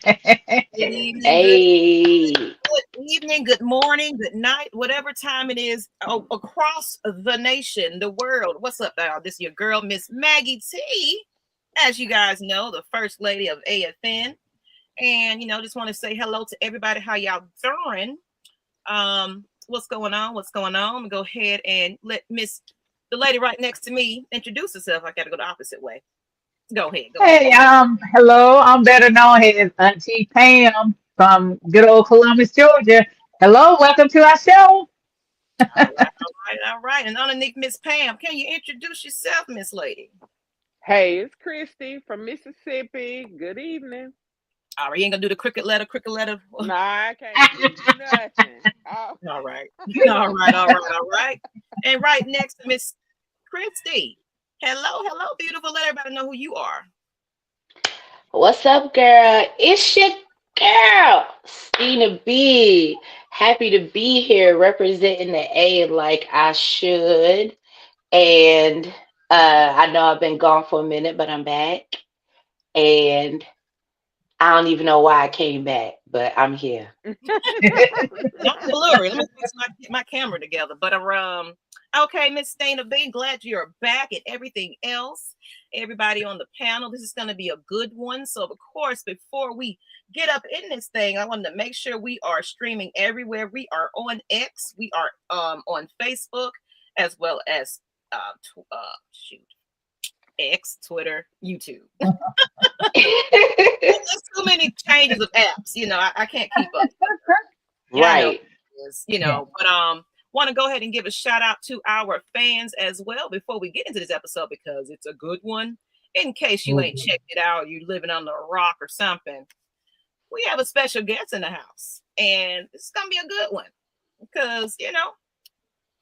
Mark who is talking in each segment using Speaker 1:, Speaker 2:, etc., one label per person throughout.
Speaker 1: Good evening,
Speaker 2: Hey,
Speaker 1: good evening, good morning, good night, whatever time it is across the nation, the world. What's up, y'all? This is your girl, Ms Maggie T. As you guys know, the first lady of AFN. And, just want to say hello to everybody. How y'all doing? What's going on? What's going on? I'm going to go ahead and let the lady right next to me, introduce herself. I got to go the opposite way. Go ahead. Go ahead.
Speaker 3: Hey, hello. I'm better known as Auntie Pam from good old Columbus, Georgia. Hello, welcome to our show.
Speaker 1: All right, all right, all right. And underneath Miss Pam, can you introduce yourself, Miss Lady?
Speaker 2: hey, it's Christy from Mississippi. Good evening.
Speaker 1: All right, you ain't gonna do the cricket letter, cricket letter.
Speaker 2: Nah, I can't do nothing. Oh.
Speaker 1: All right, all right, all right, all right. And right next to Miss Christy. Hello, hello, beautiful. Let everybody know who you are.
Speaker 2: What's up, girl? It's your girl, Stina B. Happy to be here representing the A like I should. And I know I've been gone for a minute, but I'm back. And I don't even know why I came back, but I'm here.
Speaker 1: Not blurry. Let me fix my camera together. But okay, Miss Dana B, glad you're back and everything else. Everybody on the panel, this is going to be a good one. So, of course, before we get up in this thing, I wanted to make sure we are streaming everywhere. We are on X, we are on Facebook, as well as shoot, X, Twitter, YouTube. There's too many changes of apps. I can't keep up. Yeah, I know
Speaker 2: Right.
Speaker 1: it is, but want to go ahead and give a shout out to our fans as well before we get into this episode because it's a good one. In case you ain't checked it out, you're living under a rock or something. We have a special guest in the house, and it's gonna be a good one because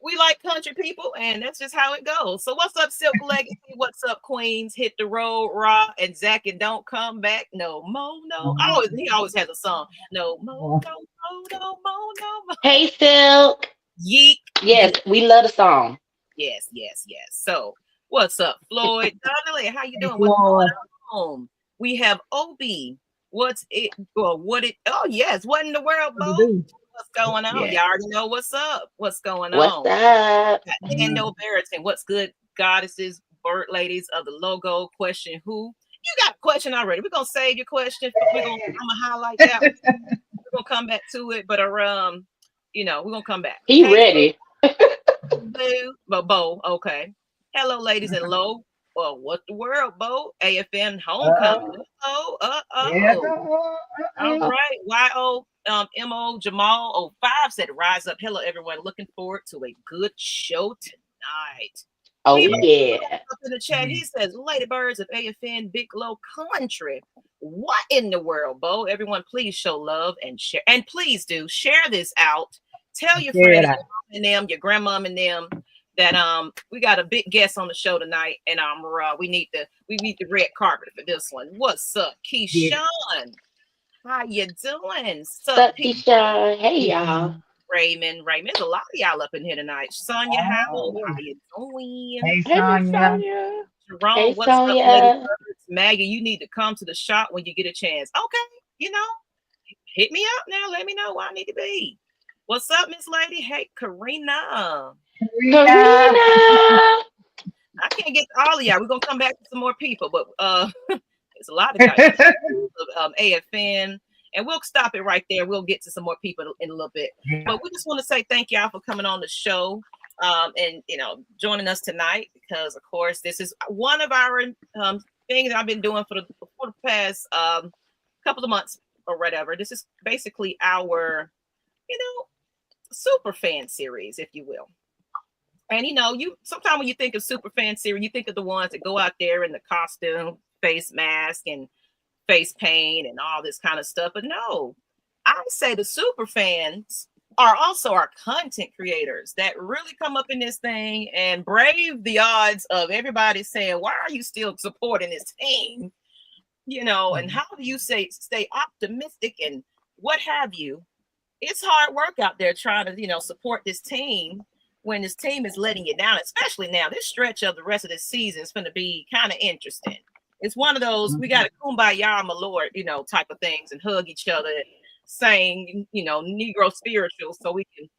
Speaker 1: we like country people, and that's just how it goes. So what's up, Silk Legacy? What's up, Queens? Hit the road, raw, and Zach, and don't come back no more, no. He always has a song. No more, no more, no more, no more.
Speaker 2: Hey, Silk.
Speaker 1: Yeet.
Speaker 2: Yes, we love the song.
Speaker 1: Yes, yes, yes. So what's up, Floyd? Donnelly, how you doing? What's going
Speaker 3: Lord.
Speaker 1: on? We have Obi. What's it? Well, what it? Oh yes, what in the world,
Speaker 3: What to
Speaker 1: Bo?
Speaker 3: do?
Speaker 1: What's going on?
Speaker 3: Yeah.
Speaker 1: Y'all already know what's up. What's going
Speaker 2: What's
Speaker 1: on?
Speaker 2: up?
Speaker 1: Got Dando Barrington. What's good, goddesses, bird ladies of the logo? Question who? You got a question already. We're gonna save your question. I'm gonna highlight that. We're gonna come back to it, but we're gonna come back.
Speaker 2: He
Speaker 1: Hey,
Speaker 2: ready.
Speaker 1: Boo, but Bo, okay. Hello, ladies and low. Well, what the world, Bo? AFN
Speaker 3: Uh,
Speaker 1: homecoming. Oh,
Speaker 3: yeah.
Speaker 1: all right. YO MO Jamal oh 05 said rise up. Hello, everyone. Looking forward to a good show tonight.
Speaker 2: Oh,
Speaker 1: We
Speaker 2: yeah.
Speaker 1: up in the chat. He says, Lady Birds of AFN, Big Low Country. What in the world, Bo? Everyone, please show love and share. And please do share this out. Tell your
Speaker 3: Yeah.
Speaker 1: friends, your mom and them, your grandmom and them that we got a big guest on the show tonight, and we need the red carpet for this one. What's up,
Speaker 3: Yeah.
Speaker 1: Keyshawn? How you doing? Sup,
Speaker 2: Sup, Keisha? Hey, y'all.
Speaker 1: Raymond? There's a lot of y'all up in here tonight. Sonia Howell, how
Speaker 3: Oh,
Speaker 1: you doing?
Speaker 3: hey,
Speaker 2: Hey, Miss
Speaker 3: Sonia.
Speaker 2: Sonia.
Speaker 1: Jerome,
Speaker 2: Hey,
Speaker 1: what's up, Lady
Speaker 2: Sonia.
Speaker 1: Birds? Maggie, you need to come to the shop when you get a chance. Okay, hit me up now. Let me know where I need to be. What's up, Miss Lady? Hey, Karina.
Speaker 3: Rita.
Speaker 2: Karina.
Speaker 1: I can't get to all of y'all. We're gonna come back to some more people, but there's a lot of y'all of AFN, and we'll stop it right there. We'll get to some more people in a little bit, but we just want to say thank y'all for coming on the show, and joining us tonight because, of course, this is one of our things I've been doing for the past couple of months or whatever. This is basically our super fan series, if you will. And you sometimes when you think of super fan series, you think of the ones that go out there in the costume, face mask, and face paint, and all this kind of stuff. But no, I say the super fans are also our content creators that really come up in this thing and brave the odds of everybody saying, "Why are you still supporting this team?" And how do you stay optimistic and what have you? It's hard work out there trying to support this team when this team is letting you down, especially now. This stretch of the rest of the season is going to be kind of interesting. It's one of those we got a kumbaya, my lord, type of things, and hug each other, saying, Negro spiritual, so we can,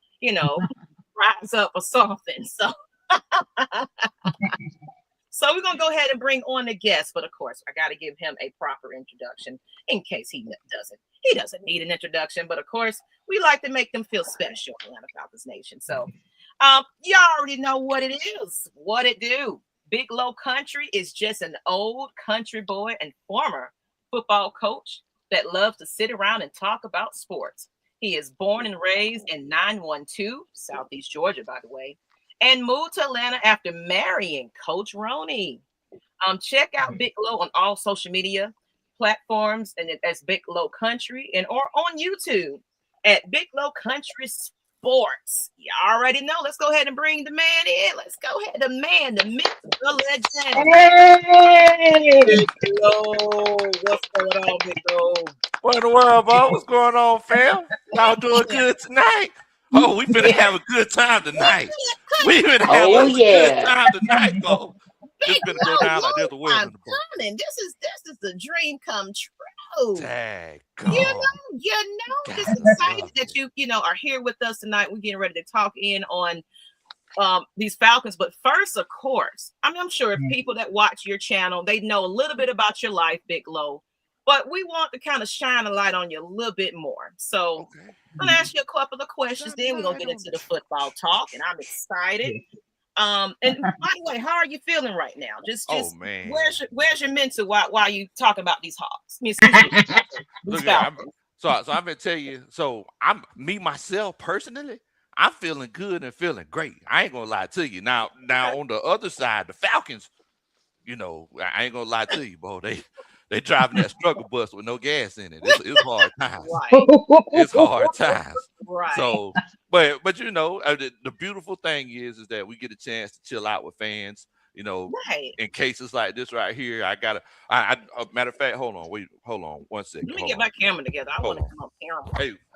Speaker 1: rise up or something. So, so we're gonna go ahead and bring on the guest, but of course, I got to give him a proper introduction in case he doesn't. He doesn't need an introduction, but of course, we like to make them feel special, Atlanta Falcons Nation. So, y'all already know what it is, what it do. Big Low Kuntry is just an old country boy and former football coach that loves to sit around and talk about sports. He is born and raised in 912, Southeast Georgia, by the way, and moved to Atlanta after marrying Coach Roney. Check out Big Low on all social media platforms and as Big Low Kuntry and or on YouTube at Big Low Kuntry Sports. You already know. Let's go ahead and bring the man in. Let's go ahead. The man, the myth, the legend.
Speaker 3: Hey!
Speaker 1: Big Low. What's going on, Big Low?
Speaker 4: What in the world, bro? What's going on, fam? Y'all doing good tonight? Oh, we finna have a good time tonight. We finna have a good time tonight, bro. It's gonna go down like there's a whale in the boat.
Speaker 1: This is the dream come true.
Speaker 4: Tag.
Speaker 1: Just excited that you are here with us tonight. We're getting ready to talk in on these Falcons. But first, of course, I'm sure if people that watch your channel, they know a little bit about your life, Big Low. But we want to kind of shine a light on you a little bit more. So I'm gonna ask you a couple of questions. Then we're gonna get into the football talk, and I'm excited. And by the way, how are you feeling right now? Just
Speaker 4: man,
Speaker 1: where's your mental while you talking about these Hawks?
Speaker 4: Look, so I'm gonna tell you. So I'm myself personally, I'm feeling good and feeling great. I ain't gonna lie to you. Now on the other side, the Falcons, I ain't gonna lie to you, bro. They driving that struggle bus with no gas in it. It's hard times.
Speaker 1: Right.
Speaker 4: It's hard times.
Speaker 1: Right.
Speaker 4: So, but the beautiful thing is that we get a chance to chill out with fans.
Speaker 1: Right.
Speaker 4: In cases like this right here, matter of fact, hold on 1 second.
Speaker 1: Let me get my camera together. I want to come on camera.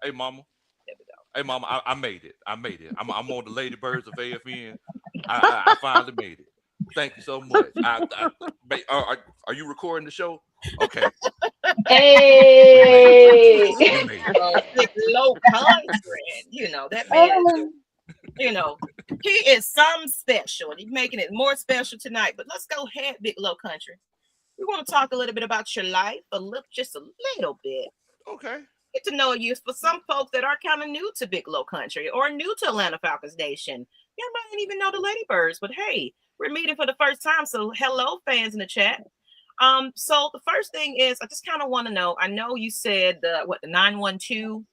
Speaker 4: Hey, mama.
Speaker 1: There we go.
Speaker 4: Hey, mama, I made it. I'm on the Lady Birds of AFN. I finally made it. Thank you so much. Are you recording the show? Okay.
Speaker 2: Hey.
Speaker 1: Big Low Kuntry. That man. He is some special, and he's making it more special tonight. But let's go ahead, Big Low Kuntry. We want to talk a little bit about your life, just a little bit.
Speaker 4: Okay.
Speaker 1: Get to know you. For some folks that are kind of new to Big Low Kuntry or new to Atlanta Falcons Nation, you might not even know the Lady Birds, but hey, we're meeting for the first time. So hello, fans in the chat. So the first thing is, I just kind of want to know. I know you said the 912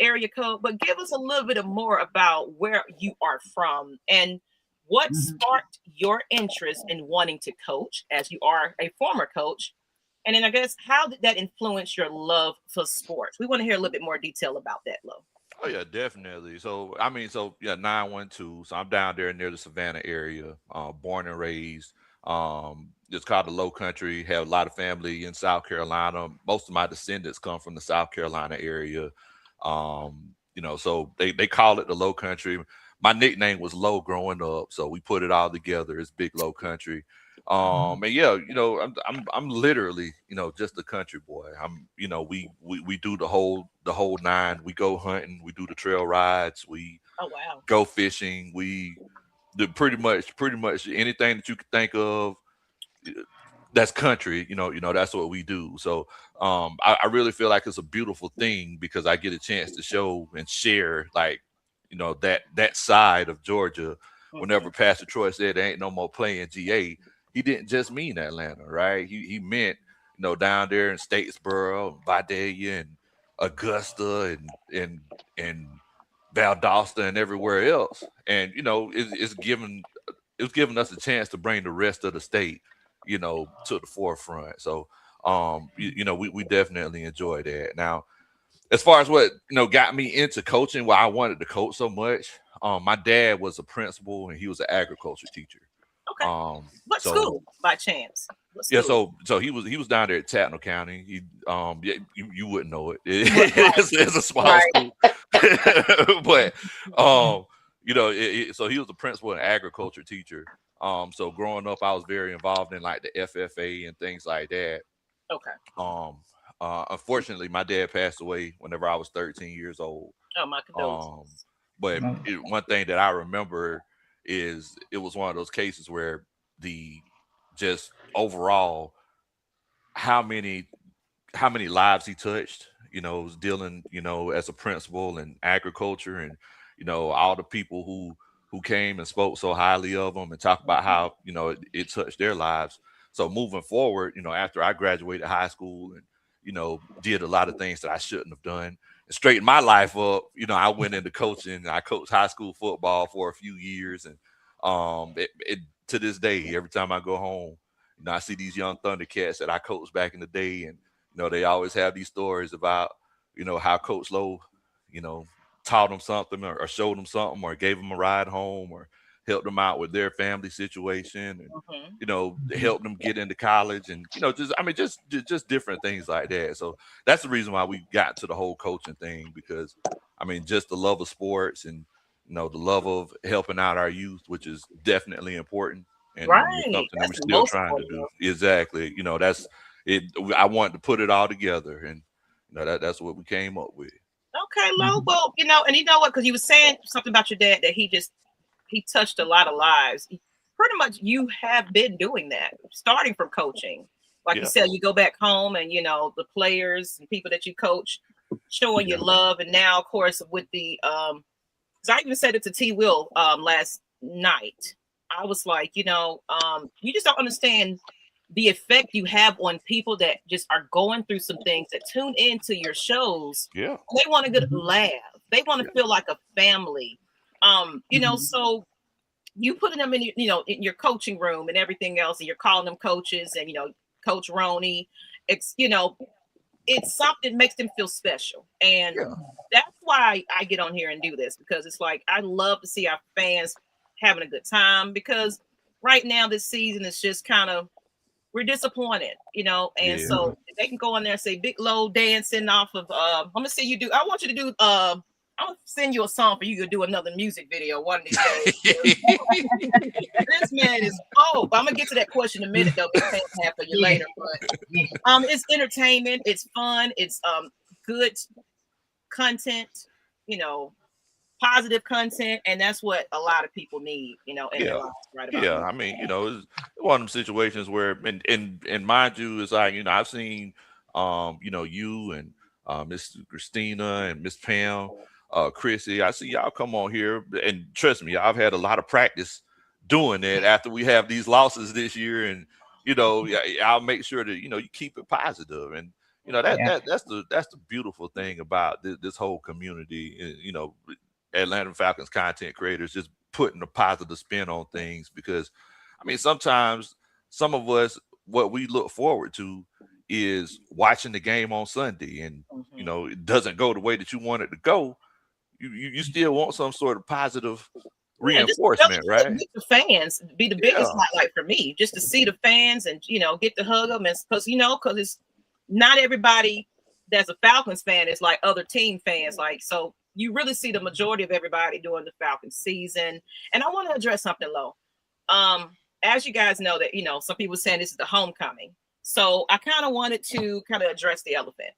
Speaker 1: area code, but give us a little bit more about where you are from and what sparked your interest in wanting to coach, as you are a former coach. And then I guess, how did that influence your love for sports? We want to hear a little bit more detail about that, Lo.
Speaker 4: Oh yeah, definitely. So 912. So I'm down there near the Savannah area, born and raised. It's called the Low Kuntry. Have a lot of family in South Carolina. Most of my descendants come from the South Carolina area. So they call it the Low Kuntry. My nickname was Low growing up, so we put it all together. It's Big Low Kuntry. And yeah, I'm literally, just a country boy. We do the whole nine. We go hunting, we do the trail rides, we go fishing, we do pretty much anything that you can think of. That's country, that's what we do. So I really feel like it's a beautiful thing because I get a chance to show and share that side of Georgia. Whenever Pastor Troy said there ain't no more playing GA, he didn't just mean Atlanta, right? He meant, down there in Statesboro, Vidalia, and Augusta, and Valdosta, and everywhere else. And it's given us a chance to bring the rest of the state, to the forefront. So we definitely enjoy that. Now, as far as what got me into coaching, why I wanted to coach so much, my dad was a principal and he was an agriculture teacher.
Speaker 1: Okay. What school, by chance?
Speaker 4: Yeah, so he was down there at Tatnall County. You wouldn't know it. It's a small school, but so he was a principal and agriculture teacher. So growing up, I was very involved in like the FFA and things like that.
Speaker 1: Okay.
Speaker 4: Unfortunately, my dad passed away whenever I was 13 years old.
Speaker 1: Oh, my
Speaker 4: Um,
Speaker 1: condolences.
Speaker 4: but one thing that I remember is it was one of those cases where the just overall how many lives he touched, was dealing, as a principal in agriculture, and all the people who came and spoke so highly of him and talk about how it touched their lives. So moving forward, after I graduated high school and did a lot of things that I shouldn't have done and straightened my life up, I went into coaching. I coached high school football for a few years, and it to this day, every time I go home, I see these young Thundercats that I coached back in the day, and they always have these stories about how Coach Lowe, taught them something, or showed them something, or gave them a ride home, or helped them out with their family situation, and helped them get into college, and just different things like that. So that's the reason why we got to the whole coaching thing, because just the love of sports, and the love of helping out our youth, which is definitely important, and
Speaker 1: Right.
Speaker 4: something that
Speaker 1: That's
Speaker 4: we're
Speaker 1: the
Speaker 4: still
Speaker 1: most
Speaker 4: trying to
Speaker 1: important.
Speaker 4: do. Exactly. That's it. I wanted to put it all together, and that's what we came up with.
Speaker 1: Okay, Lo. Well, and you know what? Because you were saying something about your dad that he touched a lot of lives. Pretty much, you have been doing that, starting from coaching. Like you said, you go back home, and the players and people that you coach, showing your love. And now, of course, with the because I even said it to T. Will last night. I was like, you just don't understand the effect you have on people that just are going through some things, that tune into your shows.
Speaker 4: Yeah.
Speaker 1: They want to get a laugh. They want to feel like a family. So you putting them in in your coaching room and everything else, and you're calling them coaches, and Coach Roney. It's it's something that makes them feel special. And that's why I get on here and do this, because it's like I love to see our fans having a good time, because right now this season is just kind of, we're disappointed, and so they can go on there and say Big Low dancing off of I'm gonna see you do, I want you to do I'm gonna send you a song for you to do another music video one of these days. This man is I'm gonna get to that question in a minute though, because I have for you later. But it's entertainment, it's fun, it's good content, positive content, and that's what a lot of people need, in their lives right about now.
Speaker 4: It's one of them situations where, and mind you, it's like, I've seen you and Miss Christina and Miss Pam, Chrissy. I see y'all come on here, and trust me, I've had a lot of practice doing that after we have these losses this year, and I'll make sure that you keep it positive, and that's the beautiful thing about this whole community, Atlanta Falcons content creators, just putting a positive spin on things, because sometimes some of us, what we look forward to is watching the game on Sunday, and it doesn't go the way that you want it to go. You still want some sort of positive reinforcement, right?
Speaker 1: With the fans be the biggest highlight for me, just to see the fans and get to hug them, and because it's not everybody that's a Falcons fan is like other team fans, like, so you really see the majority of everybody during the Falcons season. And I want to address something, Low. As you guys know, that some people saying this is the homecoming, so I kind of wanted to address the elephant.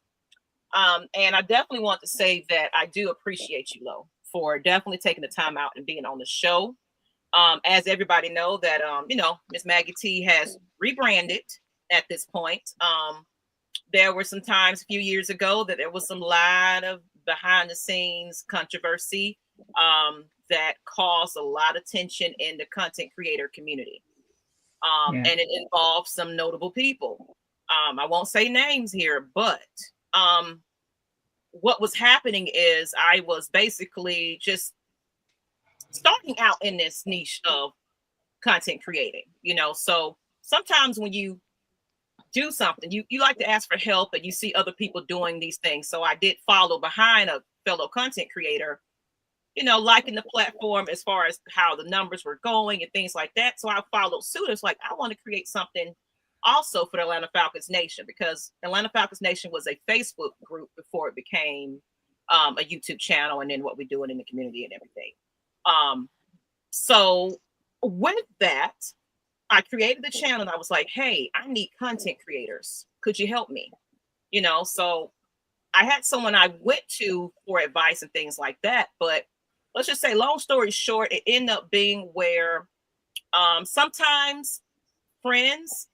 Speaker 1: And I definitely want to say that I do appreciate you, Low, for definitely taking the time out and being on the show. As everybody know that Ms Maggie T has rebranded at this point. There were some times a few years ago that there was some lot of behind the scenes controversy that caused a lot of tension in the content creator community. And it involved some notable people. I won't say names here, but what was happening is I was basically just starting out in this niche of content creating, so sometimes when you do something, you like to ask for help, and you see other people doing these things. So I did follow behind a fellow content creator, liking the platform as far as how the numbers were going and things like that. So I followed suit. It's like, I want to create something also for the Atlanta Falcons Nation, because Atlanta Falcons Nation was a Facebook group before it became a YouTube channel, and then what we're doing in the community and everything. So with that, I created the channel and I was like, hey, I need content creators. Could you help me? You know, so I had someone I went to for advice and things like that. But let's just say, long story short, it ended up being where sometimes friends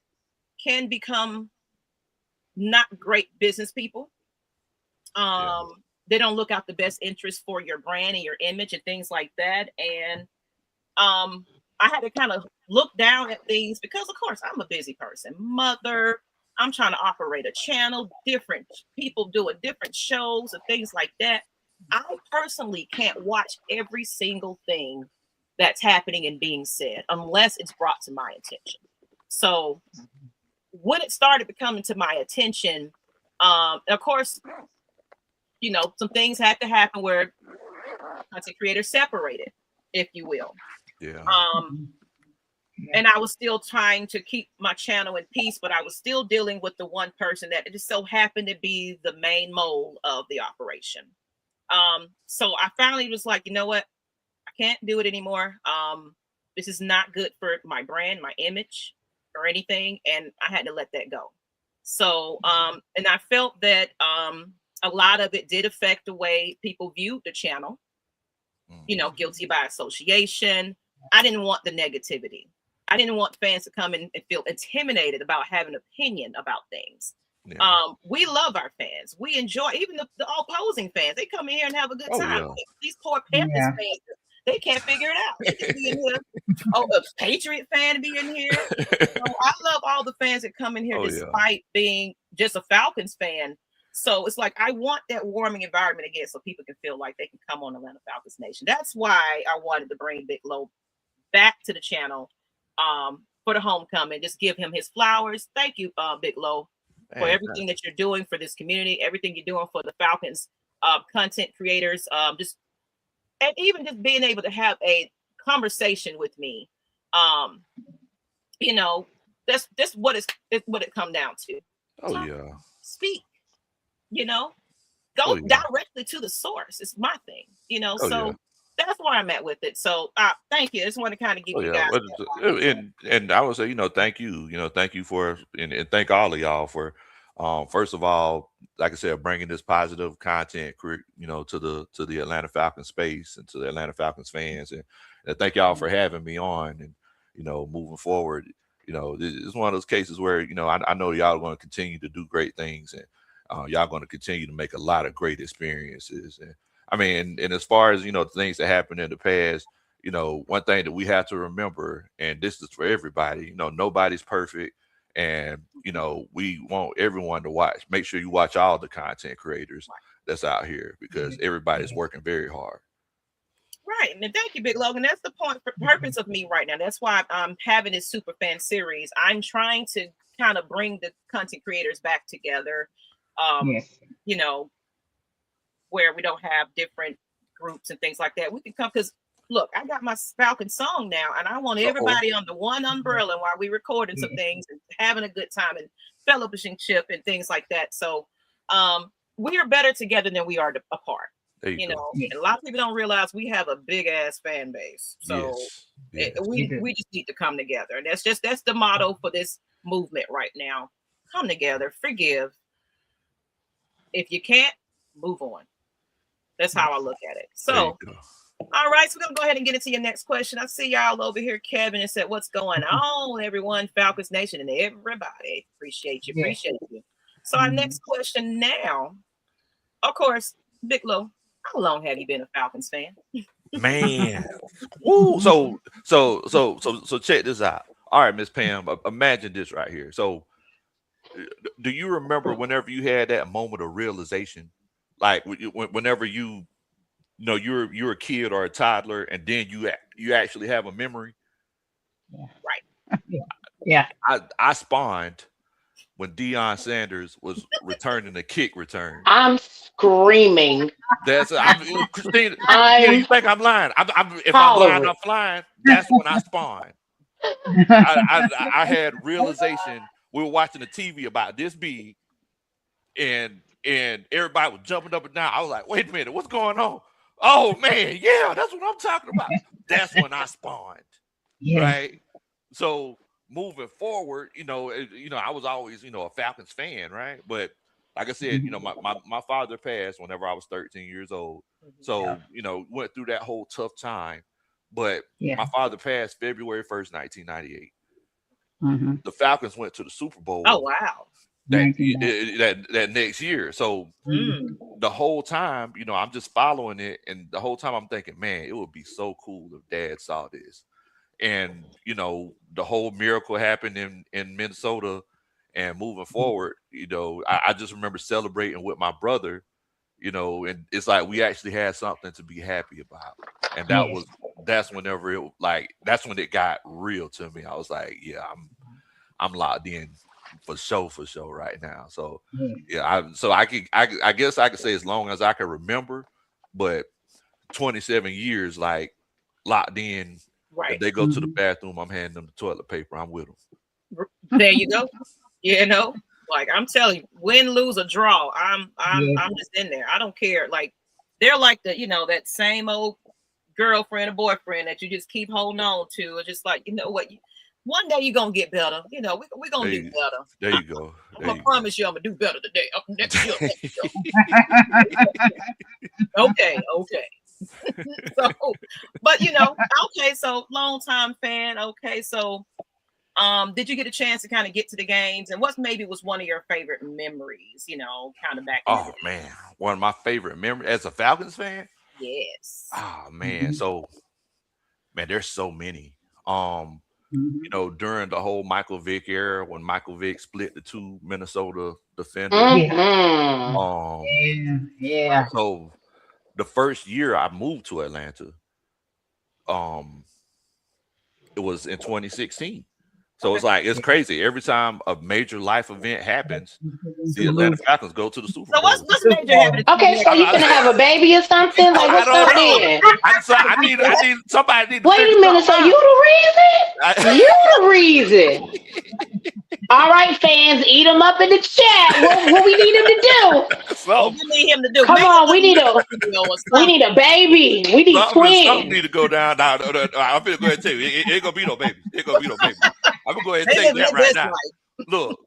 Speaker 1: can become not great business people. They don't look out the best interest for your brand and your image and things like that. And I had to kind of look down at things because, of course, I'm a busy person, mother. I'm trying to operate a channel, different people doing different shows and things like that. I personally can't watch every single thing that's happening and being said unless it's brought to my attention. So when it started becoming to my attention, of course, you know, some things had to happen where content creators separated, if you will.
Speaker 4: Yeah.
Speaker 1: And I was still trying to keep my channel in peace, but I was still dealing with the one person that just so happened to be the main mole of the operation. So I finally was like, you know what? I can't do it anymore. This is not good for my brand, my image, or anything. And I had to let that go. So, and I felt that a lot of it did affect the way people viewed the channel. You know, guilty by association. I didn't want the negativity. I didn't want fans to come in and feel intimidated about having an opinion about things. Yeah. We love our fans. We enjoy, even the opposing fans. They come in here and have a good time. Yeah. These poor Panthers fans, they can't figure it out. They just be in here. Oh, a Patriot fan to be in here. I love all the fans that come in here despite being just a Falcons fan. So it's like I want that warming environment again, so people can feel like they can come on Atlanta Falcons Nation. That's why I wanted to bring Big Low back to the channel for the homecoming. Just give him his flowers. Thank you, Big Low, for everything that you're doing for this community, everything you're doing for the Falcons content creators. And even just being able to have a conversation with me. You know, that's what it come down to. Speak. You know, go directly to the source. It's my thing, you know. That's where I'm at with it. So thank you. I just want to kind of give you guys
Speaker 4: and I would say, you know, thank you for and thank all of y'all for first of all, like I said, bringing this positive content, you know, to the Atlanta Falcons space and to the Atlanta Falcons fans, and thank y'all for having me on. And you know, moving forward, you know, it's one of those cases where, you know, I know y'all are going to continue to do great things, and y'all going to continue to make a lot of great experiences. And I mean, and as far as, you know, things that happened in the past, you know, one thing that we have to remember, and this is for everybody, you know, nobody's perfect. And, you know, we want everyone to watch. Make sure you watch all the content creators that's out here, because everybody's working very hard.
Speaker 1: Right. And thank you, Big Logan. That's the purpose of me right now. That's why I'm having this super fan series. I'm trying to kind of bring the content creators back together. You know, where we don't have different groups and things like that. We can come, because look, I got my Falcon song now, and I want everybody under one umbrella while we recording some things and having a good time and fellowship and things like that. So we are better together than we are apart. You know, and a lot of people don't realize we have a big ass fan base. So we just need to come together. And that's the motto for this movement right now. Come together, forgive. If you can't, move on. That's how I look at it. So, all right, so we're going to go ahead and get into your next question. I see y'all over here, Kevin, and said, what's going on, everyone, Falcons Nation, and everybody. Appreciate you. So our next question now, of course, Big Low, how long have you been a Falcons fan?
Speaker 4: Man. Woo. So check this out. All right, Miss Pam, imagine this right here. So do you remember whenever you had that moment of realization, like whenever you know you're a kid or a toddler, and then you actually have a memory?
Speaker 1: Right.
Speaker 3: Yeah.
Speaker 4: I spawned when Deion Sanders was returning the kick return.
Speaker 2: I'm screaming.
Speaker 4: Christina. You think I'm lying? If I'm lying, I'm flying. That's when I spawned. I had realization. We were watching the TV about this big, and everybody was jumping up and down. I was like, wait a minute, what's going on? Oh man, yeah, that's what I'm talking about. That's when I spawned. right? So moving forward, I was always, a Falcons fan, right? But like I said, my father passed whenever I was 13 years old. So, went through that whole tough time. But my father passed February 1st, 1998. The Falcons went to the Super Bowl.
Speaker 1: Oh, wow.
Speaker 4: That next year. So the whole time, I'm just following it. And the whole time I'm thinking, man, it would be so cool if Dad saw this. And, the whole miracle happened in Minnesota. And moving forward, I just remember celebrating with my brother, and it's like we actually had something to be happy about. And that's whenever that's when it got real to me. I was like, yeah, I'm locked in for sure right now. So I guess I could say as long as I can remember, but 27 years locked in.
Speaker 1: Right.
Speaker 4: If they go to the bathroom, I'm handing them the toilet paper. I'm with them.
Speaker 1: There you go. Like I'm telling you, win, lose, or draw. I'm just in there. I don't care. Like they're like that same old girlfriend or boyfriend that you just keep holding on to. It's just like, you know what? One day you're gonna get better. We're gonna do better.
Speaker 4: There you go.
Speaker 1: I promise you I'm gonna do better today. Next year. Okay. So, but okay, so long time fan. Okay, so did you get a chance to kind of get to the games, and what maybe was one of your favorite memories, kind of back in the day?
Speaker 4: Man, one of my favorite memories as a Falcons fan?
Speaker 1: Yes.
Speaker 4: Oh man, so man, there's so many. During the whole Michael Vick era, when Michael Vick split the two Minnesota defenders. So the first year I moved to Atlanta, it was in 2016. So it's crazy. Every time a major life event happens, the Atlanta Falcons go to the Super Bowl.
Speaker 1: So what's major happening?
Speaker 2: Okay, so you gonna have a baby or something? Like what's up then?
Speaker 4: I need somebody.
Speaker 2: Wait a minute. So you the reason? You the reason? All right, fans, eat them up in the chat. What we need him to do?
Speaker 4: So
Speaker 1: we need him to do.
Speaker 2: Come on, we need a baby. We need twins.
Speaker 4: Something need to go down. I'm gonna go ahead and tell you, it ain't gonna be no baby. It ain't gonna be no baby. I'm gonna go ahead and take that right now. Look,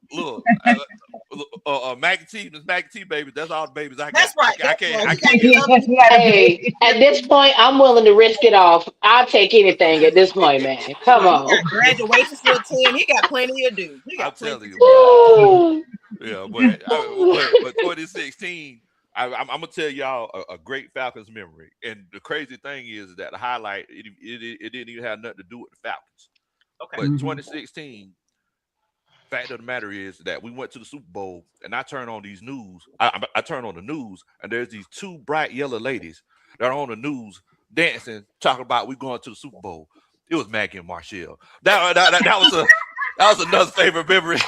Speaker 4: Maggie T, Ms Maggie T, baby. That's all the babies I got.
Speaker 1: That's right.
Speaker 4: I can't.
Speaker 2: Hey, at this point, I'm willing to risk it off. I'll take anything at this point, man. Come on.
Speaker 1: Graduation still 10. He got plenty to do.
Speaker 4: I'm telling you. Yeah, but 2016. I'm gonna tell y'all a great Falcons memory, and the crazy thing is that the highlight it didn't even have nothing to do with the Falcons.
Speaker 1: Okay.
Speaker 4: But 2016. Fact of the matter is that we went to the Super Bowl, and I turn on these news. I turn on the news, and there's these two bright yellow ladies that are on the news dancing, talking about we going to the Super Bowl. It was Maggie and Marshall. That was another favorite memory.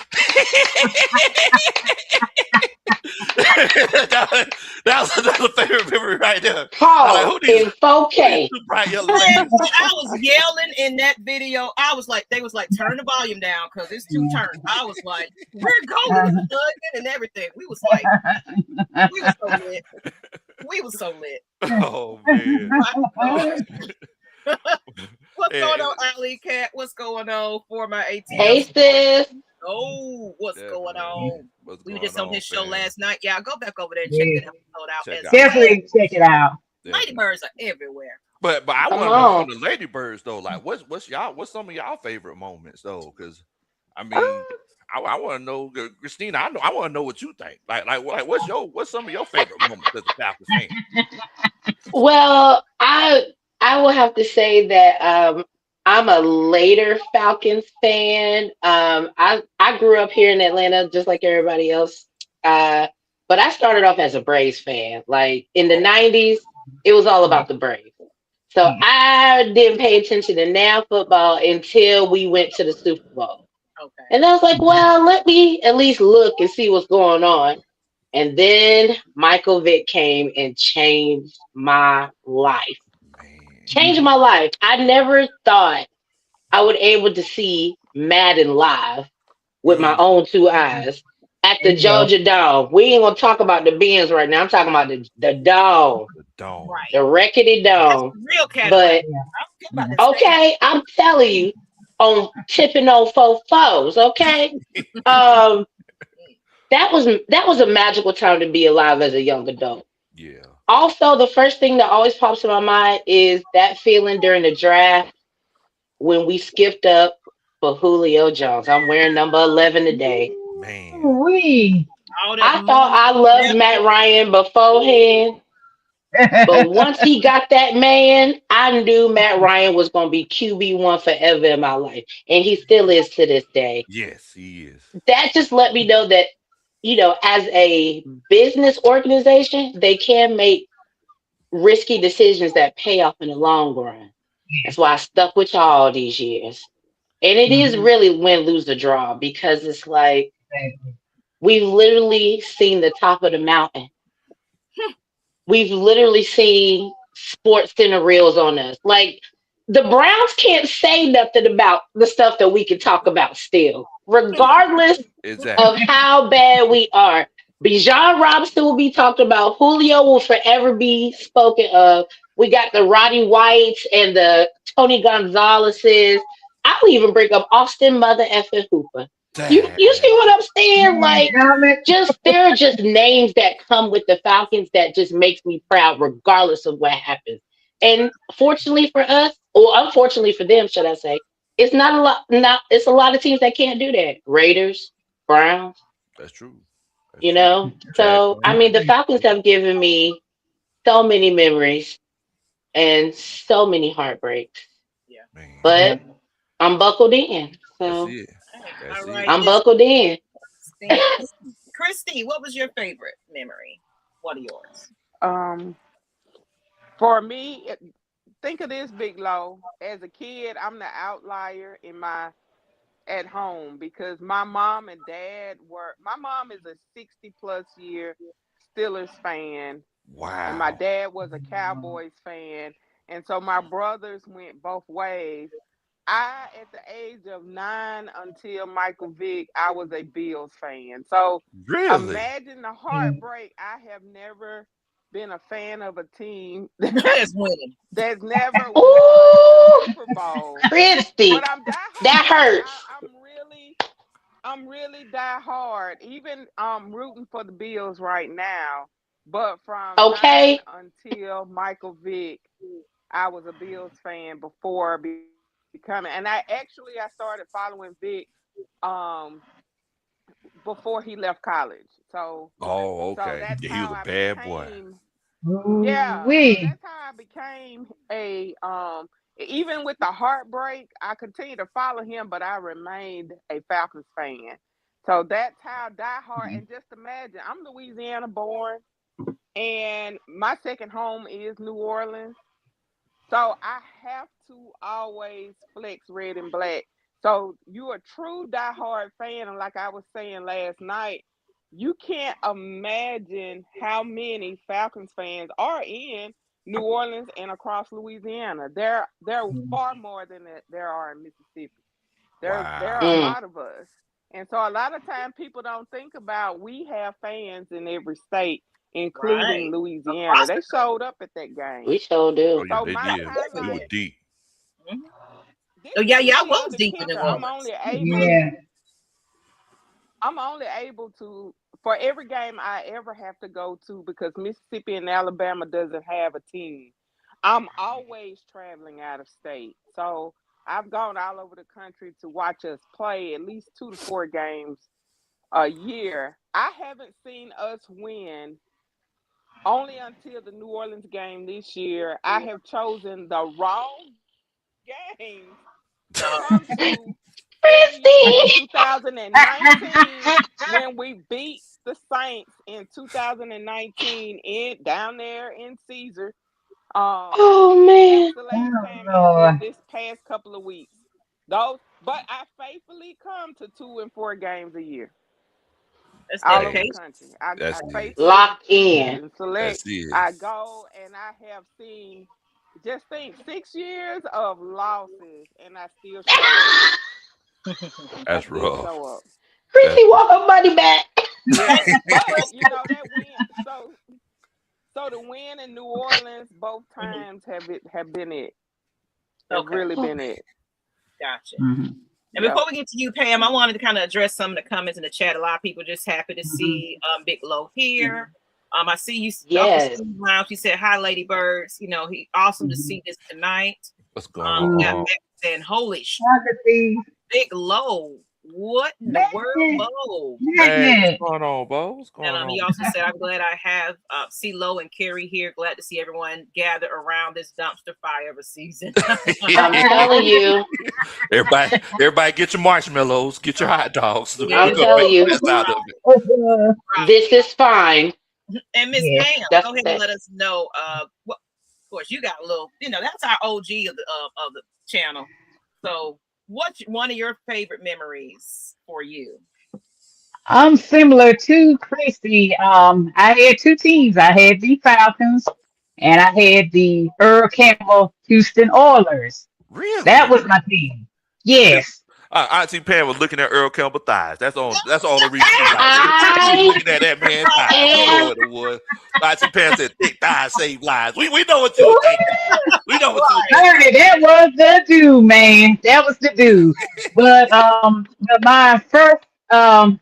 Speaker 4: that was another favorite memory right there.
Speaker 2: Paul in 4K.
Speaker 1: I was yelling in that video. I was like, they was like, turn the volume down because it's too turned. I was like, we're going and everything. We was so lit. We was so lit.
Speaker 4: Oh man.
Speaker 1: What's going on, Alley Cat? What's going on for my 18?
Speaker 2: Hey sis.
Speaker 1: Oh, what's going on? We were just on his show last night. Yeah, go back over there and check that episode out.
Speaker 3: Definitely check it out.
Speaker 1: Lady Birds are everywhere.
Speaker 4: But I want to know from the Lady Birds though. Like, what's some of y'all favorite moments though? Because I mean, I want to know, Christina. I want to know what you think. Like what's some of your favorite moments as a Falcons fan?
Speaker 2: Well, I will have to say that I'm a later Falcons fan. I grew up here in Atlanta just like everybody else. But I started off as a Braves fan. Like in the 90s, it was all about the Braves. So I didn't pay attention to now football until we went to the Super Bowl.
Speaker 1: Okay.
Speaker 2: And I was like, well, let me at least look and see what's going on. And then Michael Vick came and changed my life. Changed my life. I never thought I would able to see Madden live with my own two eyes. at
Speaker 3: There
Speaker 2: the
Speaker 3: you go.
Speaker 2: Georgia Dome. We ain't gonna talk about the Benz right now. I'm talking about the Dome,
Speaker 4: The dome.
Speaker 2: the
Speaker 1: Right.
Speaker 2: rickety
Speaker 1: That's
Speaker 2: Dome.
Speaker 1: the real Cadillac.
Speaker 2: But
Speaker 3: Yeah.
Speaker 1: I don't care about
Speaker 3: Yeah.
Speaker 1: the state.
Speaker 2: okay, I'm telling you, on tipping on four foes. Okay, um, that was a magical time to be alive as a young adult.
Speaker 4: Yeah.
Speaker 2: Also, the first thing that always pops in my mind is that feeling during the draft when we skipped up for Julio Jones. I'm wearing number 11 today.
Speaker 4: Man.
Speaker 3: Ooh-wee.
Speaker 1: All that
Speaker 2: I thought
Speaker 1: money,
Speaker 2: I loved Matt
Speaker 1: revenue.
Speaker 2: Ryan beforehand, but once he got that man, I knew Matt Ryan was going to be QB1 forever in my life. And he still is to this day.
Speaker 4: Yes, he is.
Speaker 2: That just let me know that, as a business organization, they can make risky decisions that pay off in the long run. That's why I stuck with y'all all these years. And it is
Speaker 3: Mhm.
Speaker 2: really win, lose, or draw because it's like
Speaker 3: Exactly.
Speaker 2: we've literally seen the top of the mountain. We've literally seen sports center reels on us. Like the Browns can't say nothing about the stuff that we can talk about still, regardless of
Speaker 4: Exactly.
Speaker 2: how bad we are. Bijan Robinson will be talked about. Julio will forever be spoken of. We got the Roddy Whites and the Tony Gonzalez's. I'll even bring up Austin Mother effing Hooper. You see
Speaker 4: Dang.
Speaker 2: what I'm saying?
Speaker 3: Man,
Speaker 2: Like,
Speaker 3: comment.
Speaker 2: there are just names that come with the Falcons that just makes me proud, regardless of what happens. And fortunately for us, or unfortunately for them, should I say, it's not a lot. Not it's a lot of teams that can't do that. Raiders, Browns,
Speaker 4: That's true. That's
Speaker 2: you
Speaker 4: true.
Speaker 2: know. So
Speaker 4: Jaguar.
Speaker 2: I mean, the Falcons have given me so many memories and so many heartbreaks.
Speaker 1: Yeah.
Speaker 4: Man.
Speaker 3: Yeah.
Speaker 2: But I'm buckled in.
Speaker 4: That's
Speaker 2: So
Speaker 4: it.
Speaker 1: All
Speaker 4: That's it.
Speaker 1: right.
Speaker 2: I'm
Speaker 1: This
Speaker 2: buckled in.
Speaker 1: Christy, what was your favorite memory? What are yours?
Speaker 5: Um, for me, think of this, Big Low. As a kid, I'm the outlier in my at home because my mom and dad were. My mom is a 60+ year Steelers fan, and my
Speaker 4: Wow.
Speaker 5: dad was a Cowboys fan, and so my brothers went both ways. At the age of 9 until Michael Vick, I was a Bills fan. So
Speaker 4: Really?
Speaker 5: imagine the
Speaker 3: Yeah.
Speaker 5: heartbreak. I have never been a fan of a team
Speaker 1: That's winning.
Speaker 5: that's never won a
Speaker 2: Ooh,
Speaker 5: Super Bowl. But
Speaker 2: Christy,
Speaker 5: I'm
Speaker 2: that
Speaker 5: diehard.
Speaker 2: hurts.
Speaker 5: I'm really diehard. Even rooting for the Bills right now. But from 9
Speaker 2: Okay.
Speaker 5: until Michael Vick, I was a Bills fan before becoming, and I started following Vic um before he left college.
Speaker 4: Oh,
Speaker 5: So
Speaker 4: okay.
Speaker 5: that's
Speaker 4: Yeah, he
Speaker 5: how
Speaker 4: was a
Speaker 5: I
Speaker 4: bad boy.
Speaker 5: became. Yeah, so
Speaker 3: Ooh-wee.
Speaker 5: that's how I became a even with the heartbreak, I continued to follow him, but I remained a Falcons fan. So that's how diehard. And just imagine, I'm Louisiana born, and my second home is New Orleans. So I have to always flex red and black. So you're a true diehard fan, and like I was saying last night, you can't imagine how many Falcons fans are in New Orleans and across Louisiana. There are far more than there are in Mississippi. There are a
Speaker 4: Wow.
Speaker 2: Mm.
Speaker 5: lot of us, and so a lot of time people don't think about we have fans in every state, including
Speaker 1: Right.
Speaker 5: Louisiana.
Speaker 1: Across
Speaker 5: They
Speaker 1: the
Speaker 5: showed up at that game.
Speaker 2: We sure
Speaker 4: Oh
Speaker 2: do.
Speaker 4: yeah,
Speaker 5: So
Speaker 4: they
Speaker 5: my
Speaker 4: did. We were
Speaker 1: definitely
Speaker 5: highlight,
Speaker 4: deep.
Speaker 1: did. Mhm.
Speaker 5: this
Speaker 1: Oh
Speaker 5: is
Speaker 1: yeah, yeah, I
Speaker 5: the
Speaker 1: was
Speaker 5: other
Speaker 1: deep in
Speaker 5: kicker.
Speaker 1: New
Speaker 5: I'm
Speaker 1: Orleans.
Speaker 5: only able
Speaker 3: Yeah.
Speaker 5: I'm only able to for every game I ever have to go to because Mississippi and Alabama doesn't have a team. I'm always traveling out of state. So I've gone all over the country to watch us play at least 2 to 4 games a year. I haven't seen us win only until the New Orleans game this year. I have chosen the wrong games to come
Speaker 1: No.
Speaker 5: to every year. Like in
Speaker 2: Christy.
Speaker 5: 2019, when we beat the Saints in 2019 in down there in Caesar.
Speaker 2: Oh
Speaker 5: That's
Speaker 2: man.
Speaker 5: the last
Speaker 3: Oh,
Speaker 5: time, and
Speaker 3: Lord.
Speaker 5: then this past couple of weeks. Those, but I faithfully come to 2 and 4 games a year,
Speaker 1: That's
Speaker 5: all over the
Speaker 4: Hey,
Speaker 1: dedication.
Speaker 5: country. I
Speaker 4: that's it.
Speaker 5: faithfully
Speaker 2: Locked in.
Speaker 5: select.
Speaker 4: That's it.
Speaker 5: I go and I have seen. Just think, 6 years of losses, and I still show up. I
Speaker 4: That's
Speaker 5: still
Speaker 4: rough.
Speaker 5: show up.
Speaker 4: That's
Speaker 2: Christy want her money back.
Speaker 5: Yeah, but you know that win. So the win in New Orleans both times have been it. Have
Speaker 1: Okay.
Speaker 5: really been it.
Speaker 1: Gotcha.
Speaker 3: Mhm.
Speaker 1: And before we get to you, Pam, I wanted to kind of address some of the comments in the chat. A lot of people just happy to see Big Low here. I see you,
Speaker 2: Yes.
Speaker 1: Uncle Steve Lounge. He said, "Hi, Lady Birds." You know, he awesome to see this tonight.
Speaker 4: What's going on?
Speaker 1: Yeah, saying, "Holy shit, Big Low! What in the world, Bo?"
Speaker 4: Hey, what's going on, Bo? What's going on?
Speaker 1: He also said, "I'm glad I have see Low and Carrie here. Glad to see everyone gather around this dumpster fire of a season."
Speaker 2: I'm telling you.
Speaker 4: Everybody, get your marshmallows, get your hot dogs.
Speaker 2: I'm telling you. This is fine.
Speaker 1: And Ms. Pam, go ahead and let us know. Of course, you got a little. You know, that's our OG of the channel. So, what's one of your favorite memories for you?
Speaker 3: I'm similar to Christy. I had two teams. I had the Falcons and I had the Earl Campbell Houston Oilers.
Speaker 4: Really?
Speaker 3: That was my team. Yes.
Speaker 4: Auntie Pam was looking at Earl Campbell thighs. That's all the reason she was looking at that man's thighs. You know what it was. Auntie Pam said, "Thick thighs save lives." We know what you were thinking. We know what you were thinking.
Speaker 3: That was the dude, man. That was the dude. But my first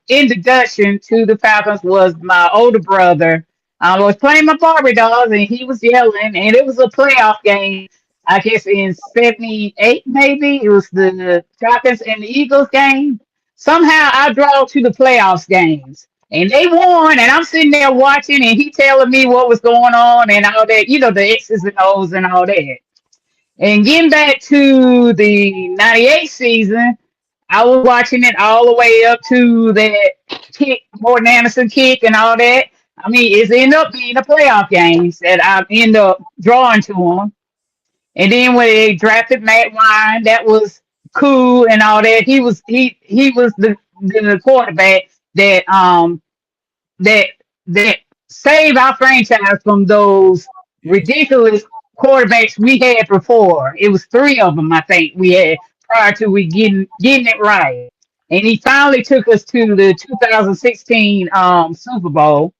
Speaker 3: introduction to the Falcons was my older brother. I was playing my Barbie dolls and he was yelling, and it was a playoff game. I guess in 78, maybe. It was the Falcons and the Eagles game. Somehow I drove to the playoffs games. And they won, and I'm sitting there watching, and he telling me what was going on and all that, you know, the X's and O's and all that. And getting back to the 98 season, I was watching it all the way up to that kick, Morton Anderson kick and all that. I mean, it ended up being a playoff games that I end up drawing to them. And then when they drafted Matt Ryan, that was cool and all that. He was the quarterback that that saved our franchise from those ridiculous quarterbacks we had before. It was three of them, I think, we had prior to we getting it right. And he finally took us to the 2016 Super Bowl.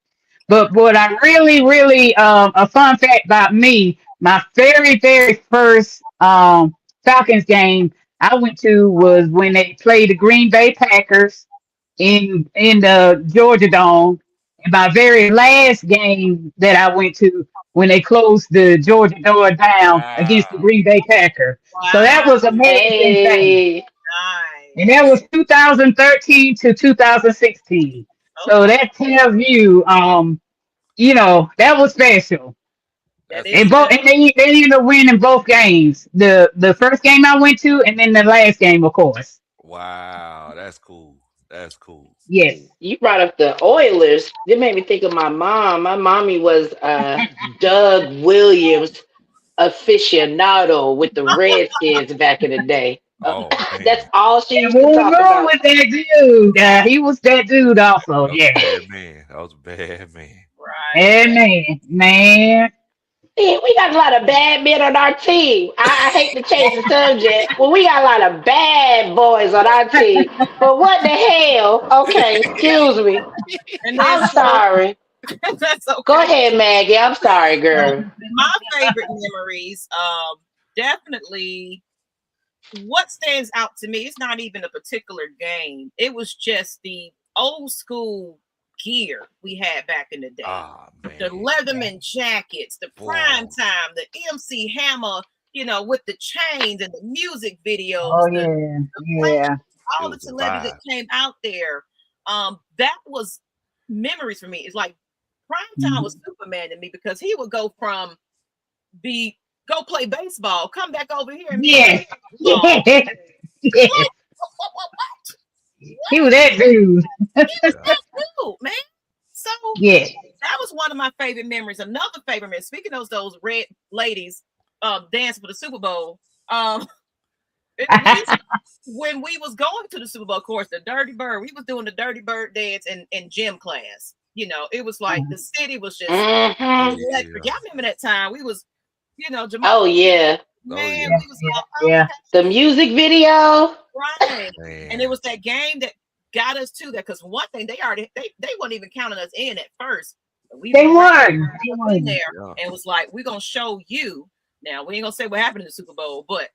Speaker 3: But what I really, a fun fact about me, my very first Falcons game I went to was when they played the Green Bay Packers in the Georgia Dome. And my very last game that I went to when they closed the Georgia door down against the Green Bay Packer. Wow. So that was amazing thing. Nice. And that was 2013 to 2016. So that tells you, you know, that was special. And they ended up winning both games. The first game I went to, and then the last game, of course.
Speaker 4: Wow, that's cool. That's cool.
Speaker 3: Yes.
Speaker 2: You brought up the Oilers. It made me think of my mom. My mommy was Doug Williams aficionado with the Redskins back in the day.
Speaker 4: Oh,
Speaker 2: that's all she used to
Speaker 3: talk
Speaker 2: about.
Speaker 3: With that dude. He was that dude also. That was
Speaker 4: bad man. That was a bad man.
Speaker 1: Right.
Speaker 3: Bad man.
Speaker 2: Yeah, we got a lot of bad men on our team. I hate to change the subject. Well, we got a lot of bad boys on our team. But what the hell? Okay, excuse me. I'm sorry.
Speaker 1: That's okay.
Speaker 2: Go ahead, Maggie. I'm sorry, girl.
Speaker 1: My favorite memories, definitely what stands out to me, it's not even a particular game. It was just the old school gear we had back in the day. The Leatherman jackets, the prime time, the MC Hammer, you know, with the chains and the music videos. All the celebrities that came out there. That was memories for me. It's like prime time was Superman to me because he would go from go play baseball, come back over here and
Speaker 3: he was that dude.
Speaker 1: He was that dude, man. So that was one of my favorite memories. Another favorite memory, speaking of those red ladies dancing for the Super Bowl, when we was going to the Super Bowl, of course, the Dirty Bird, we was doing the Dirty Bird dance in gym class. You know, it was like the city was just electric. Y'all remember that time? We was, you know, Jamal.
Speaker 2: Oh yeah.
Speaker 1: Man, we was
Speaker 2: the music video.
Speaker 1: Right. And it was that game that got us to that because one thing they weren't even counting us in at first. We
Speaker 3: They
Speaker 1: ran
Speaker 3: won.
Speaker 1: in there and was like, we're gonna show you. Now we ain't gonna say what happened in the Super Bowl, but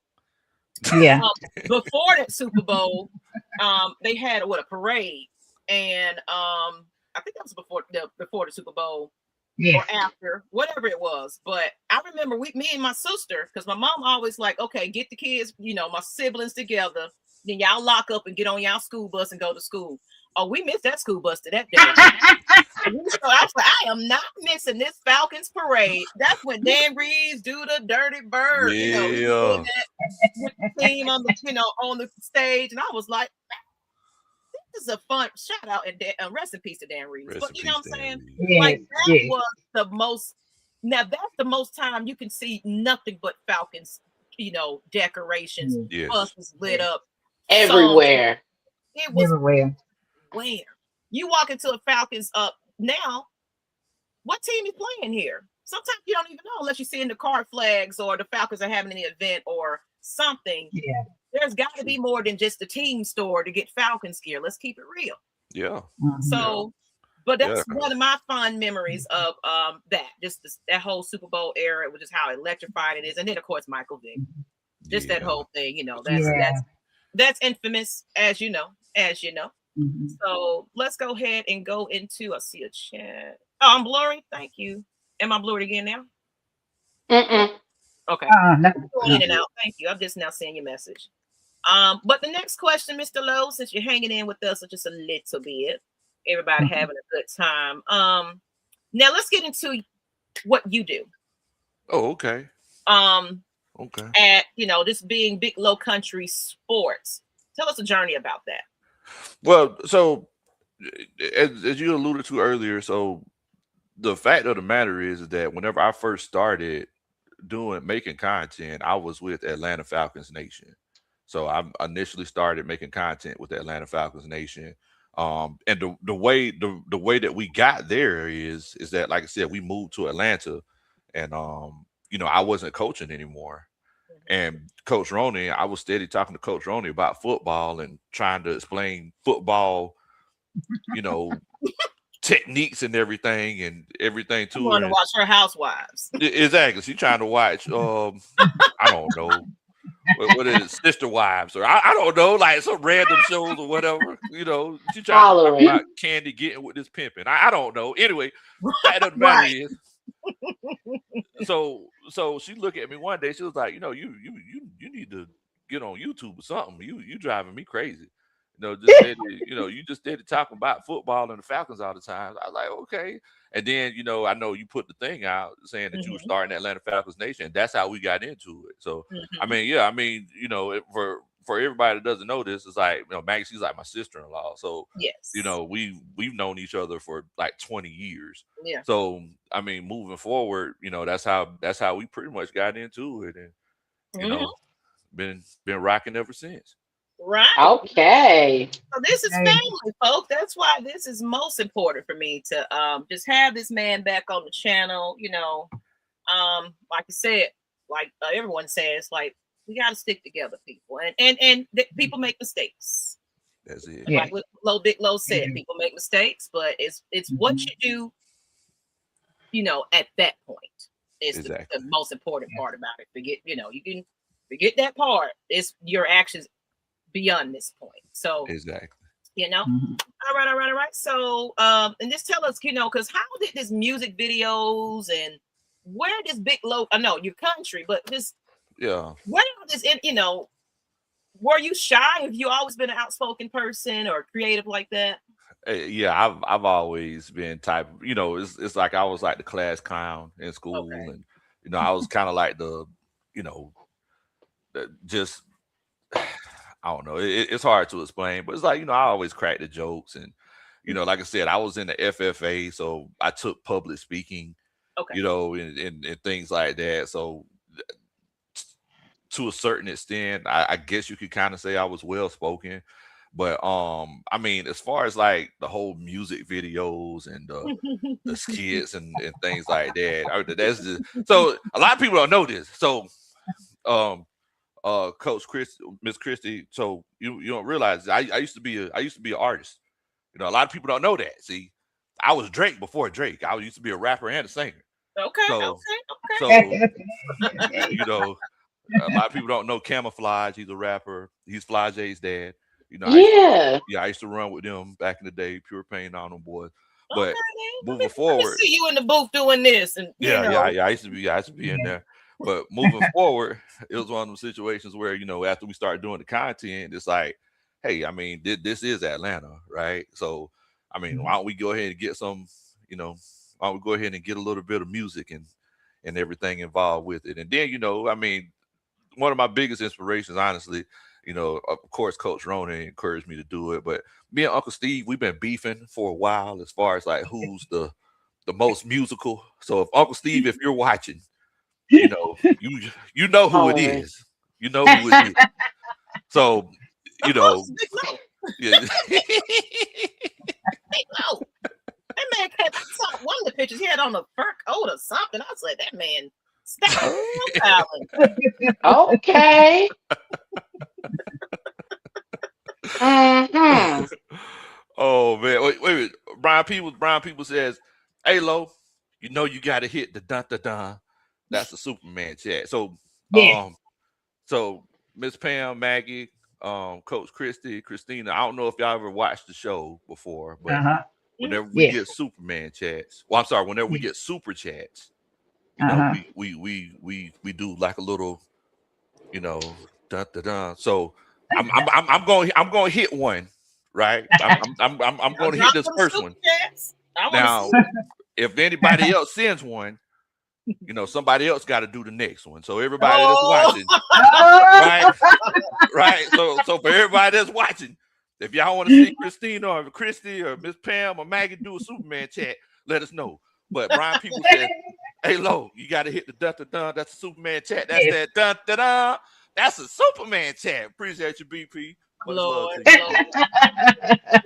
Speaker 3: Yeah.
Speaker 1: before that Super Bowl, they had a parade, and I think that was before the Super Bowl. Or after, whatever it was. But I remember me and my sister, because my mom always like, okay, get the kids, my siblings together, then y'all lock up and get on y'all school bus and go to school. Oh, we missed that school bus to that day. So I was like, I am not missing this Falcons parade. That's when Dan Reeves do the Dirty Bird,
Speaker 4: Yeah.
Speaker 1: With the team on the stage, and I was like, this is a fun shout out and rest in peace to Dan Reeves. But you know what I'm saying? Like that was the most. Now that's the most time you can see nothing but Falcons, decorations, buses lit up
Speaker 2: everywhere.
Speaker 1: It was
Speaker 3: everywhere.
Speaker 1: Where you walk into a Falcons up now, what team is playing here? Sometimes you don't even know unless you see in the card flags or the Falcons are having an event or something.
Speaker 3: Yeah.
Speaker 1: There's got to be more than just the team store to get Falcons gear. Let's keep it real.
Speaker 4: Yeah.
Speaker 1: So, but that's one of my fond memories of that. Just that whole Super Bowl era, which is how electrified it is, and then of course Michael Vick. Just that whole thing, that's infamous, as you know.
Speaker 3: Mm-hmm.
Speaker 1: So let's go ahead and go into. I see a chat. Oh, I'm blurry. Thank you. Am I blurred again now? Okay. Going in and out. Thank you. I'm just now seeing your message. But the next question, Mr. Lowe, since you're hanging in with us just a little bit, everybody having a good time. Now let's get into what you do.
Speaker 4: Oh, okay.
Speaker 1: Okay. At this being big Low Kuntry sports. Tell us a journey about that.
Speaker 4: Well, so as you alluded to earlier, so the fact of the matter is that whenever I first started making content, I was with Atlanta Falcons Nation. So I initially started making content with the Atlanta Falcons Nation. And the way that we got there is that, like I said, we moved to Atlanta, and I wasn't coaching anymore. And Coach Roney, I was steady talking to Coach Roney about football and trying to explain football, techniques and everything to
Speaker 1: her. Want to watch her Housewives?
Speaker 4: Exactly. She's trying to watch. I don't know. What is it, Sister Wives, or I don't know, like some random shows or whatever. She trying to talk about Candy getting with this pimping. I don't know. Anyway, that doesn't matter. Is so she looked at me one day. She was like, you need to get on YouTube or something. You driving me crazy. You just did talking about football and the Falcons all the time. I was like, okay. And then, I know you put the thing out saying that you were starting Atlanta Falcons Nation. That's how we got into it. So, for everybody that doesn't know this, it's like, Maggie, she's like my sister-in-law. So,
Speaker 1: yes,
Speaker 4: we've known each other for like 20 years.
Speaker 1: Yeah.
Speaker 4: So, moving forward, that's how we pretty much got into it, and been rocking ever since.
Speaker 1: Right.
Speaker 2: Okay.
Speaker 1: So this is family, folks. That's why this is most important for me to just have this man back on the channel. Like you said, like everyone says, like we got to stick together, people, and people make mistakes.
Speaker 4: That's it.
Speaker 1: Like Big Low said, people make mistakes, but it's what you do. At that point is the most important part about it. You can forget that part. It's your actions beyond this point. So
Speaker 4: exactly.
Speaker 1: All right. So and just tell us, because how did this music videos and where this Big Low, I know your country, but this where this were you shy? Have you always been an outspoken person or creative like that?
Speaker 4: Yeah, I've always been type, it's like I was like the class clown in school, and I was kind of like the just I don't know. It's hard to explain, but it's like, I always crack the jokes, and, like I said, I was in the FFA, so I took public speaking, and things like that. So to a certain extent, I guess you could kind of say I was well spoken, but as far as like the whole music videos and the skits and things like that, that's just, so a lot of people don't know this. So Coach Chris, Miss Christie. So you don't realize I used to be an artist. You know, a lot of people don't know that. See, I was Drake before Drake. I used to be a rapper and a singer.
Speaker 1: Okay.
Speaker 4: So you know, a lot of people don't know Camouflage. He's a rapper. He's Flage's dad. You know,
Speaker 2: Yeah.
Speaker 4: I used to run with them back in the day. Pure Pain on them boys. But
Speaker 1: Okay,
Speaker 4: moving
Speaker 1: let me
Speaker 4: forward,
Speaker 1: see you in the booth doing this, and
Speaker 4: yeah. I used to be in there. But moving forward, it was one of those situations where, you know, after we started doing the content, it's like, hey, I mean, this is Atlanta, right? So, I mean, why don't we go ahead and get some, you know, why don't we go ahead and get a little bit of music and everything involved with it. And then, you know, I mean, one of my biggest inspirations, honestly, you know, of course, Coach Ronan encouraged me to do it. But me and Uncle Steve, we've been beefing for a while as far as like who's the most musical. So if Uncle Steve, if you're watching, you know, you know who it
Speaker 2: Alright.
Speaker 4: is. You know who it is. So, you
Speaker 1: Of
Speaker 4: know,
Speaker 1: course, Big Low.
Speaker 4: yeah.
Speaker 1: Big Low. That man came. I saw one of the pictures. He had on a fur coat or something. I was like, that man style.
Speaker 2: Okay. Mm-hmm.
Speaker 4: Oh man, wait. Brian People says, "Hey Lo, you know you got to hit the dun dun dun." That's the Superman chat. So,
Speaker 3: Yeah.
Speaker 4: so Miss Pam, Maggie, Coach Christina. I don't know if y'all ever watched the show before, but whenever we
Speaker 3: Yes.
Speaker 4: get Superman chats, well, I'm sorry, whenever we get super chats, you know, we do like a little, you know, dun dun dun. So I'm going to hit one, right? I'm going to hit this first one. Now, if anybody else sends one, you know, somebody else got to do the next one. So everybody that's watching, right? So for everybody that's watching, if y'all want to see Christina or Christy or Miss Pam or Maggie do a Superman chat, let us know. But Brian People said, "Hey Lo, you got to hit the dun dun dun. That's a Superman chat. That's that dun dun dun. That's a Superman chat. Appreciate you, BP. Much love to you.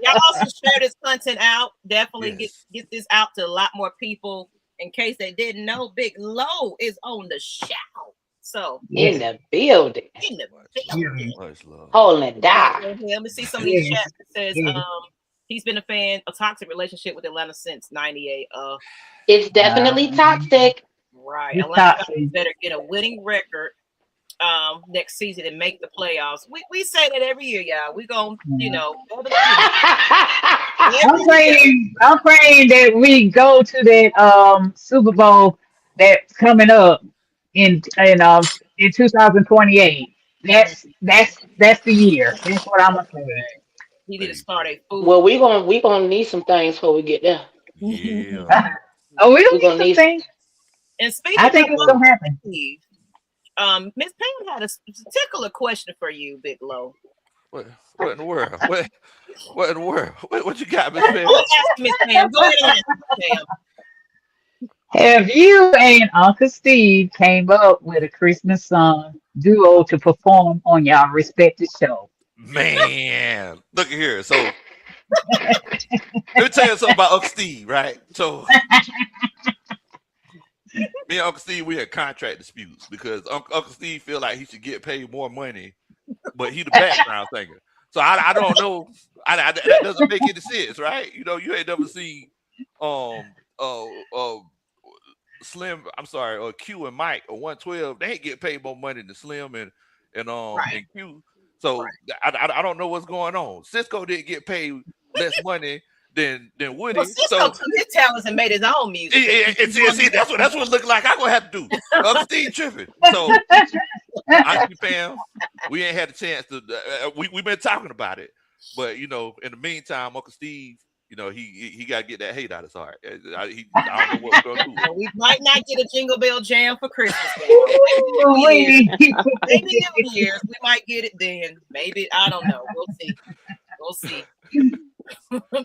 Speaker 1: Y'all also share this content out. Definitely get this out to a lot more people. In case they didn't know, Big Low is on the show. So
Speaker 2: in the building.
Speaker 4: Much love.
Speaker 2: Holding it down.
Speaker 1: Let me see some of these chats. It says he's been a toxic relationship with Atlanta since '98.
Speaker 2: It's definitely toxic.
Speaker 1: Right. Atlanta better get a winning record next season and make the playoffs. We say that every year, y'all. We gonna, you know,
Speaker 3: I'm praying that we go to that Super Bowl that's coming up in 2028. That's the year. That's what I'm gonna say.
Speaker 1: He need to start a food.
Speaker 2: Well, we gonna need some things before we get there.
Speaker 4: Yeah.
Speaker 3: We don't need some things.
Speaker 1: And speaking
Speaker 3: I think it's gonna happen.
Speaker 1: Miss Pam had a particular question for you, Big Low.
Speaker 4: What in the world? What in the world? What you got, Miss Pam?
Speaker 1: Miss Pam, go ahead and ask Miss Pam.
Speaker 3: Have you and Uncle Steve came up with a Christmas song duo to perform on y'all respective show?
Speaker 4: Man, look at here. So let me tell you something about Uncle Steve, right? So me and Uncle Steve, we had contract disputes because Uncle Steve feel like he should get paid more money, but he the background singer. So I don't know. That doesn't make any sense, right? You know, you ain't never seen Slim. I'm sorry, Q and Mike or 112. They ain't get paid more money than Slim and Q. So I don't know what's going on. Cisco didn't get paid less money than Woody.
Speaker 1: Well, Cisco took his talents and made his own music.
Speaker 4: See, that's what it looked like. I'm gonna have to do. Uncle Steve tripping. So Auntie Pam, we ain't had a chance to. We've been talking about it, but you know, in the meantime, Uncle Steve, you know, he got to get that hate out of his heart. I don't know what we're gonna do.
Speaker 1: We might not get a Jingle Bell Jam for Christmas. Maybe New Year's, we might get it then. Maybe, I don't know. We'll see.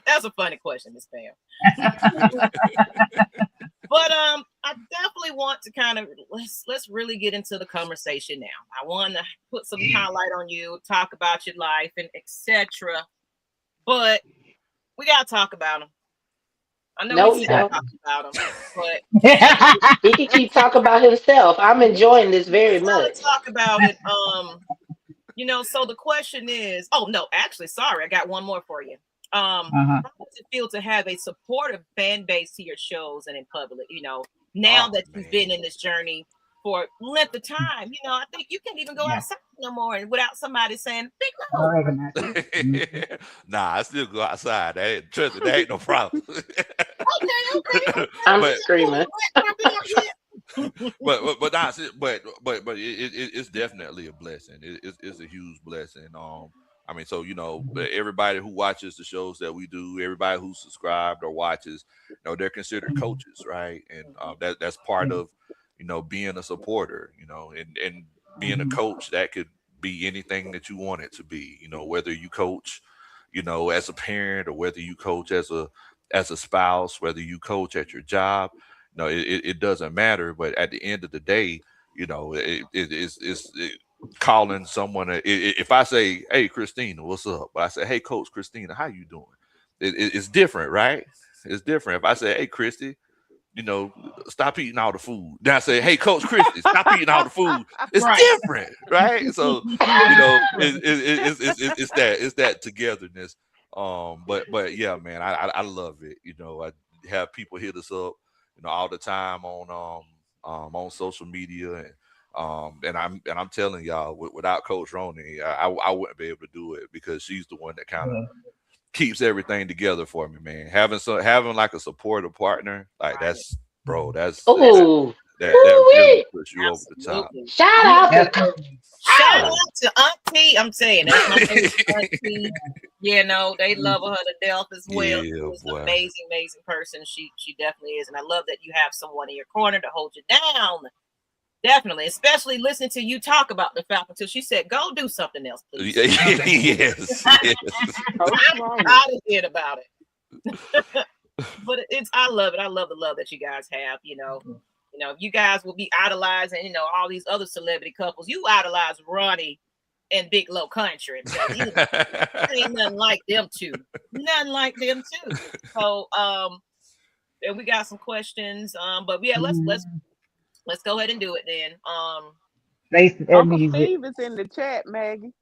Speaker 1: That's a funny question, Miss Pam. But I definitely want to kind of let's really get into the conversation now. I want to put some highlight on you, talk about your life and etc. But we gotta talk about them. I know
Speaker 2: No,
Speaker 1: we
Speaker 2: he
Speaker 1: keep
Speaker 2: don't.
Speaker 1: talking about him, but
Speaker 2: He can keep talking about himself. I'm enjoying this very
Speaker 1: let's
Speaker 2: much.
Speaker 1: talk about it. So the question is, oh no, actually, sorry, I got one more for you. How does it feel to have a supportive fan base to your shows and in public? Now that you've been in this journey for length of time, I think you can't even go outside no more without somebody saying Big Low.
Speaker 4: Nah, I still go outside. Trust me, that ain't no problem.
Speaker 1: Okay.
Speaker 2: I'm screaming.
Speaker 4: but it's definitely a blessing. It's a huge blessing. I mean, so everybody who watches the shows that we do, everybody who's subscribed or watches, they're considered coaches, right? And that's part of being a supporter, and being a coach. That could be anything that you want it to be, whether you coach, as a parent, or whether you coach as a spouse, whether you coach at your job. It doesn't matter. But at the end of the day, it's calling someone. If I say, "Hey, Christina, what's up?" But I say, "Hey, Coach Christina, how you doing?" It's different, right? It's different. If I say, "Hey, Christy, stop eating all the food," then I say, "Hey, Coach Christy, stop eating all the food." It's different, right? So it's that togetherness. But yeah, man, I love it. I have people hit us up, all the time on social media, and I'm telling y'all, without Coach Ronnie, I wouldn't be able to do it, because she's the one that kind of keeps everything together for me, man. Having like a supportive partner, like that's
Speaker 2: Ooh.
Speaker 4: that really puts you over the top.
Speaker 2: Shout out
Speaker 1: to Auntie. I'm saying that's my favorite Auntie. They love her to death as well.
Speaker 4: Yeah,
Speaker 1: She's an amazing person. She definitely is, and I love that you have someone in your corner to hold you down. Definitely, especially listening to you talk about the Falcons until she said, "Go do something else, please."
Speaker 4: Yes.
Speaker 1: I'm out of here about it. But I love it. I love the love that you guys have. You guys will be idolizing, all these other celebrity couples. You idolize Ronnie and Big Low Kuntry. Ain't nothing like them two. Nothing like them two. So, and we got some questions. But yeah, let's go ahead and do it then.
Speaker 5: Uncle Steve is in the chat, Maggie.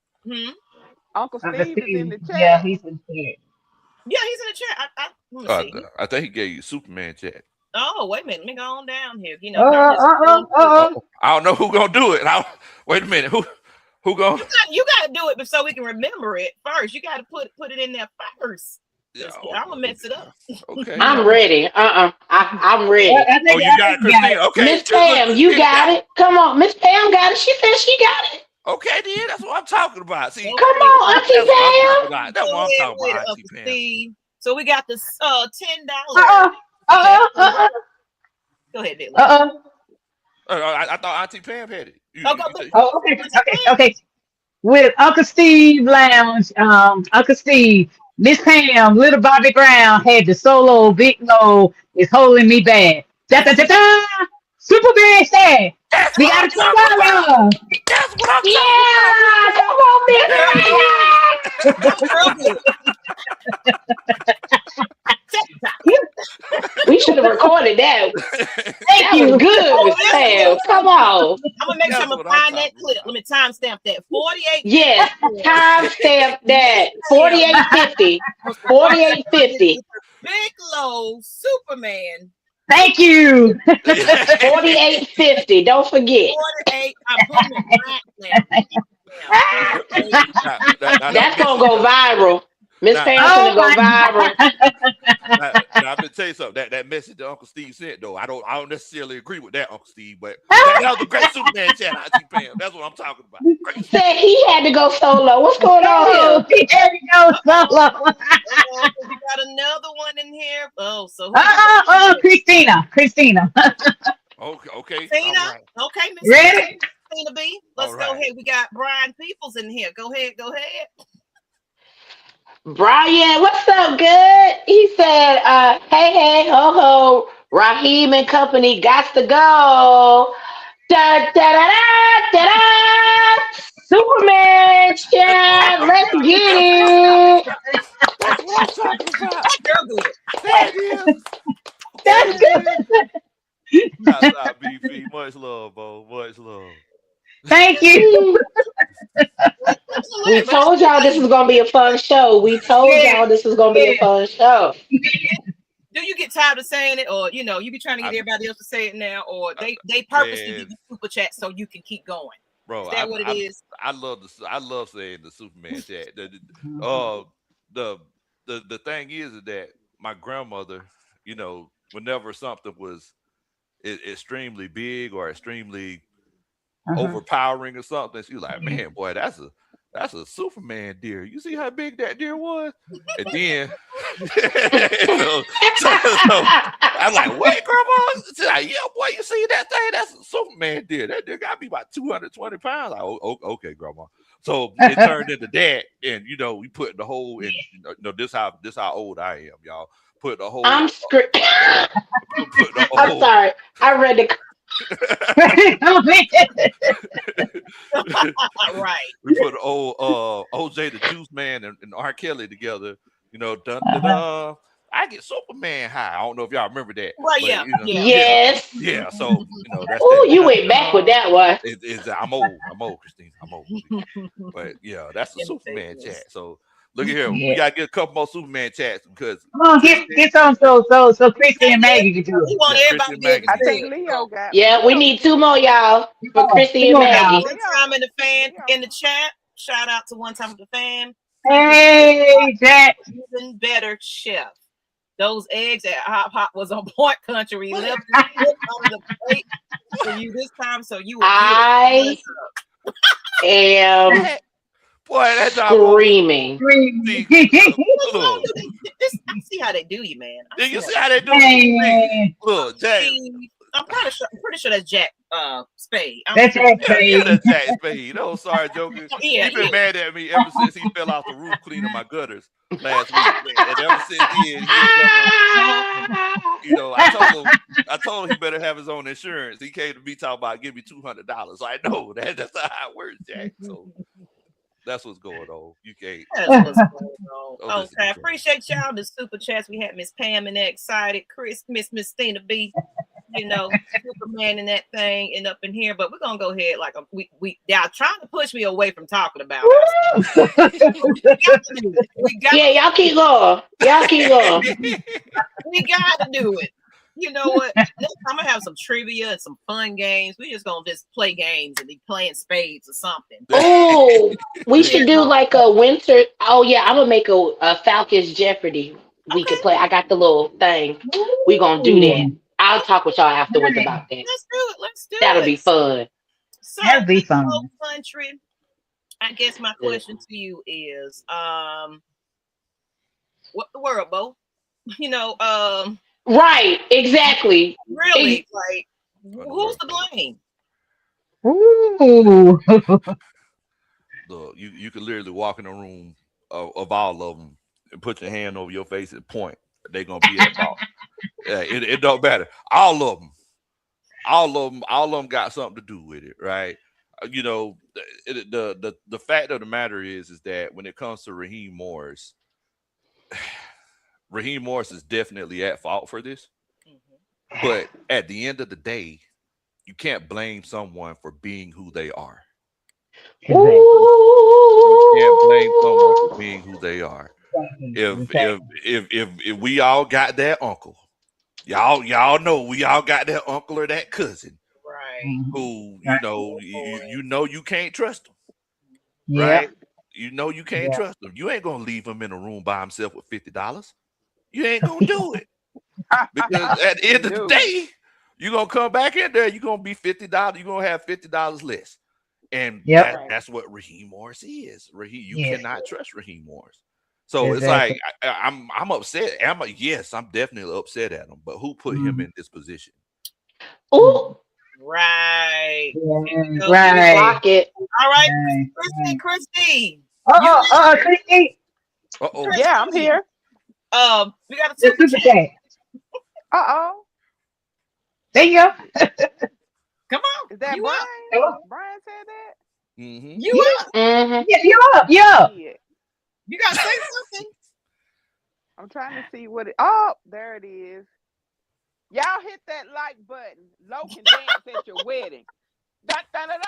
Speaker 5: Uncle Steve is in the chat.
Speaker 3: Yeah, he's in the chat.
Speaker 1: Yeah, he's in the chat.
Speaker 4: I think he gave you Superman chat.
Speaker 1: Oh, wait a minute. Let me go on down here.
Speaker 4: I don't know who's gonna do it. Wait a minute. Who gonna?
Speaker 1: You gotta do it so we can remember it first. You gotta put it in there first. Yeah, I'm gonna mess it up.
Speaker 2: Okay. I'm ready. I'm ready.
Speaker 4: Oh, you got it, Christina. Okay.
Speaker 2: Miss Pam, you got it. Come on, Miss Pam got it. She said she got it.
Speaker 4: Okay, then that's what I'm talking about. See,
Speaker 2: come on, Auntie Pam.
Speaker 4: That's what I'm talking about, Auntie Pam.
Speaker 1: Steve. So we got this $10. Go ahead, Nick.
Speaker 4: I thought Auntie Pam had it.
Speaker 3: Okay. With Uncle Steve Lounge, Uncle Steve, Miss Pam, Little Bobby Brown had the solo. Big Low is holding me back. Da-da-da-da! Superman said, we got a $10.
Speaker 4: That's what I'm talking
Speaker 2: about. Come on, Miss We should have recorded that. Thank you. Good, Pam. Come on.
Speaker 1: I'm gonna make sure I'm gonna find that clip. Let me timestamp that. 48.
Speaker 2: Yes, timestamp that. 4850. 4850.
Speaker 1: Big Low Superman.
Speaker 3: Thank you.
Speaker 2: 4850. Don't forget.
Speaker 1: 48. I'm putting it back.
Speaker 2: That's gonna go viral. Miss Pam's gonna go viral.
Speaker 4: Now, I'm gonna tell you something. That message that Uncle Steve sent, though, I don't necessarily agree with that, Uncle Steve, but that was a great Superman chat, Auntie Pam. That's what I'm talking about.
Speaker 2: Said he had to go solo. What's going on here?
Speaker 3: He had to go solo.
Speaker 1: We got another one in here. Oh, so
Speaker 3: Christina.
Speaker 4: Okay.
Speaker 1: Christina.
Speaker 4: Right.
Speaker 1: Okay, Miss
Speaker 3: Ready?
Speaker 1: Christina B. Let's go ahead. We got Brian Peoples in here. Go ahead.
Speaker 2: Brian, what's up, good? He said, hey, ho, Raheem and company got to go. Da-da-da-da-da-da. Superman chat, let's get it.
Speaker 4: That's what I'm talking about. That is.
Speaker 3: That's good.
Speaker 4: That's our BP. Much love, Bo. Much love.
Speaker 3: Thank you.
Speaker 2: We told y'all this was gonna be a fun show. We told
Speaker 3: Yeah,
Speaker 2: y'all this was gonna be a
Speaker 3: yeah.
Speaker 2: fun show.
Speaker 1: Do you get tired of saying it, or you be trying to get everybody else to say it now, or they purposely give
Speaker 4: Man,
Speaker 1: you super chat so you can keep going?
Speaker 4: bro,
Speaker 1: Is that what it is?
Speaker 4: I love saying the Superman chat. The the thing is that my grandmother, whenever something was extremely big or extremely overpowering or something, she was like, man, boy, that's a Superman deer. You see how big that deer was? And then so I'm like, what, grandma? She's like, yeah, boy, you see that thing? That's a Superman deer. That deer got to be about 220 pounds. Like, oh, okay, grandma. So it turned into that, and we put the whole in. This how old I am, y'all. Put the whole.
Speaker 2: I'm
Speaker 4: Put the
Speaker 2: I'm
Speaker 4: whole.
Speaker 2: sorry. I read the
Speaker 1: Right.
Speaker 4: We put old OJ the Juice Man and R. Kelly together. Dun dun dun. I get Superman high. I don't know if y'all remember that.
Speaker 1: Right.
Speaker 4: But,
Speaker 1: Yeah.
Speaker 2: Yes.
Speaker 4: Yeah. So that's
Speaker 2: Oh,
Speaker 4: that.
Speaker 2: you went back with that one.
Speaker 4: I'm old, Christine. I'm old. But yeah, that's the Superman chat. So look at here. We gotta get a couple more Superman chats because
Speaker 3: Come on, get some so Chrissy and Maggie can do
Speaker 1: We
Speaker 3: it.
Speaker 1: want everybody to be able to
Speaker 5: I
Speaker 1: do
Speaker 5: think
Speaker 1: it.
Speaker 5: Leo got
Speaker 2: Yeah, we need two more, y'all, for Chrissy and
Speaker 3: Come on now.
Speaker 2: Maggie.
Speaker 1: One time in the fan in the chat. Shout out to one time with the fan.
Speaker 3: Hey, Jack.
Speaker 1: Even better, chef. Those eggs at Hop was on point, country. He left it on the plate for you this time, so you will
Speaker 2: I am
Speaker 4: boy, that's
Speaker 2: screaming.
Speaker 4: Look.
Speaker 1: I see how they do you, man.
Speaker 4: You see how they do it? Look, Jack.
Speaker 1: I'm pretty sure that's Jack Spade.
Speaker 3: That's Jack Spade.
Speaker 4: Yeah, that's Jack Spade. Oh, sorry, Joker.
Speaker 1: Yeah,
Speaker 4: He's been mad at me ever since he fell off the roof cleaning my gutters last week. And ever since then, I told him he better have his own insurance. He came to me talking about give me $200. So I know that's not how it works, Jack. So that's what's going on. You can't.
Speaker 1: That's what's going on.
Speaker 4: Oh,
Speaker 1: Okay, I appreciate y'all. The super chats. We had Miss Pam and that excited, Chris, Miss Stina B. Superman and that thing and up in here, but we're gonna go ahead like y'all trying to push me away from talking about it.
Speaker 2: Yeah, y'all keep going. Y'all keep going.
Speaker 1: We gotta do it. You know what? Next time I'm gonna have some trivia and some fun games. We just gonna play games and be playing spades or something.
Speaker 2: Oh, we should do like a winter. Oh yeah, I'm gonna make a Falcons Jeopardy. We could play. I got the little thing. We gonna do that. I'll talk with y'all afterwards about that.
Speaker 1: Let's do it.
Speaker 2: That'll be fun.
Speaker 1: So,
Speaker 3: That'll be fun.
Speaker 1: Low Country. I guess my question to you is, what the world, Bo?
Speaker 2: Right, exactly.
Speaker 1: Really, like, who's to blame?
Speaker 3: Ooh.
Speaker 4: Look, you could literally walk in a room of all of them and put your hand over your face and point. They're gonna be at fault. Yeah, it don't matter. All of them got something to do with it, right? The fact of the matter is that when it comes to Raheem Morris is definitely at fault for this. Mm-hmm. But at the end of the day, you can't blame someone for being who they are. You can't blame someone for being who they are. If we all got that uncle, y'all know we all got that uncle or that cousin,
Speaker 1: right?
Speaker 4: Who you can't trust them,
Speaker 3: Yeah.
Speaker 4: right? You can't trust them. You ain't gonna leave him in a room by himself with $50. You ain't gonna do it because at the end of the day, you're gonna come back in there. You're gonna be $50. You're gonna have $50 less, and that's what Raheem Morris is. You cannot trust Raheem Morris. So it's like I'm upset. I'm definitely upset at him. But who put him in this position?
Speaker 2: Ooh,
Speaker 1: right.
Speaker 3: Right.
Speaker 2: Block it.
Speaker 1: All right, Christy.
Speaker 3: Christy.
Speaker 4: Uh-oh.
Speaker 5: Yeah, I'm here.
Speaker 1: We got a super chat.
Speaker 5: Uh-oh.
Speaker 3: There you go.
Speaker 1: Come on.
Speaker 5: Is that
Speaker 1: you
Speaker 5: Brian?
Speaker 1: Up.
Speaker 5: Brian said that?
Speaker 4: Mm-hmm.
Speaker 1: You up.
Speaker 2: Mm-hmm.
Speaker 3: Yeah, you up. Yeah.
Speaker 1: You gotta say something.
Speaker 5: I'm trying to see what it. Oh, there it is. Y'all hit that like button. Low can dance at your wedding. Da, da, da, da.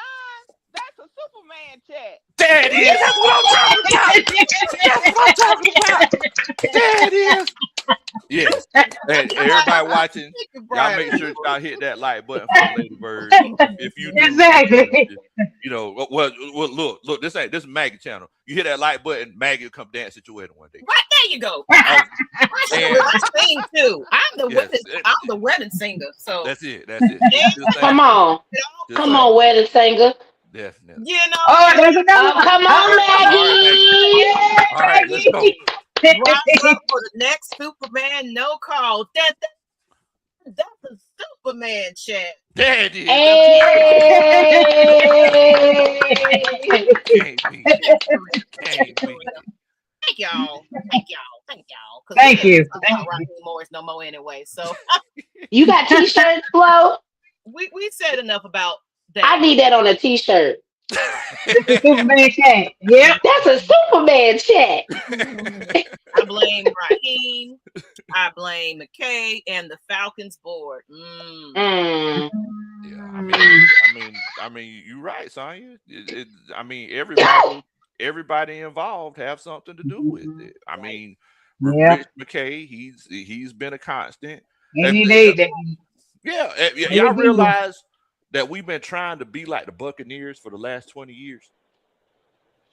Speaker 5: That's a Superman chat.
Speaker 4: There it is. That's what I'm talking about. That's what I'm talking about. There it is. Yes. And everybody watching, y'all make sure y'all hit that like button for the Lady Birds. If you do,
Speaker 3: Exactly.
Speaker 4: you know, well, look, this is Maggie channel. You hit that like button, Maggie will come dance at your wedding one day.
Speaker 1: Right there, you go. I sing too. I'm the wedding singer. So
Speaker 4: that's it. That's it.
Speaker 2: Come on, wedding singer.
Speaker 4: Definitely.
Speaker 1: You know.
Speaker 3: Oh, there's another one.
Speaker 2: Come on, Maggie.
Speaker 4: All right, let's go.
Speaker 1: Rise up for the next Superman no call. That's a Superman chat.
Speaker 4: There it is.
Speaker 1: Thank y'all.
Speaker 3: Thank you.
Speaker 1: I'm not Raheem Morris no more anyway. So
Speaker 2: you got t-shirts, Flo?
Speaker 1: We said enough about that.
Speaker 2: I need that on a t-shirt.
Speaker 3: Superman chat. Yep.
Speaker 2: That's a Superman chat.
Speaker 1: I blame Raheem. I blame McKay and the Falcons board.
Speaker 4: Yeah, I mean, you're right, Sonya. I mean, everybody involved have something to do with it. I mean, Rich McKay, he's been a constant.
Speaker 3: And you need that.
Speaker 4: Yeah, y'all realize that we've been trying to be like the Buccaneers for the last 20 years.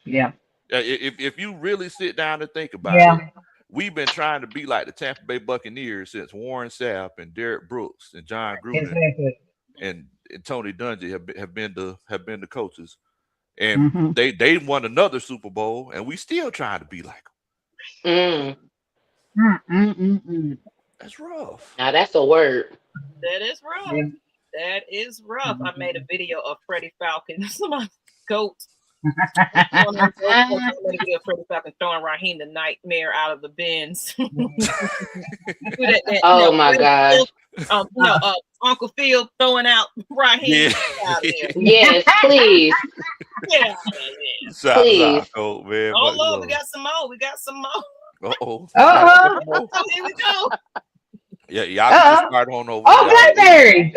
Speaker 3: Yeah.
Speaker 4: If you really sit down and think about it, we've been trying to be like the Tampa Bay Buccaneers since Warren Sapp and Derek Brooks and John Gruden and Tony Dungy have been the coaches, and they won another Super Bowl, and we still trying to be like them. That's rough.
Speaker 2: Now that's a word.
Speaker 1: That is rough. Yeah. That is rough. I made a video of Freddie Falcon, my goat. I made a video of Freddie Falcon throwing Raheem the Nightmare out of the bins.
Speaker 2: Oh my gosh.
Speaker 1: Uncle Phil throwing out Raheem.
Speaker 2: Yes, please.
Speaker 1: Yeah.
Speaker 2: Please.
Speaker 4: Oh, man,
Speaker 1: oh Lord, we got some more.
Speaker 4: Uh-oh.
Speaker 1: Here we go.
Speaker 4: Yeah, y'all can just start on over.
Speaker 3: Oh, Blackberry.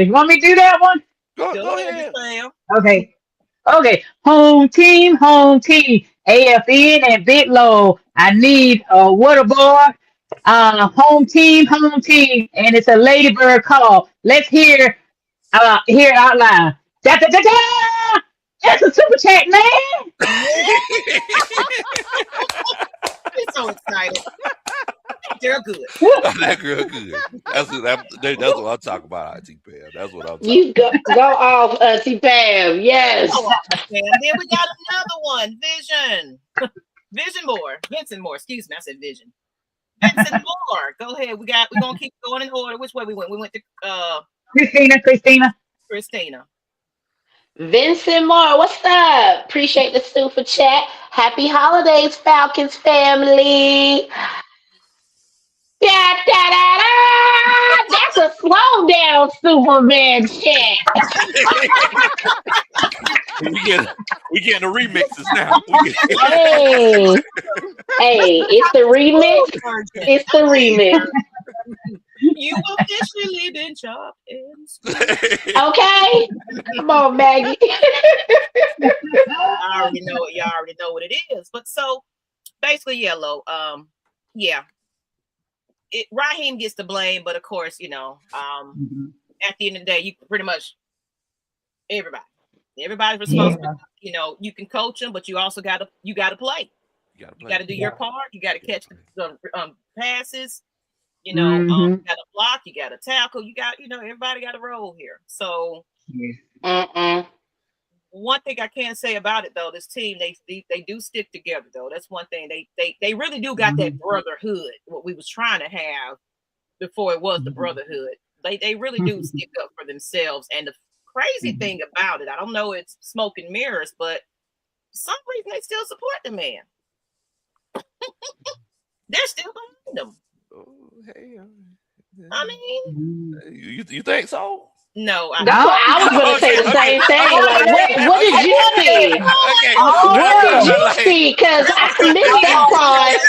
Speaker 3: You want me to do that one?
Speaker 4: Go ahead.
Speaker 3: Okay. Home team. AFN and Bit Low. I need a water boy. Home team. And it's a Ladybird call. Let's hear it out loud. Da, da, da, da! That's a super chat, man.
Speaker 1: He's so excited. They're good.
Speaker 4: That girl good. That's what I'm talking about, Auntie Pam. That's what I'm talking
Speaker 2: You go off, Auntie Pam. Yes.
Speaker 1: And then we got another one. Vincent Moore. Excuse me. I said Vision. Vincent Moore. Go ahead. We're gonna keep going in order. Which way we went? We went to Christina.
Speaker 2: Vincent Moore, what's up? Appreciate the super chat. Happy holidays, Falcons family. Da, da, da, da. That's a slow down Superman chat.
Speaker 4: we getting the remixes now.
Speaker 2: Hey, it's the remix. It's the remix.
Speaker 1: You officially been chopped and screwed.
Speaker 2: Okay, come on, Maggie.
Speaker 1: I already know it. Y'all already know what it is. But so basically, Yellow. Raheem gets the blame, but of course, at the end of the day, you pretty much everybody's responsible. Yeah. You can coach them, but you also got to play. You got to do your part. You got to catch the passes. You got to block. You got to tackle. You got everybody got a role here. So one thing I can say about it though, this team they do stick together though. That's one thing they really do got that brotherhood. What we was trying to have before it was the brotherhood. They really do stick up for themselves. And the crazy thing about it, I don't know, it's smoke and mirrors, but for some reason they still support the man. They're still behind him.
Speaker 4: Oh, hey,
Speaker 1: I mean,
Speaker 4: you think so?
Speaker 1: No, I
Speaker 2: That's what
Speaker 1: haven't.
Speaker 2: I was gonna say.
Speaker 4: Okay,
Speaker 2: The
Speaker 4: okay,
Speaker 2: same thing.
Speaker 4: okay,
Speaker 2: Like, what did
Speaker 4: okay,
Speaker 2: you see?
Speaker 4: okay.
Speaker 2: What did
Speaker 3: Oh,
Speaker 2: you see? Because I missed that part.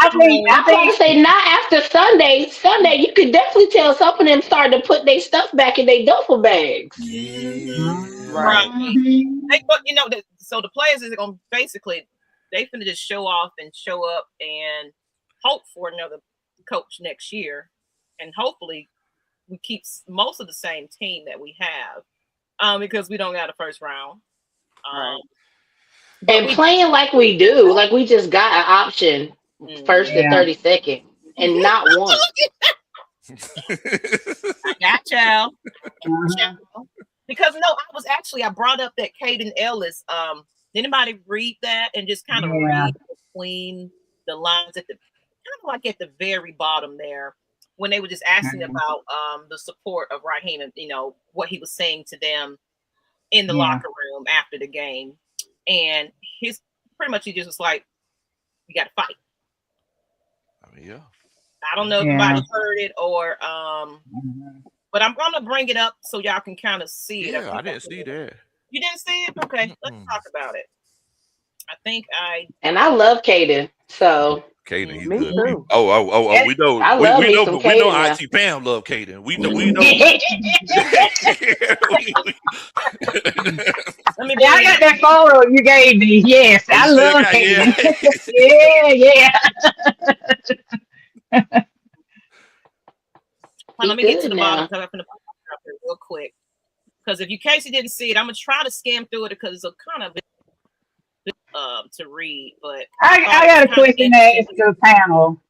Speaker 3: I think
Speaker 2: I'm about to say not after Sunday. Sunday, you could definitely tell some of them started to put their stuff back in their duffel bags.
Speaker 4: Yeah.
Speaker 1: Right.
Speaker 3: Mhm.
Speaker 1: But so the players is gonna basically they finna just show off and show up and hope for another coach next year, and hopefully we keep most of the same team that we have, because we don't got a first round.
Speaker 5: Right.
Speaker 1: But
Speaker 2: And
Speaker 1: we
Speaker 2: playing like we do, like we just got an option first and
Speaker 3: Yeah.
Speaker 2: 32nd, and not one.
Speaker 1: I got y'all.
Speaker 3: Uh-huh.
Speaker 1: Because I brought up that Caden Ellis. Did anybody read that and just kind of
Speaker 3: Yeah.
Speaker 1: read between the lines at the kind of like at the very bottom there when they were just asking about the support of Raheem and what he was saying to them in the
Speaker 3: Yeah.
Speaker 1: locker room after the game, and his pretty much he just was like, "We got to fight."
Speaker 4: I mean, yeah.
Speaker 1: I don't know if
Speaker 3: Yeah.
Speaker 1: anybody heard it or
Speaker 3: Mhm.
Speaker 1: but I'm gonna bring it up so y'all can kind of see it.
Speaker 4: Yeah, I didn't see that.
Speaker 1: You didn't see it? Okay, let's
Speaker 4: Mm-mm.
Speaker 1: talk about it. I think
Speaker 2: And I love Caden, so
Speaker 4: Caden, he's
Speaker 5: Me
Speaker 4: good.
Speaker 5: too.
Speaker 4: Oh, we know,
Speaker 2: I love me some
Speaker 4: we know.
Speaker 2: Caden now.
Speaker 4: IT Pam love Caden. We know. We know.
Speaker 1: let me
Speaker 3: Yeah, I
Speaker 1: bring
Speaker 3: got
Speaker 1: it.
Speaker 3: that photo you gave me. Yes,
Speaker 4: Oh, you
Speaker 3: I
Speaker 4: still
Speaker 3: love
Speaker 4: got
Speaker 3: Kaden.
Speaker 4: yeah.
Speaker 3: Yeah.
Speaker 1: Let me
Speaker 2: He
Speaker 1: get to
Speaker 2: good
Speaker 1: the bottom
Speaker 2: now.
Speaker 1: because I'm gonna put it up here real quick. Because if you case you didn't see it, I'm gonna try to skim through it because it's a kind of to read. But
Speaker 3: I got a question to ask the panel.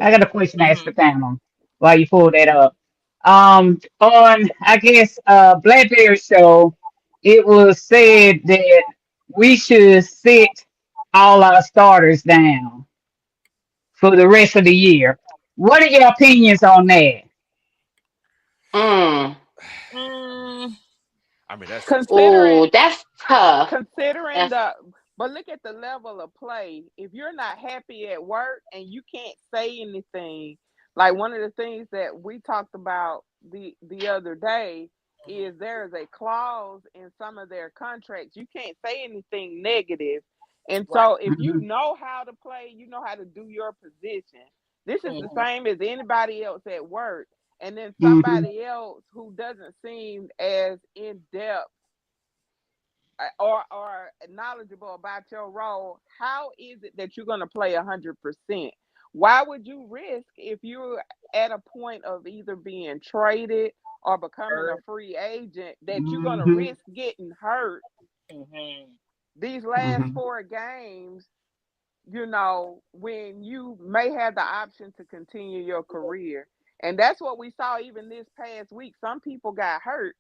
Speaker 3: I got a question to ask the panel while you pull that up. On I guess Blackberry show, it was said that we should sit all our starters down for the rest of the year. What are your opinions on that?
Speaker 2: Mm.
Speaker 4: I mean, that's
Speaker 2: Oh,
Speaker 5: Considering
Speaker 2: that's tough.
Speaker 5: considering
Speaker 2: That's
Speaker 5: but look at the level of play. If you're not happy at work and you can't say anything, like one of the things that we talked about the other day is there is a clause in some of their contracts. You can't say anything negative. And
Speaker 1: right.
Speaker 5: so if you
Speaker 3: Mhm.
Speaker 5: know how to play, you know how to do your position. This is the
Speaker 1: Mhm.
Speaker 5: same as anybody else at work. And then
Speaker 3: Mhm.
Speaker 5: somebody else who doesn't seem as in depth or knowledgeable about your role, how is it that you're going to play 100%? Why would you risk if you're at a point of either being traded or becoming a free agent that you're going to
Speaker 3: Mhm.
Speaker 5: risk getting hurt
Speaker 1: Mhm.
Speaker 5: these last
Speaker 3: Mhm.
Speaker 5: 4 games, when you may have the option to continue your career? And that's what we saw even this past week. Some people got hurt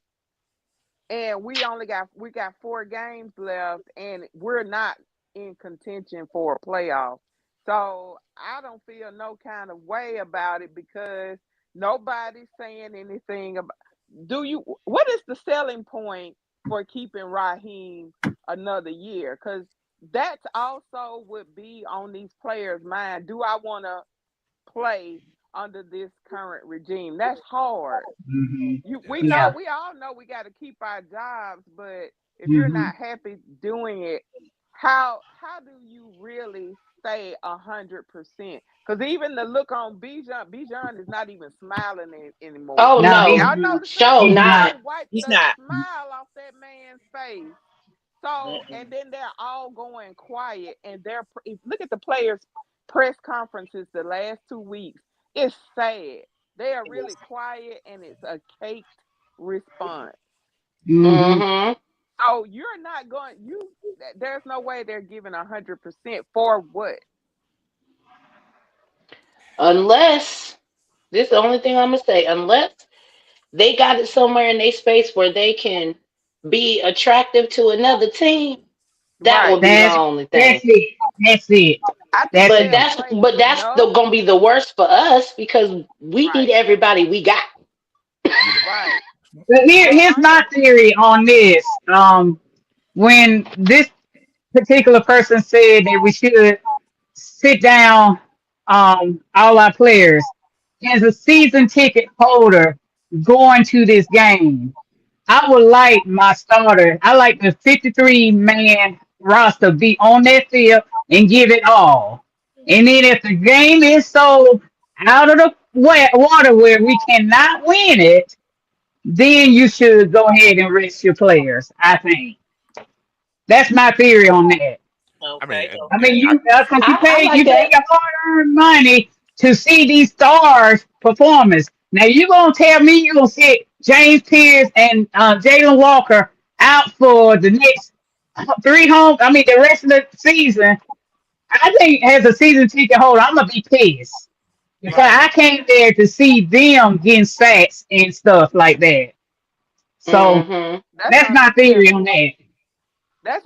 Speaker 5: and we got 4 games left and we're not in contention for a playoff. So I don't feel no kind of way about it because nobody's saying anything about what is the selling point for keeping Raheem another year? Because that's also would be on these players' mind. Do I want to play under this current regime? That's hard.
Speaker 3: Mhm.
Speaker 5: We
Speaker 4: that's
Speaker 5: know
Speaker 3: Yeah.
Speaker 4: true.
Speaker 5: we all know we got to keep our jobs, but if you're
Speaker 3: Mhm.
Speaker 5: not happy doing it, how do you really stay 100%? Because even the look on Bijan is not even smiling anymore.
Speaker 2: oh
Speaker 3: No,
Speaker 2: no,
Speaker 5: Y'all
Speaker 3: he's
Speaker 5: notice that?
Speaker 2: show
Speaker 3: he's not.
Speaker 2: not.
Speaker 5: They wiped
Speaker 1: He's
Speaker 5: the
Speaker 1: not.
Speaker 5: smile off that man's face. So,
Speaker 1: Mm-mm.
Speaker 5: and then they're all going quiet, and look at the players' press conferences the last 2 weeks. It's sad. They are really quiet, and it's a caked response.
Speaker 3: Mhm.
Speaker 2: Mm-hmm.
Speaker 5: So you're not going. There's no way they're giving 100% for what?
Speaker 2: Unless this is the only thing I'm gonna say. Unless they got it somewhere in their space where they can be attractive to another team, that
Speaker 5: Right.
Speaker 2: would be the
Speaker 3: That's
Speaker 2: only
Speaker 3: that's
Speaker 2: thing.
Speaker 3: it. That's it.
Speaker 5: I think
Speaker 3: That's
Speaker 2: But
Speaker 5: they'll
Speaker 3: it.
Speaker 2: that's
Speaker 5: play
Speaker 2: but that's
Speaker 5: enough.
Speaker 2: still gonna be the worst for us because we need
Speaker 5: Right.
Speaker 2: everybody we got.
Speaker 4: Yeah.
Speaker 5: Right.
Speaker 3: But
Speaker 5: But
Speaker 3: here's my theory on this. When this particular person said that we should sit down all our players, as a season ticket holder, going to this game, I would like my starter. I like the 53-man roster be on that field and give it all. And then if the game is so out of the water where we cannot win it, then you should go ahead and rest your players. I think that's my theory on that.
Speaker 4: I mean,
Speaker 1: Okay.
Speaker 3: I mean,
Speaker 4: I,
Speaker 3: you because
Speaker 2: I like
Speaker 3: you pay
Speaker 2: that.
Speaker 3: your hard-earned money to see these stars' performance. Now you gonna tell me you gonna sit James Pierce and Jalen Walker out for the next three home? I mean, the rest of the season. I think as a season ticket holder, I'm gonna be pissed because
Speaker 1: Right.
Speaker 3: I came there to see them getting sacks and stuff like that. So
Speaker 2: Mm-hmm.
Speaker 5: That's
Speaker 3: that's my theory on
Speaker 5: understandable.
Speaker 3: that.
Speaker 5: That's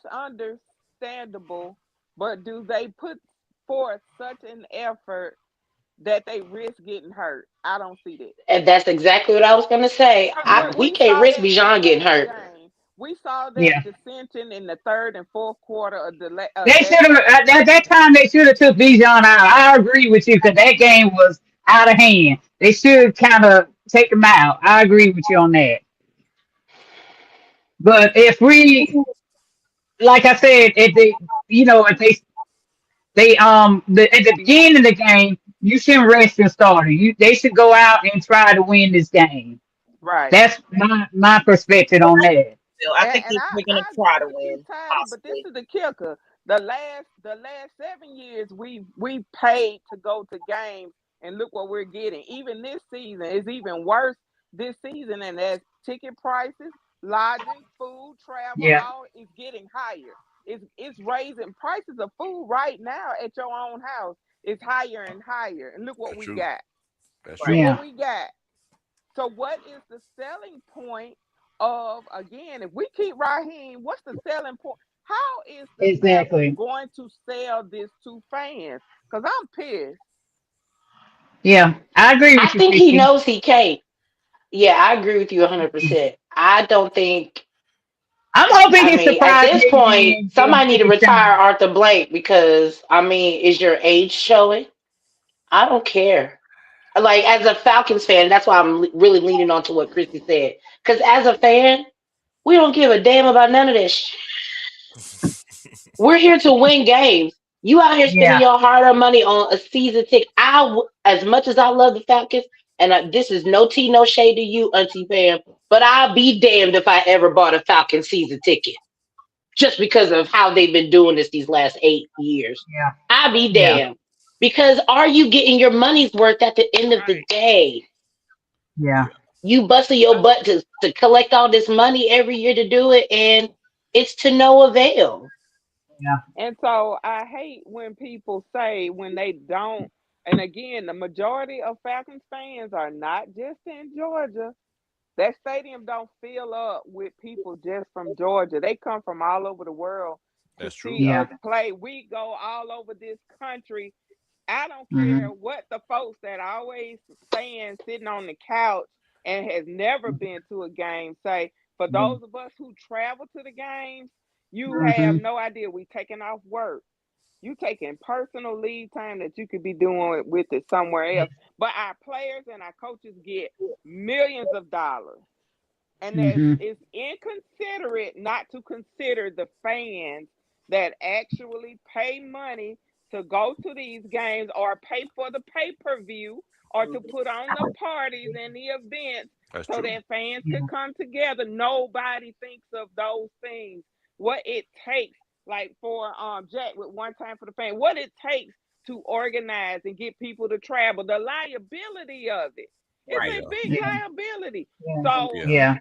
Speaker 5: understandable. But do they put forth such an effort that they risk getting hurt? I don't see that.
Speaker 2: And that's exactly what I was gonna say.
Speaker 5: Because
Speaker 2: We
Speaker 5: we
Speaker 2: can't
Speaker 5: saw
Speaker 2: risk
Speaker 5: that this
Speaker 2: Bijan getting
Speaker 5: last
Speaker 2: hurt.
Speaker 5: game. We saw
Speaker 3: Yeah.
Speaker 5: that dissension in the third and fourth quarter of
Speaker 3: They
Speaker 5: that
Speaker 3: should have
Speaker 5: last
Speaker 3: at that
Speaker 5: game.
Speaker 3: time. They should have took Bijan out. I agree with you because that game was out of hand. They should kind of take him out. I agree with you on that. But if we, like I said, if they, if at the beginning of the game, you shouldn't rest your starter. They should go out and try to win this game.
Speaker 5: Right.
Speaker 3: That's my perspective on that.
Speaker 1: Still, I think
Speaker 5: And
Speaker 1: they're gonna
Speaker 5: I
Speaker 1: try
Speaker 5: agree
Speaker 1: to
Speaker 5: with you,
Speaker 1: win,
Speaker 5: Tyler, but this
Speaker 1: possibly.
Speaker 5: is the kicker. The last 7 years we paid to go to games and look what we're getting. Even this season is even worse this season, and as ticket prices, lodging, food, travel,
Speaker 3: Yeah,
Speaker 5: all is getting higher. It's raising prices of food right now at your own house. It's higher and higher. And look what
Speaker 4: that's
Speaker 5: we
Speaker 4: true.
Speaker 5: got.
Speaker 4: That's
Speaker 5: Look
Speaker 4: true.
Speaker 1: Right.
Speaker 5: what
Speaker 3: yeah,
Speaker 5: we got. So what is the selling point of, again, if we keep Raheem, what's the selling point? How is the Falcons
Speaker 3: exactly.
Speaker 5: going to sell this to fans? Because I'm pissed.
Speaker 3: Yeah, I agree
Speaker 2: I
Speaker 3: with you,
Speaker 2: think he
Speaker 3: 50.
Speaker 2: knows he can't. Yeah, I agree with you 100%. I don't think.
Speaker 3: I'm hoping
Speaker 2: I
Speaker 3: he
Speaker 2: mean, at
Speaker 3: surprised
Speaker 2: this
Speaker 3: me
Speaker 2: point,
Speaker 3: again and
Speaker 2: somebody need
Speaker 3: get
Speaker 2: to
Speaker 3: it
Speaker 2: retire
Speaker 3: done.
Speaker 2: Arthur Blank because I mean, is your age showing? I don't care. Like as a Falcons fan, that's why I'm really leaning on to what Christy said. Because as a fan, we don't give a damn about none of this. We're here to win games. You out here spending
Speaker 3: Yeah,
Speaker 2: your hard-earned money on a season ticket. As much as I love the Falcons, and this is no tea, no shade to you, Auntie Pam, but I'll be damned if I ever bought a Falcon season ticket just because of how they've been doing this these last 8 years.
Speaker 3: yeah,
Speaker 2: I'll be
Speaker 3: yeah,
Speaker 2: damned. Because are you getting your money's worth at the end of the
Speaker 5: Right.
Speaker 2: day?
Speaker 3: yeah,
Speaker 4: Yeah.
Speaker 2: You busting your butt to collect all this money every year to do it, and it's to no avail.
Speaker 3: yeah,
Speaker 5: And so I hate when people say when they don't. And again, the majority of Falcons fans are not just in Georgia. That stadium don't fill up with people just from Georgia. They come from all over the world to
Speaker 4: That's true.
Speaker 5: see
Speaker 3: yeah.
Speaker 5: us play. We go all over this country. I don't care
Speaker 3: Hmm.
Speaker 5: what the folks that always stand sitting on the couch and has never been to a game say. For those of us who travel to the games, you have
Speaker 3: Hmm.
Speaker 5: no idea. We taking off work. You taking personal leave time that you could be doing with it somewhere else. But our players and our coaches get millions of dollars. And
Speaker 3: Hmm.
Speaker 5: it's inconsiderate not to consider the fans that actually pay money to go to these games or pay for the pay-per-view or to put on the parties and the events
Speaker 4: That's
Speaker 5: so
Speaker 4: true.
Speaker 5: that fans
Speaker 3: Yeah,
Speaker 5: could come together. Nobody thinks of those things. What it takes, like for Jack with One Time for the Fan, what it takes to organize and get people to travel, the liability of it. It's
Speaker 1: Right.
Speaker 5: a
Speaker 4: Yeah.
Speaker 5: big
Speaker 3: yeah,
Speaker 5: liability.
Speaker 3: yeah,
Speaker 5: So
Speaker 4: Yeah.
Speaker 3: yeah,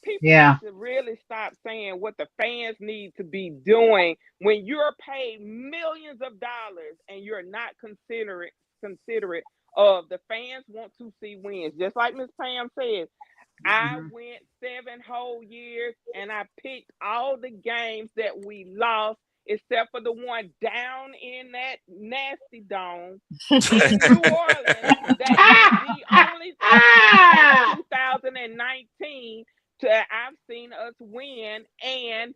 Speaker 5: people
Speaker 3: yeah,
Speaker 5: need to really stop saying what the fans need to be doing when you're paid millions of dollars and you're not considerate of the fans want to see wins. Just like Miss Pam said, I
Speaker 3: hmm,
Speaker 5: went 7 whole years and I picked all the games that we lost, except for the one down in that nasty dome in New Orleans. That is
Speaker 2: Ah!
Speaker 5: the
Speaker 2: Ah!
Speaker 5: only time since
Speaker 2: Ah!
Speaker 5: 2019 I've seen us win, and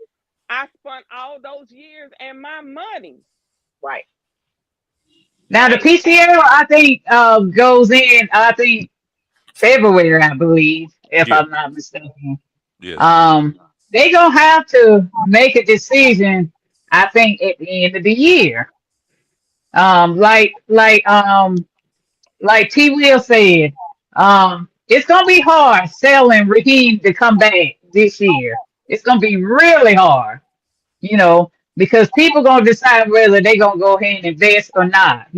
Speaker 5: I spent all those years and my money.
Speaker 1: Right.
Speaker 3: Now the
Speaker 1: Right.
Speaker 3: PCL, I think goes in. I think February, I believe, if
Speaker 4: Yeah.
Speaker 3: I'm not mistaken.
Speaker 4: Yes.
Speaker 3: They gonna have to make a decision, I think, at the end of the year. Um, like like um like T Will said, it's gonna be hard selling Raheem to come back this year. It's gonna be really hard, because people gonna decide whether they gonna go ahead and invest or not.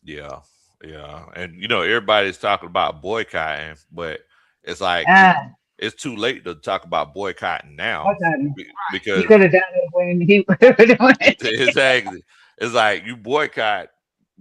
Speaker 4: Yeah. Yeah. And everybody's talking about boycotting, but it's like
Speaker 3: Ah,
Speaker 4: it's too late to talk about boycotting now
Speaker 3: okay. He
Speaker 4: because
Speaker 3: could have done it when he was doing it.
Speaker 4: exactly. It's like you boycott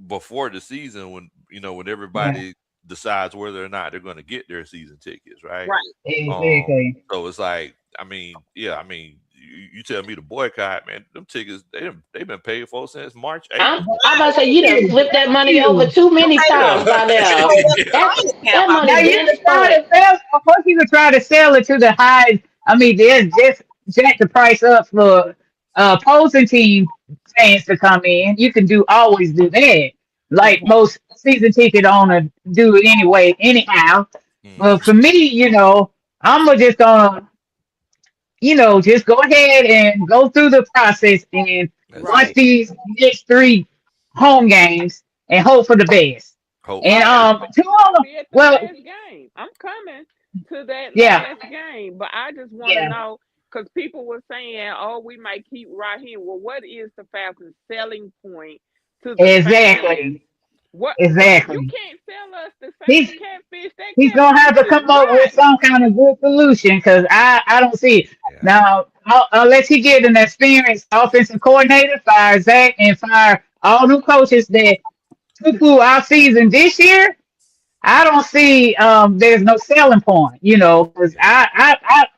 Speaker 4: before the season when
Speaker 3: Yeah,
Speaker 4: everybody decides whether or not they're going to get their season tickets, right?
Speaker 1: Right.
Speaker 3: exactly.
Speaker 4: So it's like, you tell me to boycott, man. Them tickets they've been paid for since March,
Speaker 2: I'm,
Speaker 4: April.
Speaker 2: I'm about to say you done flipped that money over too many times by now. That
Speaker 3: Now
Speaker 2: money
Speaker 3: you
Speaker 2: been
Speaker 3: can try
Speaker 2: spent.
Speaker 3: to sell. Of course, you can try to sell it to the highs. I mean, there's just jack the price up for opposing team fans to come in. You can always do that, like most season ticket owner do it anyway, anyhow. But
Speaker 4: Mhm.
Speaker 3: for me, I'm just gonna, just go ahead and go through the process and
Speaker 4: That's
Speaker 3: watch
Speaker 4: it.
Speaker 1: Right.
Speaker 3: these next three home games and hope for the best. And
Speaker 4: Hopefully.
Speaker 5: Right.
Speaker 3: two of
Speaker 5: I'll
Speaker 3: them,
Speaker 5: be at the
Speaker 3: well,
Speaker 5: last game. I'm coming to that
Speaker 3: yeah,
Speaker 5: last game, but I just want to
Speaker 3: yeah,
Speaker 5: know because people were saying, "Oh, we might keep Raheem." Well, what is the Falcons' selling point to the fans?
Speaker 3: exactly,
Speaker 5: What you
Speaker 3: exactly.
Speaker 5: can't sell us the
Speaker 3: He's
Speaker 5: same catfish. That
Speaker 3: he's gonna have
Speaker 5: catfish
Speaker 3: to
Speaker 5: is
Speaker 3: come up with
Speaker 5: rotten.
Speaker 3: some kind of good solution because I don't see it
Speaker 4: Yeah.
Speaker 3: now. Unless he get an experienced offensive coordinator, fire Zach, and fire all new coaches that took through our season this year, I don't see there's no selling point, because
Speaker 4: Yeah.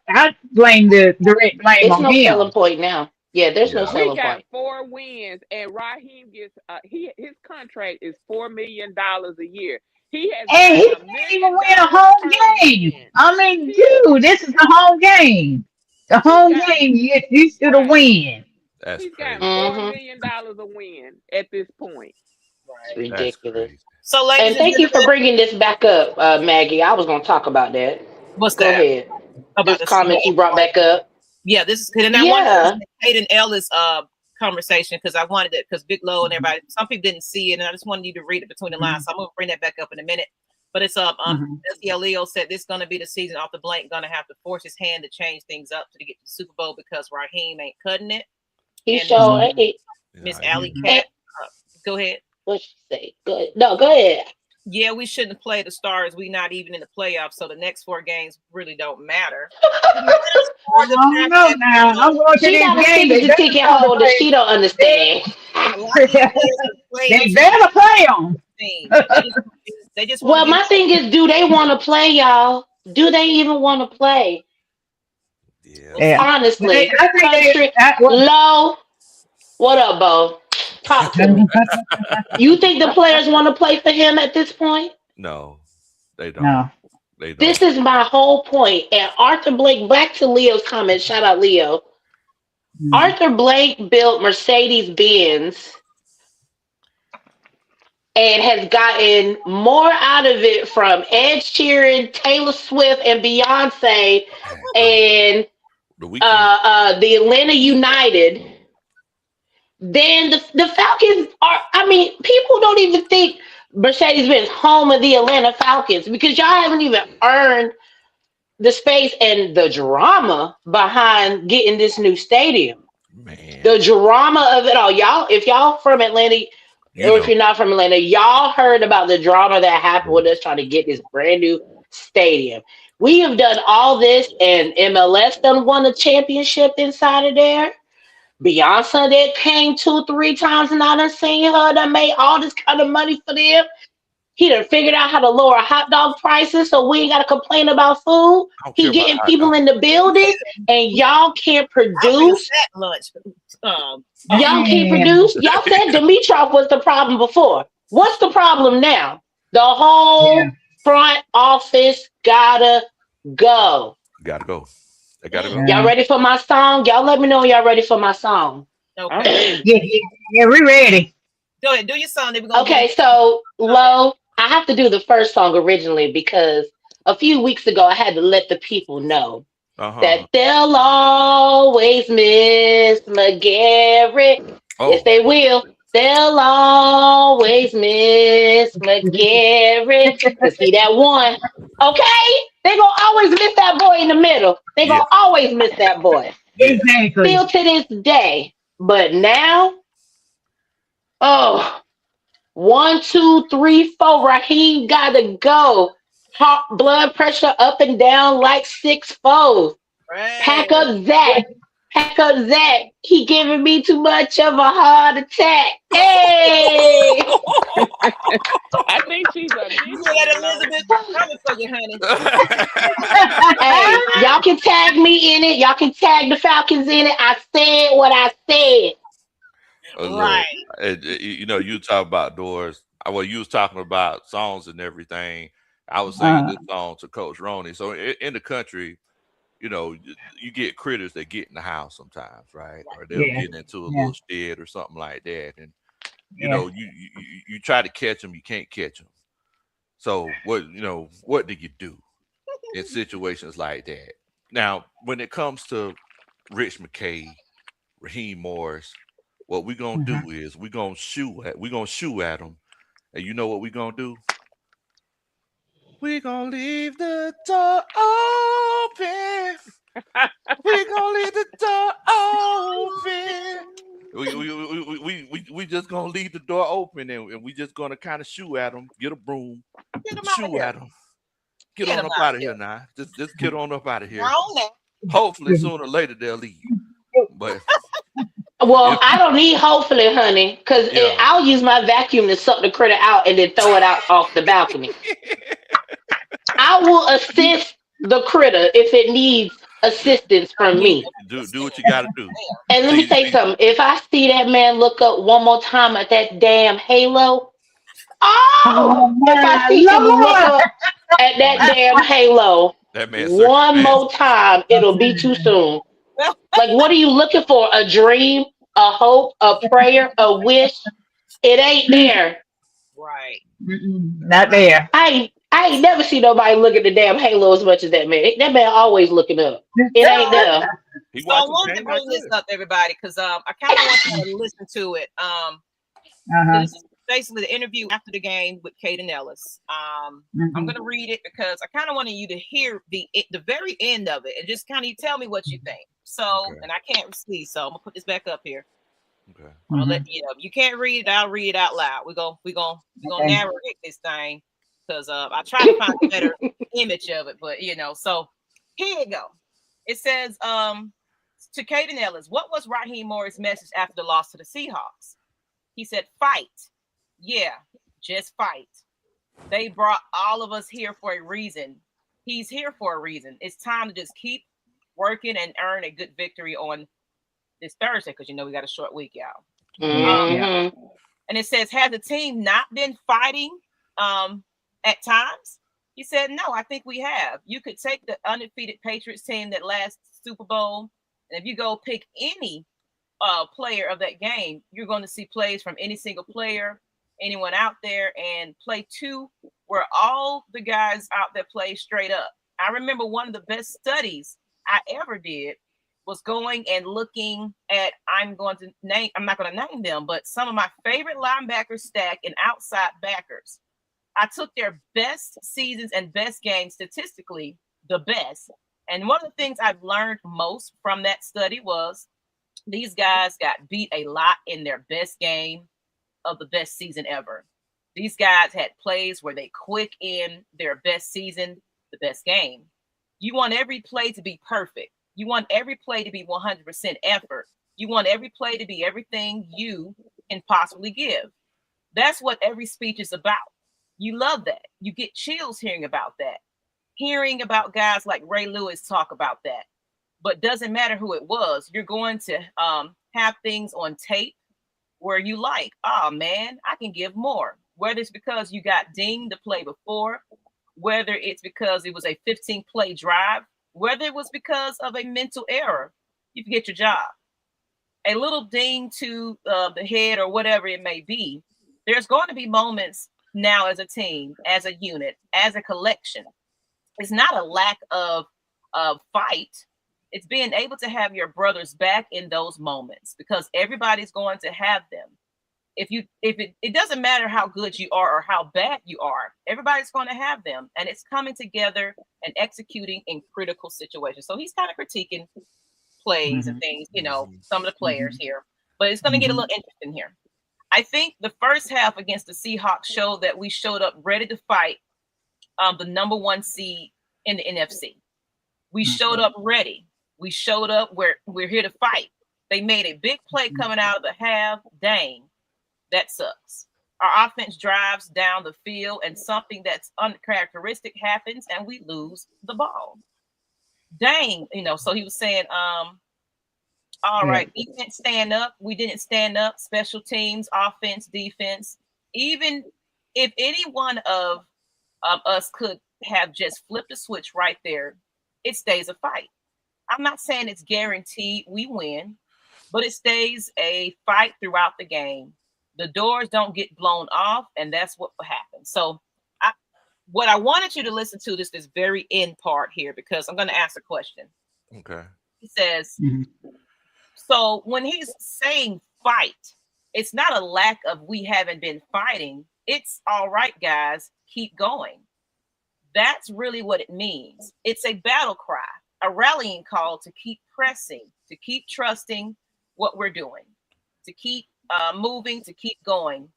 Speaker 3: I blame the direct blame
Speaker 2: It's
Speaker 3: on
Speaker 2: no selling
Speaker 3: him.
Speaker 2: point now. Yeah, there's no
Speaker 4: Yeah.
Speaker 5: We
Speaker 2: selling
Speaker 5: got
Speaker 2: point.
Speaker 5: 4 wins, and Raheem gets his contract is $4 million a year. He has
Speaker 3: And he
Speaker 5: gotten a
Speaker 3: can't even
Speaker 5: million
Speaker 3: win a
Speaker 5: dollars
Speaker 3: home
Speaker 5: per
Speaker 3: game.
Speaker 5: win.
Speaker 3: I mean,
Speaker 5: He
Speaker 3: dude, this is a home game. The
Speaker 5: he's
Speaker 3: home
Speaker 5: gotten
Speaker 3: game you should have
Speaker 5: right.
Speaker 3: win.
Speaker 4: That's
Speaker 5: He's gotten
Speaker 4: crazy.
Speaker 5: four
Speaker 2: Mm-hmm.
Speaker 5: million dollars a win at this point.
Speaker 2: It's
Speaker 1: Right.
Speaker 4: That's
Speaker 2: ridiculous.
Speaker 4: crazy.
Speaker 1: So, ladies
Speaker 2: And
Speaker 1: and
Speaker 2: thank you for
Speaker 1: gentlemen,
Speaker 2: bringing this back up, Maggie. I was going to talk about that.
Speaker 1: what's
Speaker 2: Go
Speaker 1: that
Speaker 2: ahead.
Speaker 1: about
Speaker 2: This
Speaker 1: the
Speaker 2: comment you brought
Speaker 1: CEO?
Speaker 2: back up.
Speaker 1: Yeah, this is good. And I wanted to
Speaker 2: Yeah.
Speaker 1: Kate and Ella's conversation because I wanted it because Big Low and everybody, some people didn't see it, and I just wanted you to read it between the lines. So I'm gonna bring that back up in a minute. But it's
Speaker 3: Mhm.
Speaker 1: SEL Leo said this is gonna be the season off the blank, gonna have to force his hand to change things up to get to the Super Bowl because Raheem ain't cutting it.
Speaker 2: He
Speaker 1: And Miss
Speaker 2: showed
Speaker 3: Mhm.
Speaker 2: it.
Speaker 1: Miss
Speaker 4: Yeah.
Speaker 1: Alley
Speaker 3: Mhm.
Speaker 1: Cat, go ahead.
Speaker 2: What she say? Good. No, go ahead.
Speaker 1: Yeah, we shouldn't play the Stars. We not even in the playoffs, so the next 4 games really don't matter. It matters for the
Speaker 3: I don't
Speaker 1: fact
Speaker 3: know
Speaker 1: that
Speaker 3: now. I'm going to
Speaker 2: She
Speaker 3: this
Speaker 2: got a
Speaker 3: game. They
Speaker 2: season
Speaker 3: better
Speaker 2: ticket
Speaker 3: come to
Speaker 2: holder.
Speaker 3: play.
Speaker 2: She don't understand.
Speaker 1: a lot of these players have played
Speaker 3: They
Speaker 1: too
Speaker 3: better play them.
Speaker 1: team. They just want to
Speaker 2: Well,
Speaker 1: be.
Speaker 2: my thing is, do they want to play, y'all? Do they even want to play?
Speaker 4: Yeah.
Speaker 1: We'll see.
Speaker 3: Yeah.
Speaker 2: Honestly,
Speaker 3: I think
Speaker 2: country
Speaker 3: well,
Speaker 2: low. What up, Bo? Talk to me. You think the players want to play for him at this point?
Speaker 4: No, they don't.
Speaker 3: no.
Speaker 4: They
Speaker 2: This
Speaker 4: don't.
Speaker 2: is my whole point. And Arthur Blank, back to Leo's comment. Shout out Leo.
Speaker 3: Mhm.
Speaker 2: Arthur Blank built Mercedes Benz and has gotten more out of it from Ed Sheeran, Taylor Swift, and Beyonce, and
Speaker 4: The weekend.
Speaker 2: the Atlanta United than the Falcons are. I mean, people don't even think Mercedes Benz home of the Atlanta Falcons because y'all haven't even earned the space and the drama behind getting this new stadium.
Speaker 4: Man.
Speaker 2: The drama of it all. Y'all, if y'all from Atlanta,
Speaker 4: You
Speaker 2: or if
Speaker 4: know.
Speaker 2: you're not from Atlanta, y'all heard about the drama that happened with us trying to get this brand new stadium. We have done all this, and MLS done won a championship inside of there. Beyonce that came 2, 3 times, and I done seen her that made all this kind of money for them. He done figured out how to lower hot dog prices so we ain't got to complain about food.
Speaker 4: I don't care
Speaker 2: He
Speaker 4: about
Speaker 2: getting
Speaker 4: hot
Speaker 2: people
Speaker 4: dog.
Speaker 2: in the building, and y'all can't
Speaker 1: I'll bring a
Speaker 2: produce.
Speaker 1: fat lunch.
Speaker 2: Y'all can't
Speaker 3: Man.
Speaker 2: produce. Y'all said Dimitrov was the problem before. What's the problem now? The
Speaker 3: Yeah.
Speaker 2: whole front office gotta go.
Speaker 4: Gotta go. They gotta go.
Speaker 2: Y'all
Speaker 3: Yeah.
Speaker 2: ready for my song? Y'all let me know when y'all ready for my song.
Speaker 5: I'm
Speaker 1: Okay,
Speaker 5: ready.
Speaker 3: Yeah. Yeah. We ready.
Speaker 1: go ahead, do your song. Then we're gonna
Speaker 2: Okay,
Speaker 1: get
Speaker 2: so
Speaker 1: Go ahead.
Speaker 2: Low, I have to do the first song originally because a few weeks ago I had to let the people know that they'll always miss McGarrett. Yes,
Speaker 4: Oh,
Speaker 2: they will. They'll always miss McGarrett because he that one. Okay? They gonna always miss that boy in the middle. They
Speaker 4: yeah,
Speaker 2: gonna always miss that boy.
Speaker 4: yeah.
Speaker 3: Exactly.
Speaker 2: Still to this day. But now, oh, 1, 2, 3, 4. Raheem gotta go. Heart, blood pressure up and down like 6 foes.
Speaker 1: Right.
Speaker 2: Pack up Zach. Pack up Zach. He giving me too much of a heart attack. Hey!
Speaker 5: I think she's a
Speaker 1: You know that
Speaker 5: different low.
Speaker 1: Elizabeth coming for you, honey.
Speaker 2: Hey, y'all can tag me in it. Y'all can tag the Falcons in it. I said what I said.
Speaker 1: Right.
Speaker 4: Look, you know, you talk about doors. Well, you was talking about songs and everything. I was singing this song to Coach Roney. So in the country, you know, you get critters that get in the house sometimes, right? Or they'll
Speaker 3: Yeah.
Speaker 4: get into a
Speaker 3: Yeah.
Speaker 4: little shed or something like that, and you
Speaker 3: Yeah.
Speaker 4: know, you try to catch them, you can't catch them. So what do you do in situations like that? Now, when it comes to Rich McKay, Raheem Morris, what we gonna
Speaker 3: Uh-huh.
Speaker 4: do is we gonna shoot at them, and you know what we gonna do? We gonna leave the door open. We gonna leave the door open. We just gonna leave the door open, and we just gonna kind of shoot at them, get a broom,
Speaker 1: Get them out of
Speaker 4: shoot
Speaker 1: here.
Speaker 4: at them. Get
Speaker 1: Get
Speaker 4: on
Speaker 1: them
Speaker 4: up
Speaker 1: out
Speaker 4: out
Speaker 1: of
Speaker 4: of
Speaker 1: here.
Speaker 4: here now. Just get on up out of here.
Speaker 1: Grown now.
Speaker 4: Hopefully sooner or later they'll leave. But
Speaker 2: Well,
Speaker 4: if
Speaker 2: I don't need hopefully, honey, because
Speaker 4: yeah.
Speaker 2: I'll use my vacuum to suck the critter out and then throw it out off the balcony. I will assist the critter if it needs assistance
Speaker 1: I
Speaker 2: from
Speaker 1: need
Speaker 2: me.
Speaker 4: do what you gotta do.
Speaker 2: And let me
Speaker 4: See,
Speaker 2: say
Speaker 4: see,
Speaker 2: something. If I see that man look up one more time at that damn halo, oh,
Speaker 3: Oh
Speaker 2: if I
Speaker 3: my
Speaker 2: see him look
Speaker 3: Lord.
Speaker 2: up at that
Speaker 4: man,
Speaker 2: damn halo
Speaker 4: that man searching
Speaker 2: one
Speaker 4: fast.
Speaker 2: more time, it'll be too soon. Like, what are you looking for? A dream, a hope, a prayer, a wish? It ain't there.
Speaker 1: Right.
Speaker 3: Not there.
Speaker 2: I ain't never see nobody look at the damn halo as much as that man. That man always looking up. It ain't there.
Speaker 4: He
Speaker 1: So I
Speaker 4: watching
Speaker 1: wanted to
Speaker 4: game like
Speaker 1: bring this
Speaker 4: this.
Speaker 1: up, everybody, because I kind of want you to listen to it. So
Speaker 3: Uh-huh.
Speaker 1: this is basically the interview after the game with Kaden Ellis. I'm gonna read it because I kind of wanted you to hear the very end of it and just kind of tell me what you think. So,
Speaker 4: Okay.
Speaker 1: and I can't see, so I'm gonna put this back up here.
Speaker 4: Okay.
Speaker 1: I'm gonna let you know. If you can't read it, I'll read it out loud. We're gonna narrate this thing because I try to find a better image of it, but so here you go. It says to Kaden Ellis, what was Raheem Morris' message after the loss to the Seahawks? He said, fight. Yeah, just fight. They brought all of us here for a reason. He's here for a reason. It's time to just keep working and earn a good victory on this Thursday because we got a short week, y'all.
Speaker 2: Mm-hmm.
Speaker 1: And it says, has the team not been fighting at times? He said, no, I think we have. You could take the undefeated Patriots team that last Super Bowl, and if you go pick any player of that game, you're going to see plays from any single player, anyone out there, and play two where all the guys out there play straight up. I remember one of the best studies I ever did was going and looking at, I'm not going to name them, but some of my favorite linebackers stack and outside backers. I took their best seasons and best games, statistically the best. And one of the things I've learned most from that study was these guys got beat a lot in their best game of the best season ever. These guys had plays where they quick in their best season, the best game. You want every play to be perfect. You want every play to be 100% effort. You want every play to be everything you can possibly give. That's what every speech is about. You love that. You get chills hearing about that. Hearing about guys like Ray Lewis talk about that. But doesn't matter who it was. You're going to have things on tape where you like, oh man, I can give more. Whether it's because you got dinged the play before, whether it's because it was a 15-play drive, whether it was because of a mental error, you forget your job. A little ding to the head or whatever it may be. There's going to be moments now as a team, as a unit, as a collection. It's not a lack of fight. It's being able to have your brothers back in those moments, because everybody's going to have them. It doesn't matter how good you are or how bad you are, everybody's going to have them, and it's coming together and executing in critical situations. So he's kind of critiquing plays and things, some of the players here, but it's going to get a little interesting here. I think the first half against the Seahawks showed that we showed up ready to fight the number 1 seed in the NFC. We showed up ready. We showed up where we're here to fight. They made a big play coming out of the half. Dang, that sucks. Our offense drives down the field and something that's uncharacteristic happens and we lose the ball. Dang, so he was saying, all right, defense stand up. We didn't stand up. Special teams, offense, defense. Even if any one of us could have just flipped a switch right there, it stays a fight. I'm not saying it's guaranteed we win, but it stays a fight throughout the game. The doors don't get blown off, and that's what happens. So what I wanted you to listen to this very end part here, because I'm going to ask a question.
Speaker 4: Okay.
Speaker 1: He says, so when he's saying fight, it's not a lack of we haven't been fighting. It's all right, guys, keep going. That's really what it means. It's a battle cry, a rallying call to keep pressing, to keep trusting what we're doing, to keep moving, to keep going.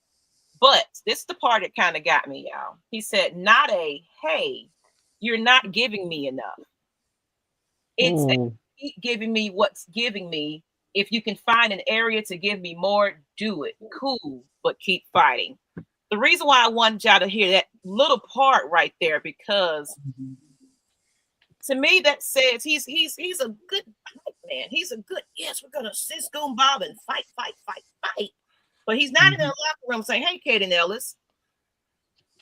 Speaker 1: But this is the part that kind of got me, y'all. He said, not a, hey, you're not giving me enough. It's a, keep giving me what's giving me. If you can find an area to give me more, do it. Cool, but keep fighting. The reason why I wanted y'all to hear that little part right there, because to me that says he's a good man. He's a good, yes, we're gonna Cisco and Bob and fight. But he's not in the locker room saying, hey, Kaden Ellis,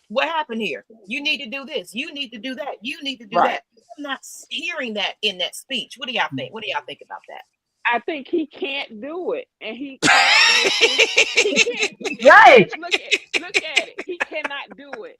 Speaker 1: what happened here? You need to do this. You need to do that. You need to do that. I'm not hearing that in that speech. What do y'all think? What do y'all think about that?
Speaker 5: I think he can't do it, and he can't. He can't.
Speaker 3: Right.
Speaker 5: Look at it. He cannot do it.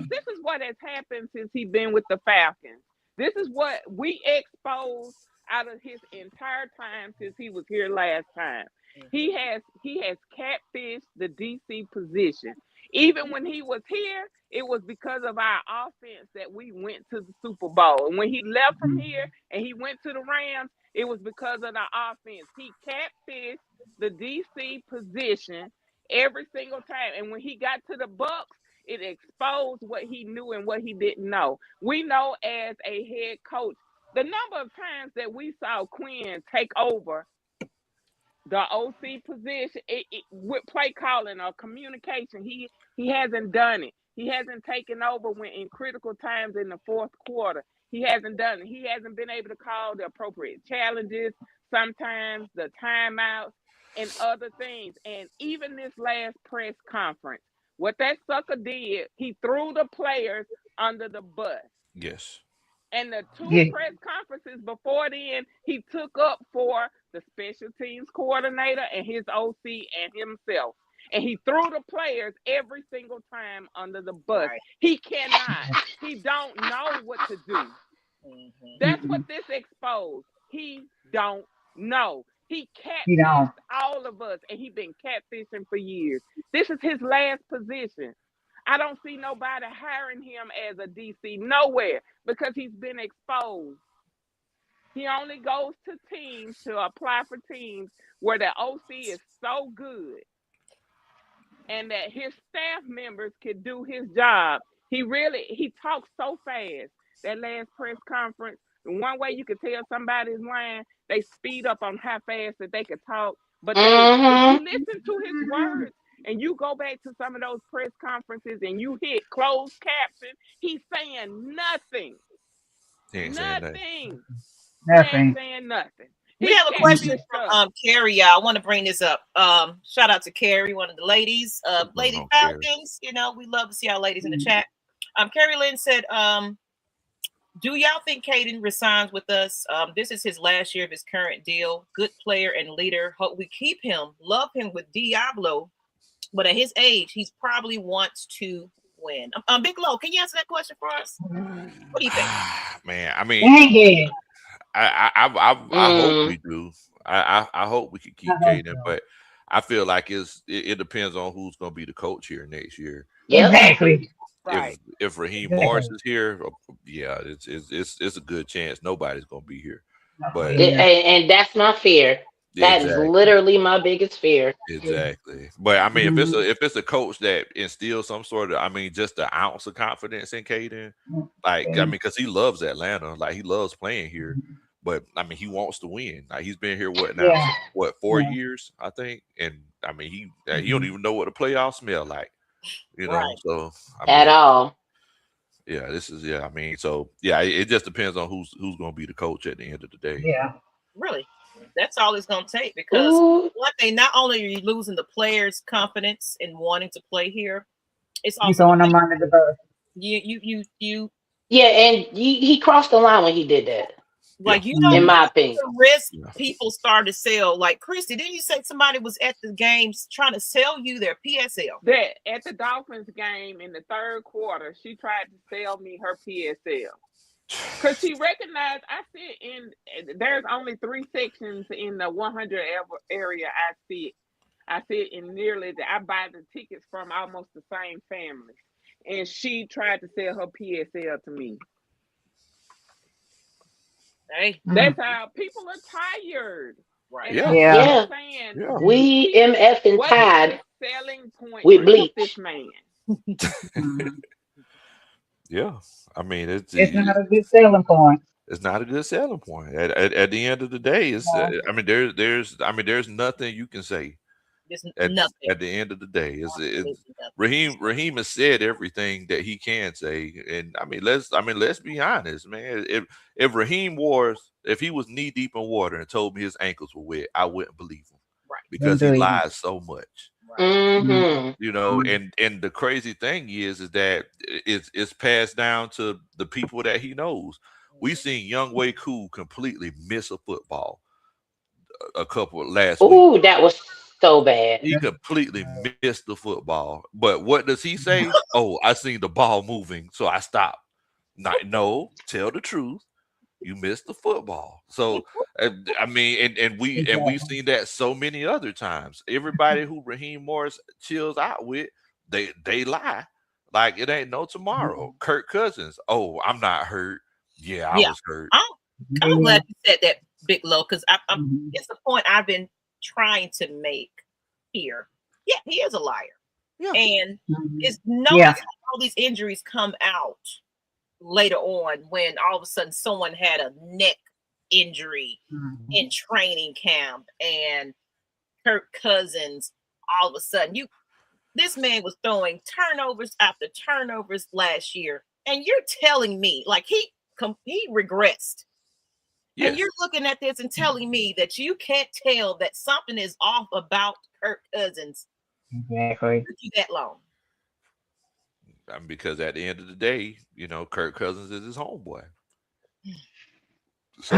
Speaker 5: This is what has happened since he's been with the Falcons. This is what we exposed out of his entire time since he was here last time. He has catfished the DC position. Even when he was here, it was because of our offense that we went to the Super Bowl. And when he left from here and he went to the Rams, it was because of the offense. He catfished the DC position every single time. And when he got to the Bucks, it exposed what he knew and what he didn't know. We know as a head coach, the number of times that we saw Quinn take over the OC position with play calling or communication, he hasn't done it. He hasn't taken over when in critical times in the fourth quarter. He hasn't done it. He hasn't been able to call the appropriate challenges, sometimes the timeouts and other things. And even this last press conference, what that sucker did, he threw the players under the bus.
Speaker 4: Yes.
Speaker 5: And the two press conferences before then, he took up for the special teams coordinator and his OC and himself. And he threw the players every single time under the bus. Right. He cannot. He don't know what to do. That's what this exposed. He don't know. He catfished all of us, and he been catfishing for years. This is his last position. I don't see nobody hiring him as a DC nowhere because he's been exposed. He only goes to teams to apply for teams where the OC is so good and that his staff members can do his job. He talks so fast. That last press conference, the one way you could tell somebody's lying, they speed up on how fast that they could talk. But if you listen to his words, and you go back to some of those press conferences and you hit closed caption, he's saying nothing. Nothing. Saying nothing.
Speaker 1: We have a question from Carrie, y'all. I want to bring this up. Shout out to Carrie, one of the ladies. Lady Falcons, we love to see our ladies in the chat. Carrie Lynn said, do y'all think Kaden resigns with us? This is his last year of his current deal. Good player and leader. Hope we keep him. Love him with Diablo. But at his age, he's probably wants to win. Big Low, can you answer that question for us? What do you think?
Speaker 4: Man, I mean,
Speaker 3: Dang it.
Speaker 4: I hope we do. I hope we can
Speaker 3: I
Speaker 4: keep
Speaker 3: hope
Speaker 4: Caden,
Speaker 3: so.
Speaker 4: but I feel like it depends on who's going to be the coach here next year.
Speaker 2: Yep.
Speaker 3: Exactly.
Speaker 5: Right.
Speaker 4: If Raheem
Speaker 3: Exactly.
Speaker 4: Morris is here, yeah, it's a good chance nobody's going to be here. But
Speaker 3: Yeah.
Speaker 2: And that's my fear. That is
Speaker 4: exactly.
Speaker 2: literally my biggest fear.
Speaker 4: Exactly. But I mean,
Speaker 3: Mhm.
Speaker 4: if it's a coach that instills some sort of, I mean, just an ounce of confidence in Caden, like, I mean, because he loves Atlanta, like he loves playing here. But I mean, he wants to win. Like he's been here
Speaker 3: Yeah.
Speaker 4: 4
Speaker 3: Yeah.
Speaker 4: years, I think, and I mean, he don't even know what the playoffs smell like, you know.
Speaker 1: Right.
Speaker 4: So I
Speaker 2: At
Speaker 4: mean,
Speaker 2: all.
Speaker 4: yeah, I mean, so yeah, it just depends on who's going to be the coach at the end of the day.
Speaker 3: Yeah.
Speaker 1: Really, that's all it's going to take. Because
Speaker 2: Ooh.
Speaker 1: one thing, not only are you losing the players' confidence in wanting to play here, it's
Speaker 3: You
Speaker 1: also
Speaker 3: throwing them under the bus.
Speaker 1: you
Speaker 2: Yeah, and he crossed the line when he did that,
Speaker 4: Yeah.
Speaker 1: like, you don't
Speaker 2: in
Speaker 1: want
Speaker 2: my opinion.
Speaker 1: to risk
Speaker 4: Yeah.
Speaker 1: people start to sell. Like, Christy, didn't you say somebody was at the games trying to sell you their PSL?
Speaker 5: That at the Dolphins game in the third quarter, she tried to sell me her PSL. Because she recognized I sit there's only 3 sections in the 100 area I sit in nearly, I buy the tickets from almost the same family. And she tried to sell her PSL to me.
Speaker 1: Hey,
Speaker 5: That's how people are tired.
Speaker 1: right.
Speaker 5: And
Speaker 4: Yeah.
Speaker 5: I'm
Speaker 2: Yeah.
Speaker 5: saying,
Speaker 4: Yeah.
Speaker 2: We MF and
Speaker 5: what is
Speaker 2: tied
Speaker 5: the selling point
Speaker 2: with
Speaker 5: to
Speaker 2: bleach.
Speaker 5: this man?
Speaker 4: Yeah. I mean,
Speaker 3: It's not a good selling point.
Speaker 4: it's not a good selling point. At the end of the day, it's I mean, there's nothing you can say
Speaker 1: Just
Speaker 4: at
Speaker 1: nothing.
Speaker 4: at the end of the day. It's
Speaker 1: Absolutely nothing.
Speaker 4: Raheem has said everything that he can say, and I mean, let's be honest, man. If Raheem if he was knee deep in water and told me his ankles were wet, I wouldn't believe him,
Speaker 1: Right.
Speaker 4: because he
Speaker 3: Indeed.
Speaker 4: lies so much.
Speaker 1: Right.
Speaker 2: Mm-hmm.
Speaker 4: You know, and the crazy thing is that it's passed down to the people that he knows. We seen Young Way Cool completely miss a football a couple last week.
Speaker 2: Ooh, that was so bad.
Speaker 4: He completely missed the football. But what does he say? Oh, I seen the ball moving, so I stopped. No, tell the truth. You missed the football. So I mean, and we've seen that so many other times. Everybody who Raheem Morris chills out with, they lie. Like it ain't no tomorrow. Kirk Cousins. Oh, I'm not hurt. Yeah, I was hurt.
Speaker 1: I'm glad you said that, Big Low, because it's the point I've been trying to make here. Yeah, he is a liar.
Speaker 4: Yeah.
Speaker 1: And it's notice how all these injuries come out later on, when all of a sudden someone had a neck injury in training camp, and Kirk Cousins, all of a sudden, this man was throwing turnovers after turnovers last year, and you're telling me, like, he regressed. Yes. And you're looking at this and telling me that you can't tell that something is off about Kirk Cousins.
Speaker 3: Exactly.
Speaker 1: That long.
Speaker 4: Because at the end of the day, you know, Kirk Cousins is his homeboy. So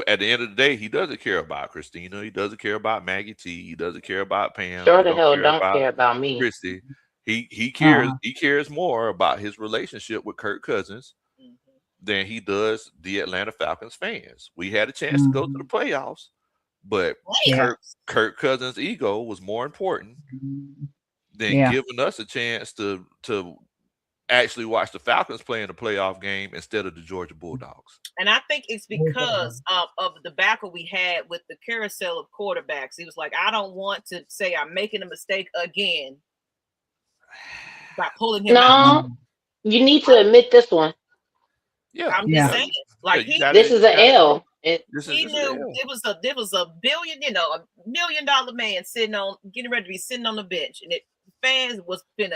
Speaker 4: at the end of the day, he doesn't care about Christina. He doesn't care about Maggie T. He doesn't care about Pam.
Speaker 2: Sure the hell don't care about me.
Speaker 4: Christy. He cares. He cares more about his relationship with Kirk Cousins than he does the Atlanta Falcons fans. We had a chance to go to the playoffs, but Kirk Cousins' ego was more important than giving us a chance to actually watch the Falcons play in a playoff game instead of the Georgia Bulldogs.
Speaker 1: And I think it's because of the debacle we had with the carousel of quarterbacks. He was like, I don't want to say I'm making a mistake again by pulling him out.
Speaker 2: You need to admit this one.
Speaker 4: Yeah,
Speaker 1: I'm just saying. Like,
Speaker 2: this is an L.
Speaker 1: He knew it was a billion, $1 million man getting ready to be sitting on the bench, and fans was of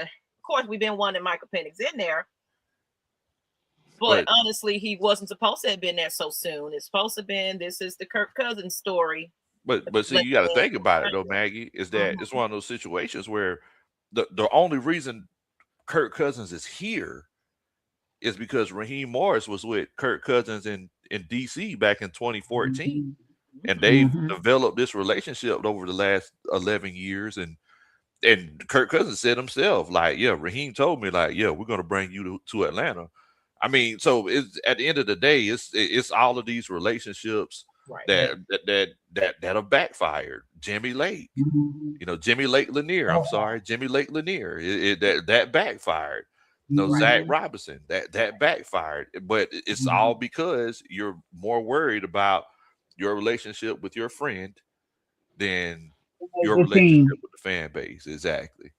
Speaker 1: course, we've been wanting Michael Penix in there, but honestly, he wasn't supposed to have been there so soon. It's supposed to have been, this is the Kirk Cousins story.
Speaker 4: But see, you got to think about it though, Maggie. Is that it's one of those situations where the only reason Kirk Cousins is here is because Raheem Morris was with Kirk Cousins in DC back in 2014, and they've developed this relationship over the last 11 years, and and Kirk Cousins said himself, like, yeah, Raheem told me, like, yeah, we're gonna bring you to Atlanta. I mean, so it's at the end of the day, it's all of these relationships
Speaker 1: Right.
Speaker 4: that have backfired. Jimmy Lake, Jimmy Lake Lanier. I'm sorry, Jimmy Lake Lanier. That backfired. Zach Robinson, that backfired. But it's all because you're more worried about your relationship with your friend than your
Speaker 3: The team.
Speaker 4: relationship with the fan base. Exactly.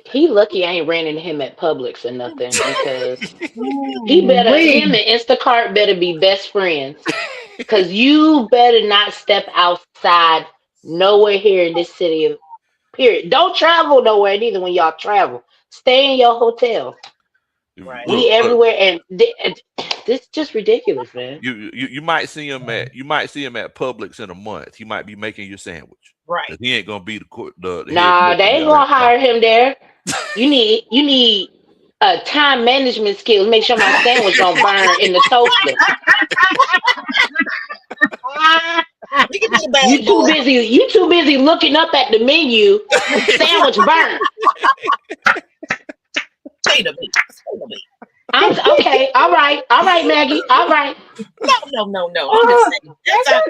Speaker 2: He lucky I ain't ran into him at Publix or nothing because him
Speaker 3: Wait.
Speaker 2: and Instacart better be best friends. Cause you better not step outside nowhere here in this city. Period. Don't travel nowhere neither when y'all travel. Stay in your hotel.
Speaker 1: Right.
Speaker 2: We everywhere, and this is just ridiculous, man.
Speaker 4: You might see him at Publix in a month. He might be making your sandwich.
Speaker 1: Right.
Speaker 4: He ain't gonna be the
Speaker 2: Nah, they ain't gonna hire him there. You need time management skills. Make sure my sandwich don't burn in the toaster. You too busy looking up at the menu. Sandwich burn. Okay. All right, Maggie. All right.
Speaker 1: No. I'm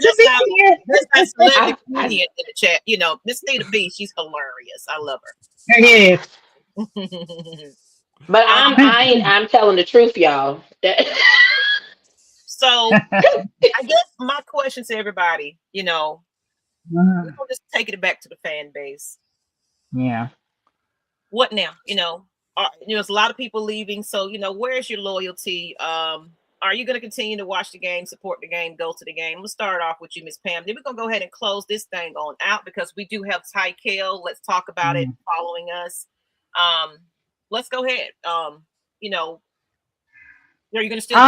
Speaker 1: just saying. That's celebrity comedian in the chat. Miss Theta B, she's hilarious. I love her.
Speaker 3: Yes.
Speaker 2: But I'm telling the truth, y'all.
Speaker 1: So I guess my question to everybody, we'll just take it back to the fan base.
Speaker 3: Yeah.
Speaker 1: What now? There's a lot of people leaving. So, where's your loyalty? Are you going to continue to watch the game, support the game, go to the game? We'll start off with you, Miss Pam. Then we're going to go ahead and close this thing on out because we do have Ty Kale. Let's talk about it following us. Let's go ahead. Are you going to still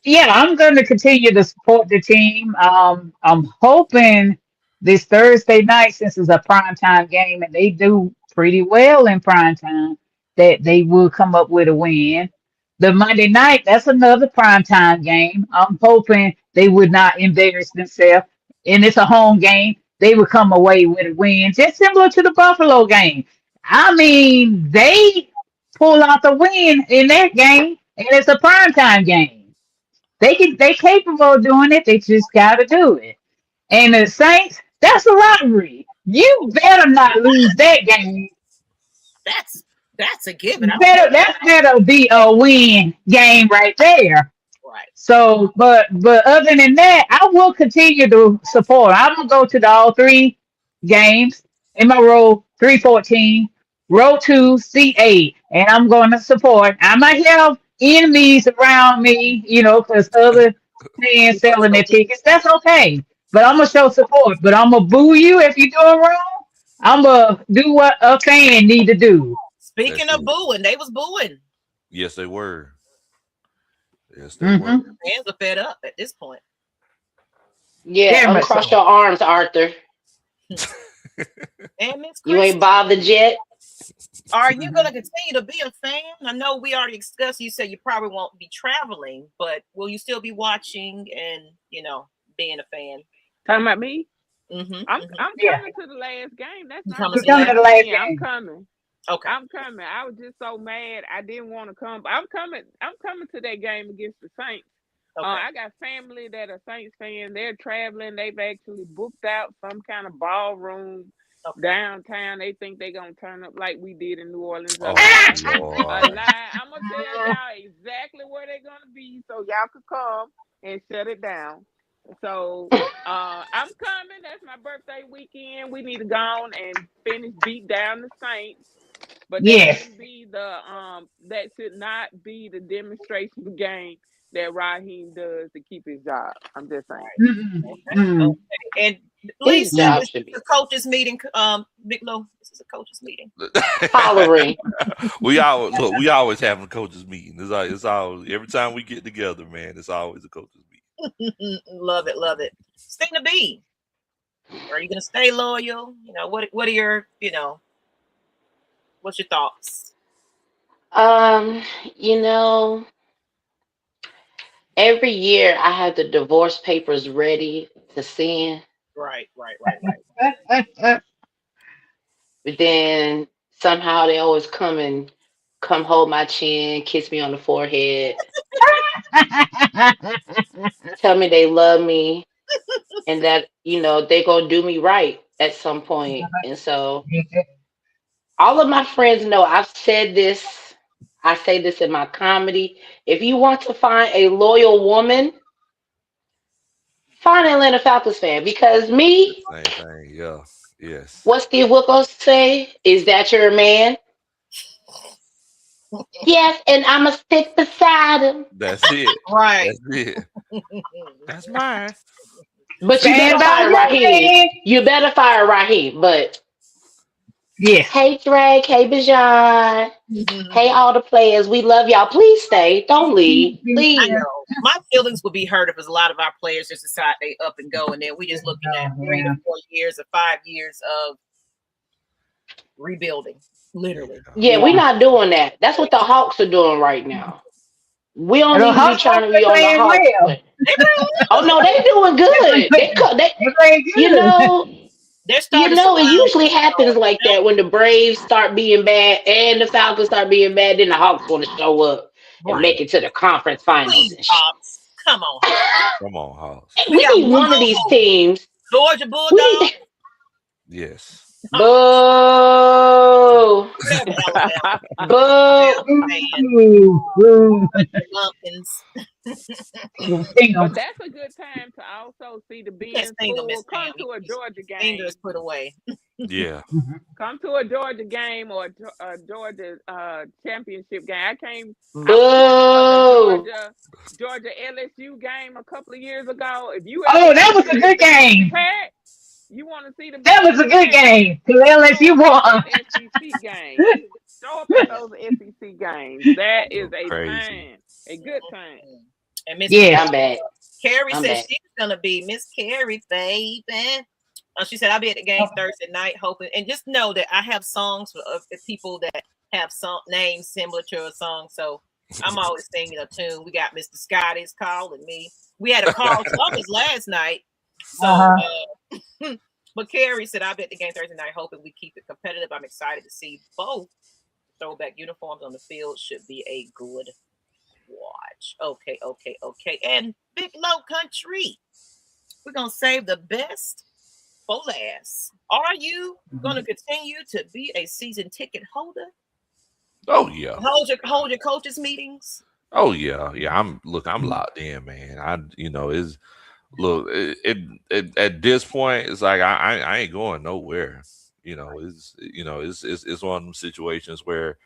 Speaker 3: yeah, I'm going to continue to support the team. I'm hoping this Thursday night, since it's a primetime game and they do pretty well in primetime, that they will come up with a win. The Monday night, that's another primetime game. I'm hoping they would not embarrass themselves. And it's a home game. They would come away with a win, just similar to the Buffalo game. I mean, they pull out the win in that game, and it's a primetime game. They capable of doing it. They just got to do it. And the Saints, that's a lottery. You better not lose that game.
Speaker 1: That's a given.
Speaker 3: That better be a win game right there.
Speaker 1: Right.
Speaker 3: So, but other than that, I will continue to support. I'm gonna go to all three games in my row 314, row 2, C8, and I'm going to support. I might have enemies around me, because other fans selling their tickets. That's okay. But I'm gonna show support. But I'm gonna boo you if you're doing wrong. I'm gonna do what a fan need to do.
Speaker 1: Speaking of booing, they was booing.
Speaker 4: Yes, they were. Yes, they were.
Speaker 1: Fans are fed up at this point.
Speaker 2: Yeah, uncross your arms, Arthur.
Speaker 1: And Miss
Speaker 2: you ain't bothered yet.
Speaker 1: Are you going to continue to be a fan? I know we already discussed. You said you probably won't be traveling, but will you still be watching and being a fan?
Speaker 5: Talking about me?
Speaker 1: Mm-hmm.
Speaker 5: I'm coming to the last game. That's not
Speaker 3: coming to the last game.
Speaker 5: I'm coming.
Speaker 1: Okay.
Speaker 5: I'm coming. I was just so mad. I didn't want to come. I'm coming to that game against the Saints. Okay. I got family that are Saints fans. They're traveling. They've actually booked out some kind of ballroom downtown. They think they're going to turn up like we did in New Orleans. I'm going to tell y'all exactly where they're going to be so y'all could come and shut it down. So I'm coming. That's my birthday weekend. We need to go on and finish beat down the Saints. But that should be that should not be the demonstration game that Raheem does to keep his job. I'm just saying.
Speaker 1: Okay. And Lisa, this is a coaches meeting. Big Low, this is a coaches meeting.
Speaker 2: Hollering.
Speaker 4: we always having a coaches meeting. It's always every time we get together, man. It's always a coaches meeting.
Speaker 1: Love it. Stina B, are you gonna stay loyal? What are your what's your thoughts?
Speaker 2: Every year I have the divorce papers ready to send.
Speaker 1: Right.
Speaker 2: But then somehow they always come hold my chin, kiss me on the forehead, tell me they love me and that, they gonna do me right at some point. And so all of my friends know I've said this. I say this in my comedy. If you want to find a loyal woman, find an Atlanta Falcons fan. Because me,
Speaker 4: Same thing. Yeah. Yes.
Speaker 2: what Steve Wilkos say? Is that your man? Yes, and I'ma stick beside him.
Speaker 4: That's it.
Speaker 1: Right.
Speaker 4: That's it. That's mine.
Speaker 2: But you
Speaker 3: Stand
Speaker 2: better
Speaker 3: by
Speaker 2: fire
Speaker 3: your
Speaker 2: Raheem.
Speaker 3: man.
Speaker 2: You better fire Raheem. But
Speaker 3: Yes.
Speaker 2: hey Drake, hey Bijan, hey all the players, we love y'all. Please stay. Don't leave.
Speaker 1: I
Speaker 2: Please.
Speaker 1: know my feelings would be hurt if a lot of our players just decide they up and go, and then we just looking at 3 to 4 years or 5 years of rebuilding, literally.
Speaker 2: Yeah, we're not doing that. That's what the Hawks are doing right now. We don't
Speaker 3: And the
Speaker 2: need to be
Speaker 3: Hawks
Speaker 2: trying to be on the
Speaker 3: playing
Speaker 2: Hawks.
Speaker 3: well.
Speaker 2: Oh no, they doing good. They
Speaker 3: Playing
Speaker 2: you
Speaker 3: good.
Speaker 2: know,
Speaker 1: They're starting to
Speaker 2: it
Speaker 1: surround
Speaker 2: usually happens like that when the Braves start being bad and the Falcons start being bad. Then the Hawks want to show up and
Speaker 1: right.
Speaker 2: make it to the conference finals
Speaker 1: Please,
Speaker 2: and shit.
Speaker 1: Hawks, come on, Hawks.
Speaker 4: Come on, House.
Speaker 1: We
Speaker 2: We
Speaker 1: got
Speaker 2: need
Speaker 1: one
Speaker 2: one of these
Speaker 1: more.
Speaker 2: teams.
Speaker 1: Georgia
Speaker 2: We
Speaker 1: Bulldogs.
Speaker 2: need
Speaker 4: Yes.
Speaker 2: boo,
Speaker 1: Whatever, Alabama.
Speaker 2: boo.
Speaker 3: Ooh, ooh.
Speaker 1: Lumpkins.
Speaker 5: But that's a good time to also see the
Speaker 1: You can't
Speaker 5: Benz
Speaker 1: sing them,
Speaker 5: full.
Speaker 1: Miss
Speaker 5: Come
Speaker 1: Pam.
Speaker 5: to a Georgia game.
Speaker 1: Fingers put away.
Speaker 4: Yeah.
Speaker 5: Come to a Georgia game or a Georgia championship game. I was
Speaker 2: Boo.
Speaker 5: to a Georgia LSU game a couple of years ago. If you ever
Speaker 3: Oh,
Speaker 5: want
Speaker 3: that
Speaker 5: to
Speaker 3: was
Speaker 5: see
Speaker 3: a
Speaker 5: the
Speaker 3: good
Speaker 5: Benz
Speaker 3: game.
Speaker 5: pack, you want to see the
Speaker 3: That was
Speaker 5: Benz
Speaker 3: a good
Speaker 5: pack,
Speaker 3: game. Because
Speaker 5: show
Speaker 3: LSU
Speaker 5: up at
Speaker 3: won.
Speaker 5: those SEC games. Show up at those SEC games. That is a
Speaker 4: Crazy.
Speaker 5: time, a good time.
Speaker 1: And Miss
Speaker 3: Yes.
Speaker 2: I'm back.
Speaker 1: Carrie
Speaker 2: I'm
Speaker 1: said
Speaker 2: back.
Speaker 1: she's gonna be Miss Carrie, baby. She said I'll be at the game Thursday night, hoping. And just know that I have songs for people that have song names similar to a song. So I'm always singing a tune. We got Mr. Scotty's calling me. We had a Carl Thomas last night. So, but Carrie said I'll be at the game Thursday night, hoping we keep it competitive. I'm excited to see both throwback uniforms on the field. Should be a good watch. Okay. And Big Low Country. We're gonna save the best for last. Are you gonna continue to be a season ticket holder?
Speaker 4: Oh yeah.
Speaker 1: Hold your coaches meetings.
Speaker 4: Oh yeah. Yeah. I'm locked in, man. Is look it at this point it's like I ain't going nowhere. It's one of them situations where,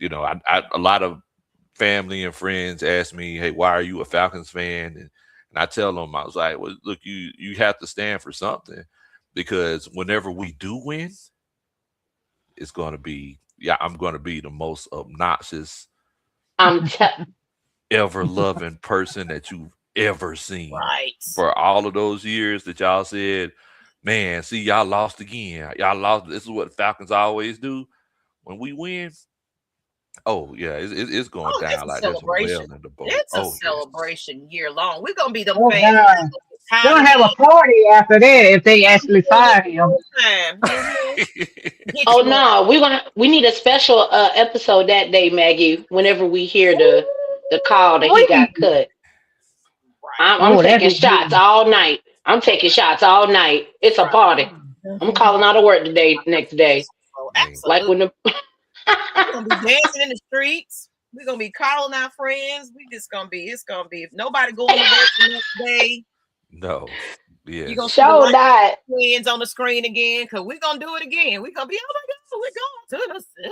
Speaker 4: I a lot of family and friends ask me, hey, why are you a Falcons fan? And I tell them, I was like, well, look, you have to stand for something, because whenever we do win, it's going to be, I'm going to be the most obnoxious,
Speaker 2: I'm
Speaker 4: ever loving person that you've ever seen.
Speaker 1: Right.
Speaker 4: For all of those years that y'all said, man, see, y'all lost again. Y'all lost. This is what Falcons always do. When we win, oh yeah, it's going down like there's a whale in the boat.
Speaker 1: It's a celebration year long. We're gonna be them
Speaker 3: Oh,
Speaker 1: fans.
Speaker 3: God. Gonna have a party after that if they actually fire him.
Speaker 2: Oh no, we need a special episode that day, Maggie. Whenever we hear the call that he got cut, I'm taking shots all night. I'm taking shots all night. It's a party. I'm calling out of work today. Next day, like when the
Speaker 1: we're gonna be dancing in the streets. We're gonna be calling our friends. It's gonna be. If nobody going to work the next day.
Speaker 4: No. Yeah.
Speaker 1: You're gonna
Speaker 2: show that
Speaker 1: twins on the screen again, because we're gonna do it again. We're gonna be, oh my God, we're going to the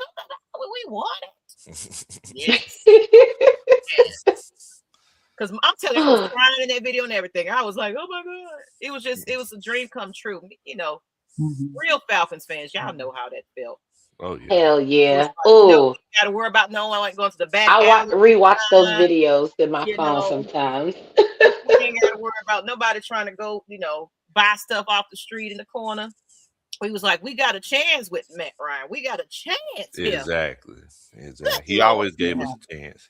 Speaker 1: we want it. Yes. Because I'm telling you, I was crying in that video and everything. I was like, oh my God. It was a dream come true. Real Falcons fans, y'all know how that felt.
Speaker 4: Oh yeah.
Speaker 2: Hell yeah.
Speaker 1: You gotta worry about no one like going to the back.
Speaker 2: I rewatch those videos in my phone sometimes.
Speaker 1: You ain't gotta worry about nobody trying to go, buy stuff off the street in the corner. We was like, we got a chance with Matt Ryan. We got a chance.
Speaker 4: Exactly. He always gave us a chance.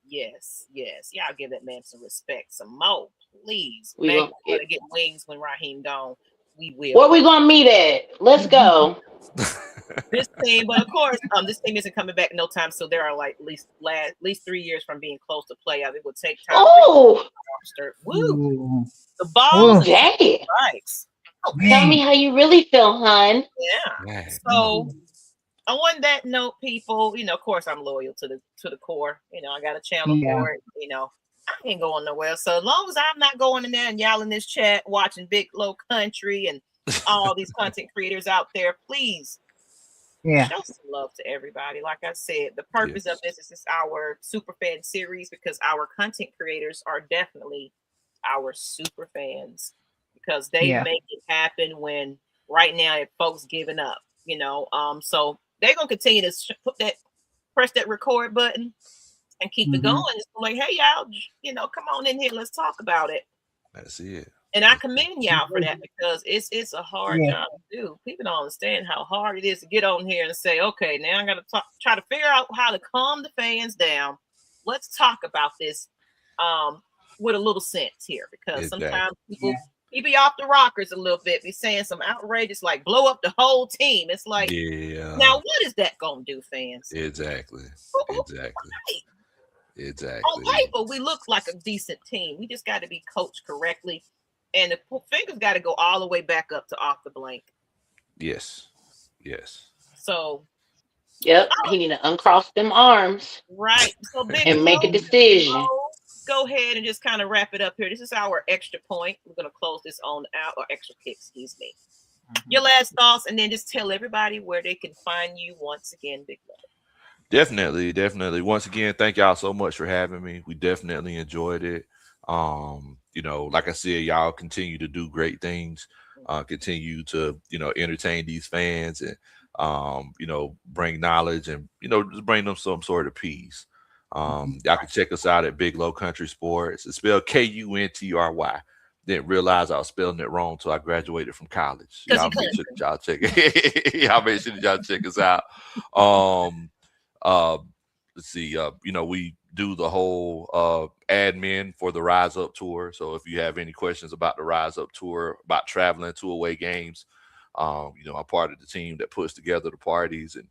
Speaker 1: Yes. Y'all give that man some respect, some more, please.
Speaker 2: We
Speaker 1: gotta get wings when Raheem gone. We will.
Speaker 2: Where we gonna meet at? Let's go.
Speaker 1: This team, but of course, this team isn't coming back no time. So there are like at least 3 years from being close to playoff. It would take time.
Speaker 2: Oh,
Speaker 1: woo! The balls,
Speaker 2: dang!
Speaker 1: Strikes.
Speaker 2: Tell me how you really feel, hun.
Speaker 1: Yeah. So on that note, people, of course, I'm loyal to the core. I got a channel for it. I ain't going nowhere. So as long as I'm not going in there and y'all in this chat watching Big Low Kuntry and all these content creators out there, please. Show some love to everybody. Like I said, the purpose of this is our super fan series because our content creators are definitely our super fans because they make it happen when right now if folks giving up, so they're gonna continue to press that record button and keep it going. It's like, hey y'all, come on in here, let's talk about it.
Speaker 4: That's it.
Speaker 1: And I commend y'all for that because it's a hard job to do. People don't understand how hard it is to get on here and say, okay, now I got to try to figure out how to calm the fans down. Let's talk about this with a little sense here because sometimes people be off the rockers a little bit, be saying some outrageous, like blow up the whole team. It's like, now what is that going to do, fans?
Speaker 4: Exactly.
Speaker 1: On paper, we look like a decent team. We just got to be coached correctly. And the fingers got to go all the way back up to off the blank.
Speaker 4: Yes.
Speaker 1: So.
Speaker 2: Yep. He need to uncross them arms.
Speaker 1: Right. So
Speaker 2: and make a decision.
Speaker 1: Go ahead and just kind of wrap it up here. This is our extra point. We're going to close this on out, or extra kick, excuse me. Your last thoughts, and then just tell everybody where they can find you once again, Big Love.
Speaker 4: Definitely. Once again, thank y'all so much for having me. We definitely enjoyed it. Like I said, y'all continue to do great things, continue to, entertain these fans and, bring knowledge and, just bring them some sort of peace. Y'all can check us out at Big Low Kuntry Sports. It's spelled Kuntry. Didn't realize I was spelling it wrong until I graduated from college. Y'all make sure that y'all check it. Y'all make sure that y'all check us out. Let's see, we do the whole admin for the Rise Up tour. So if you have any questions about the Rise Up tour, about traveling to away games, I'm part of the team that puts together the parties. And,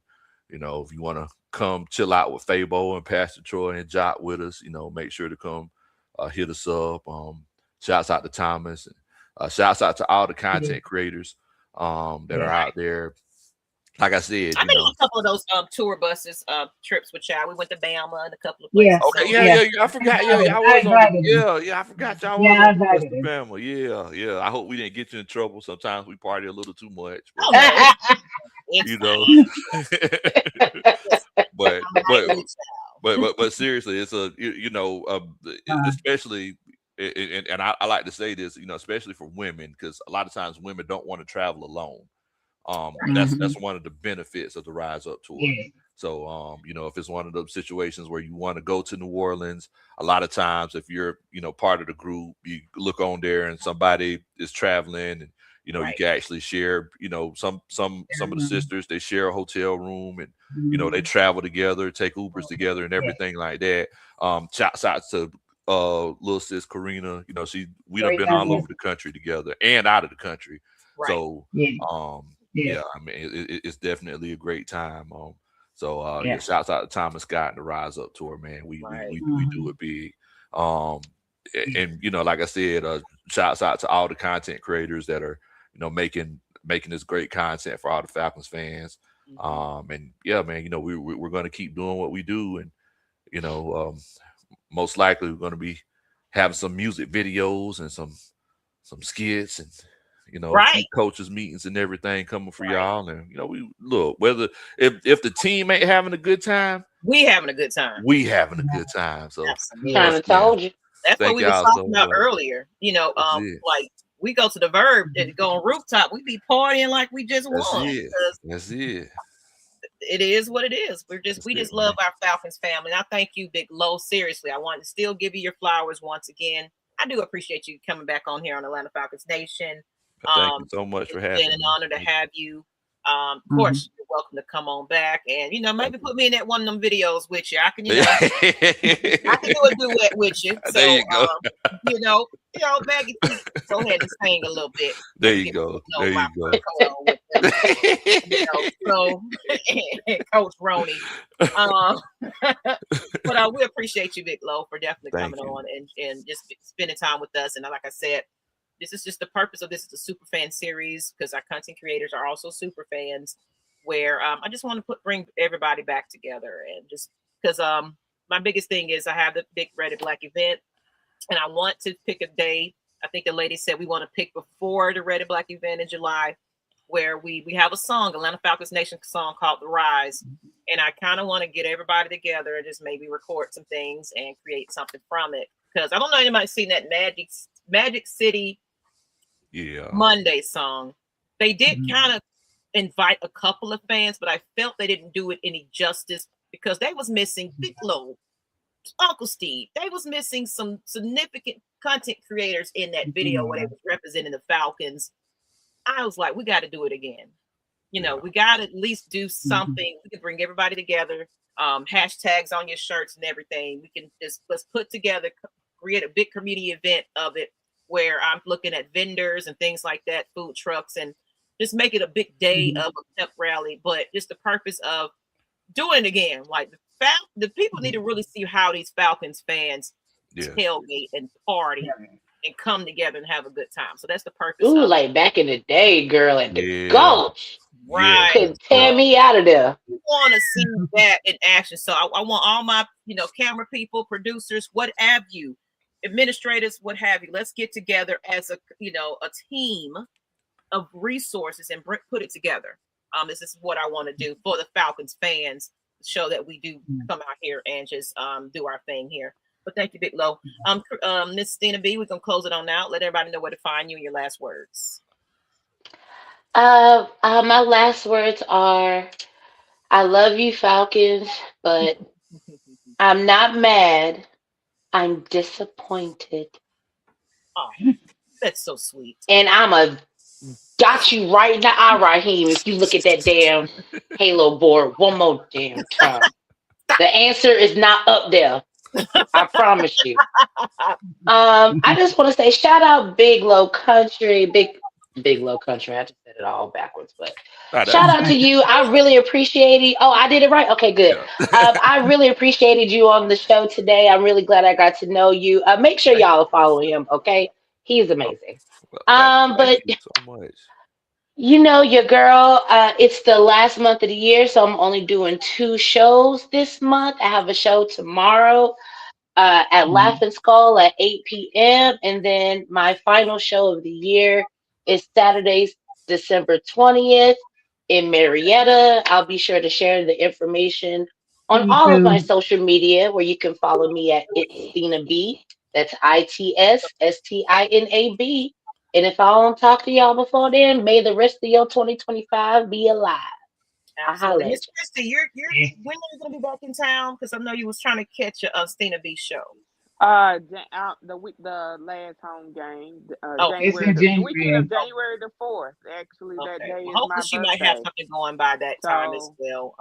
Speaker 4: if you want to come chill out with Fabo and Pastor Troy and Jot with us, make sure to come hit us up. Shouts out to Thomas. And, shouts out to all the content creators that are out there. Like I said,
Speaker 1: I've been on a couple of those tour buses trips with y'all. We went to Bama and a couple of places.
Speaker 4: Okay, I forgot. I forgot y'all was on Bama. Yeah. I hope we didn't get you in trouble. Sometimes we party a little too much. But, but seriously, it's especially. And I like to say this, especially for women, because a lot of times women don't want to travel alone. That's one of the benefits of the Rise Up tour. So if it's one of those situations where you want to go to New Orleans, a lot of times if you're part of the group, you look on there and somebody is traveling and you can actually share, some of the sisters, they share a hotel room and they travel together, take Ubers together and everything like that. Shouts out to little sis Karina, we done been all over the country together and out of the country. So I mean it's definitely a great time. Shouts out to Thomas Scott and the Rise Up tour, man. We do it big. And like I said, shouts out to all the content creators that are making this great content for all the Falcons fans. And man, we're going to keep doing what we do, and most likely we're going to be having some music videos and some skits and coaches meetings and everything coming for y'all. And we look, whether if the team ain't having a good time,
Speaker 1: we having a good time.
Speaker 4: So
Speaker 2: kind of told you.
Speaker 1: That's what we were talking about earlier. Like we go to the Verb and go on rooftop, we be partying like we just won.
Speaker 4: That's it.
Speaker 1: It is what it is. We just love our Falcons family. And I thank you, Big Low. Seriously, I want to still give you your flowers once again. I do appreciate you coming back on here on Atlanta Falcons Nation.
Speaker 4: Thank you so much for having me.
Speaker 1: It's been an honor to have you. Of course, you're welcome to come on back and maybe put me in that one of them videos with you. I can I can do a duet with you. So
Speaker 4: there you go.
Speaker 1: Maggie T, go ahead and sing a little bit.
Speaker 4: There you go. There you go.
Speaker 1: So Coach Roney. But we appreciate you, Big Low, for definitely coming on and just spending time with us. And like I said, this is just the purpose of this is a super fan series because our content creators are also super fans. Where I just want to bring everybody back together and just because my biggest thing is I have the big Red and Black event and I want to pick a day. I think the lady said we want to pick before the Red and Black event in July, where we have a song, Atlanta Falcons Nation song called The Rise. And I kind of want to get everybody together and just maybe record some things and create something from it. Because I don't know anybody seen that Magic City Monday song. They did kind of invite a couple of fans, but I felt they didn't do it any justice because they was missing Big Low, Uncle Steve. They was missing some significant content creators in that video where they was representing the Falcons. I was like, we got to do it again. We got to at least do something. We can bring everybody together. Hashtags on your shirts and everything. We can let's put together, create a big community event of it where I'm looking at vendors and things like that, food trucks, and just make it a big day of a pep rally. But just the purpose of doing it again, like the people need to really see how these Falcons fans tailgate and party and come together and have a good time. So that's the purpose.
Speaker 2: Ooh, like back in the day, girl, at the Gulch.
Speaker 1: Right.
Speaker 2: Couldn't tear me out of there.
Speaker 1: We want to see that in action. So I want all my, camera people, producers, what have you, administrators, what have you. Let's get together as a team of resources and put it together. This is what I want to do for the Falcons fans, show that we do come out here and just do our thing here. But thank you, Big Low. Miss Stina B, we're gonna close it on out. Let everybody know where to find you and your last words.
Speaker 2: My last words are, I love you, Falcons, but I'm not mad. I'm disappointed.
Speaker 1: Oh, that's so sweet.
Speaker 2: And I'm got you right in the eye, Raheem, if you look at that damn Halo board one more damn time. The answer is not up there. I promise you. I just want to say shout out Big Low Country, Big Low Country. I just said it all backwards, but shout out to you. I really appreciate it. Oh, I did it right. Okay, good. I really appreciated you on the show today. I'm really glad I got to know you. Make sure y'all follow him. Okay, he's amazing. Thank you so much. Your girl, it's the last month of the year, so I'm only doing 2 shows this month. I have a show tomorrow at Laughing Skull at 8 p.m. And then my final show of the year is Saturday, December 20th in Marietta. I'll be sure to share the information on all of my social media where you can follow me at It's Stina B. That's ITSSTINAB. And if I don't talk to y'all before then, may the rest of your 2025 be alive.
Speaker 1: Absolutely. Miss Christy, you're when are you gonna be back in town? Because I know you was trying to catch a Stina B show.
Speaker 5: The last home game. The weekend of January the 4th. Actually, that day is
Speaker 1: hopefully
Speaker 5: my
Speaker 1: she
Speaker 5: birthday.
Speaker 1: might have something going by that time as well.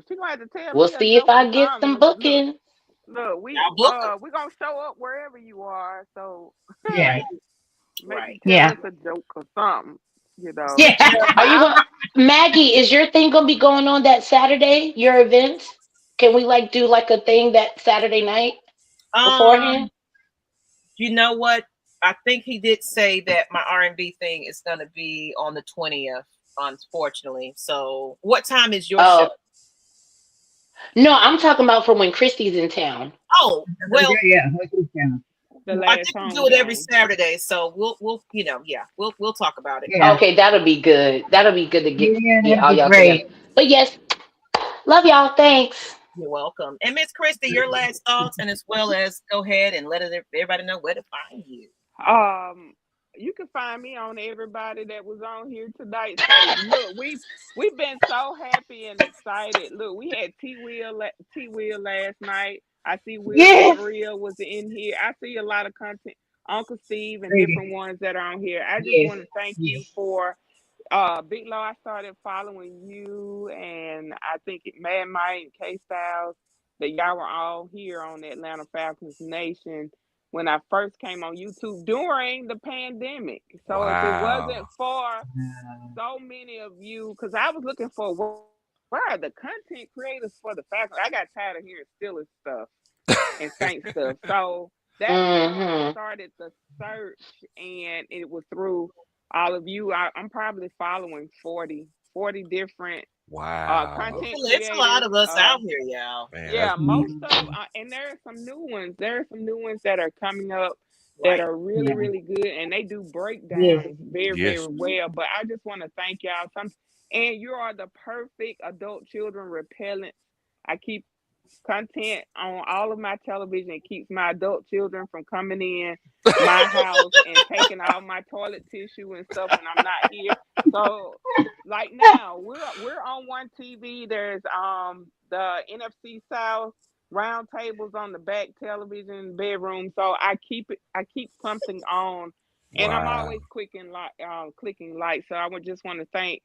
Speaker 5: She gonna have to tell
Speaker 2: we'll
Speaker 5: me.
Speaker 2: See if I get some booking.
Speaker 5: Look, we're gonna show up wherever you are. So maybe tell us a joke or something.
Speaker 2: Are you Maggie, is your thing gonna be going on that Saturday, your event? Can we do a thing that Saturday night beforehand?
Speaker 1: You know what? I think he did say that my R&B thing is gonna be on the 20th, unfortunately. So what time is your show?
Speaker 2: No, I'm talking about from when Christy's in town.
Speaker 1: Oh, well, I think we do it every Saturday, so we'll talk about it.
Speaker 2: Yeah. Okay, that'll be good. That'll be good to get all y'all together. But yes, love y'all. Thanks.
Speaker 1: You're welcome. And Miss Christy, your last thoughts, and as well as go ahead and let everybody know where to find you.
Speaker 5: You can find me on everybody that was on here tonight. So look, we've been so happy and excited. Look, we had T Will last night. I see Will Real was in here. I see a lot of content, Uncle Steve and different ones that are on here. I just want to thank you for Big Low. I started following you, and I think Mad Mike and K Styles, that y'all were all here on the Atlanta Falcons Nation. when I first came on YouTube during the pandemic. So if it wasn't
Speaker 4: Wow.
Speaker 5: for so many of you, because I was looking for where are the content creators for the Falcons. I got tired of hearing Steelers stuff and Saint stuff. So that's how I started the search, and it was through all of you. I'm probably following 40 different
Speaker 4: Wow.
Speaker 5: content
Speaker 1: It's a lot
Speaker 5: creators.
Speaker 1: of us out here, y'all.
Speaker 4: Man,
Speaker 5: Yeah,
Speaker 4: that's
Speaker 5: most of and there are some new ones. There are some new ones that are coming up that
Speaker 1: Right.
Speaker 5: are really, really good, and they do
Speaker 3: Yes.
Speaker 5: breakdowns very, very
Speaker 4: yes.
Speaker 5: well. But I just want to thank y'all. And you are the perfect adult children repellent. I keep content on all of my television. It keeps my adult children from coming in my house and taking all my toilet tissue and stuff when I'm not here. So like now we're on one TV. There's the NFC South round tables on the back television bedroom. So I keep something on, and I'm
Speaker 4: Wow.
Speaker 5: always clicking like. So I would just want to thank.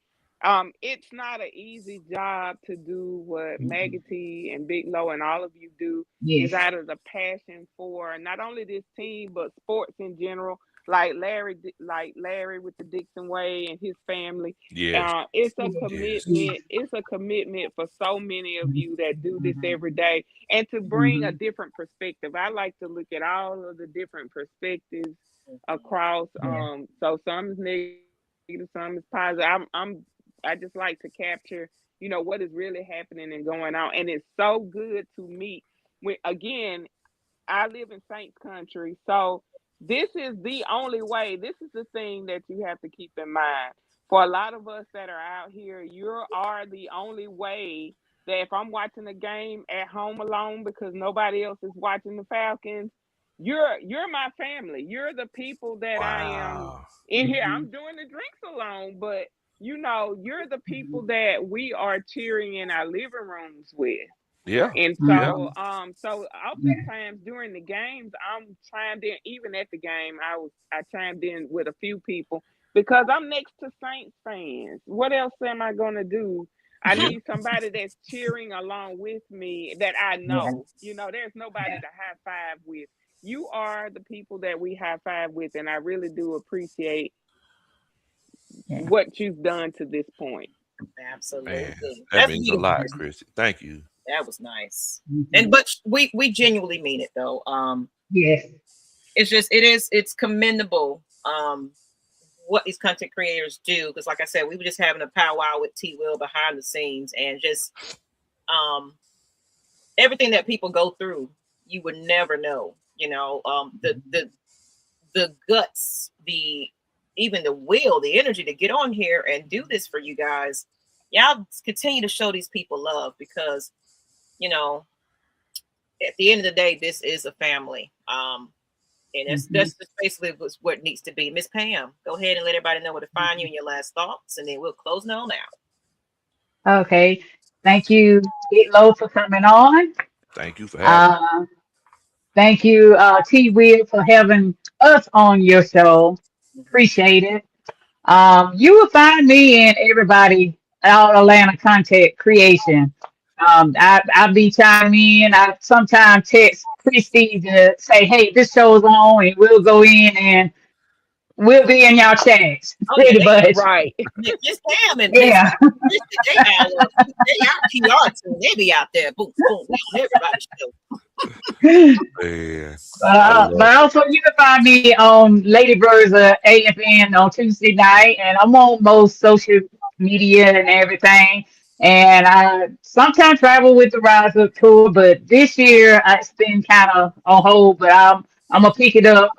Speaker 5: It's not an easy job to do what Maggie T and Big Low and all of you do.
Speaker 3: Yes.
Speaker 5: Is out of the passion for not only this team but sports in general. Like Larry with the Dixon Way and his family.
Speaker 4: Yes.
Speaker 5: It's a
Speaker 4: Yes.
Speaker 5: commitment. It's a commitment for so many of you that do this every day, and to bring a different perspective. I like to look at all of the different perspectives across. So some is negative, some is positive. I just like to capture, what is really happening and going on, and it's so good to meet. Again, I live in Saints country, so this is the only way. This is the thing that you have to keep in mind. For a lot of us that are out here, you are the only way that if I'm watching a game at home alone because nobody else is watching the Falcons, you're my family. You're the people that I am
Speaker 4: Wow.
Speaker 5: in here. I'm doing the drinks alone, but you're the people that we are cheering in our living rooms with.
Speaker 4: Yeah.
Speaker 5: And
Speaker 4: Yeah.
Speaker 5: so oftentimes during the games, I'm chimed in. Even at the game, I chimed in with a few people because I'm next to Saints fans. What else am I gonna do? I
Speaker 4: Yeah.
Speaker 5: need somebody that's cheering along with me that I know. There's nobody to high five with. You are the people that we high five with, and I really do appreciate what you've done to this point.
Speaker 1: Absolutely.
Speaker 4: Man, that
Speaker 1: That's
Speaker 4: means a
Speaker 1: beautiful.
Speaker 4: lot, Chrissy. Thank you.
Speaker 1: That was nice. But we genuinely mean it though.
Speaker 3: Yes.
Speaker 1: It's commendable what these content creators do, because like I said, we were just having a powwow with T Will behind the scenes, and just everything that people go through, you would never know. The guts, even the will, the energy to get on here and do this for you guys. Y'all continue to show these people love, because at the end of the day, this is a family. And that's just basically what needs to be. Miss Pam, go ahead and let everybody know where to find you and your last thoughts, and then we'll close it on out.
Speaker 3: Okay. Thank you, Big Low, for coming on.
Speaker 4: Thank you for having me.
Speaker 3: Thank you, T Will, for having us on your show. Appreciate it. You will find me and everybody out Atlanta content creation. I'll be chiming in. I sometimes text Christy to say, hey, this show's on, and we'll go in and we'll be in y'all chats. Pretty much.
Speaker 5: Right.
Speaker 1: Just Pam and
Speaker 3: Yeah.
Speaker 1: they out PR too. They be out there, boom, boom, on everybody's show.
Speaker 4: Man,
Speaker 3: But also you can find me on Lady Birds of AFN on Tuesday night, and I'm on most social media and everything. And I sometimes travel with the Rise Up tour, but this year it's been kind of on hold. But I'm gonna pick it up.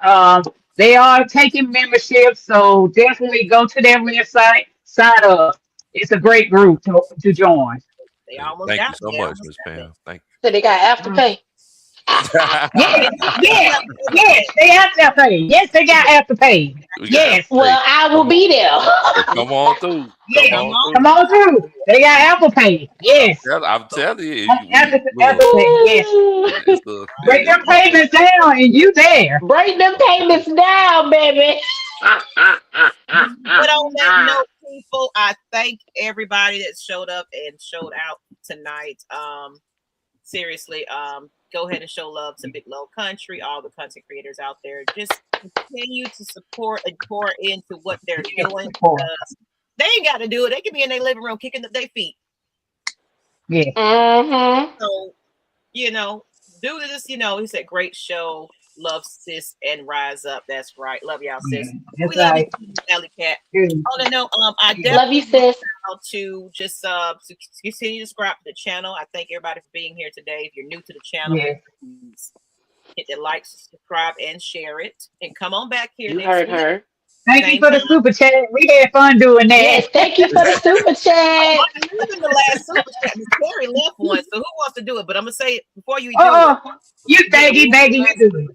Speaker 3: They are taking memberships, so definitely go to their website, sign up. It's a great group to join.
Speaker 1: They almost
Speaker 4: thank
Speaker 1: got
Speaker 4: you so
Speaker 1: it.
Speaker 4: much, Miss Pam. Thank
Speaker 2: So they got afterpay.
Speaker 3: Yes, they have to pay. Yes, they got Afterpay.
Speaker 4: you.
Speaker 3: Yes,
Speaker 2: Well, I will be there.
Speaker 4: Come on through.
Speaker 3: yes.
Speaker 4: Come on
Speaker 3: Come
Speaker 4: through.
Speaker 3: on through. They got Apple Pay. Yes.
Speaker 4: I'm telling you,
Speaker 3: Apple
Speaker 4: look,
Speaker 3: Pay. Yes. Break their payments down, and you there.
Speaker 2: Break them payments down, baby.
Speaker 1: But on that note, people, I thank everybody that showed up and showed out tonight. Seriously, go ahead and show love to Big Low Kuntry, all the content creators out there. Just continue to support and pour into what they're doing. They ain't got to do it. They can be in their living room kicking up their feet.
Speaker 3: Yeah.
Speaker 1: So, you know, do this, you know, he said, great show. Love, sis, and rise up. That's right. Love y'all, sis.
Speaker 3: Yeah,
Speaker 1: We love you, Alley Cat. On a note, I definitely
Speaker 2: love you, sis.
Speaker 1: To just to continue to subscribe to the channel. I thank everybody for being here today. If you're new to the channel, please hit the like, subscribe, and share it. And come on back here.
Speaker 2: You heard her.
Speaker 3: Thank you for the super chat. We had fun doing that.
Speaker 2: Yes, thank you for the super chat.
Speaker 1: I'm leaving the last super chat. Terry left one, so who wants to do it? But I'm gonna say it before you do it.
Speaker 3: You Maggie, you do it.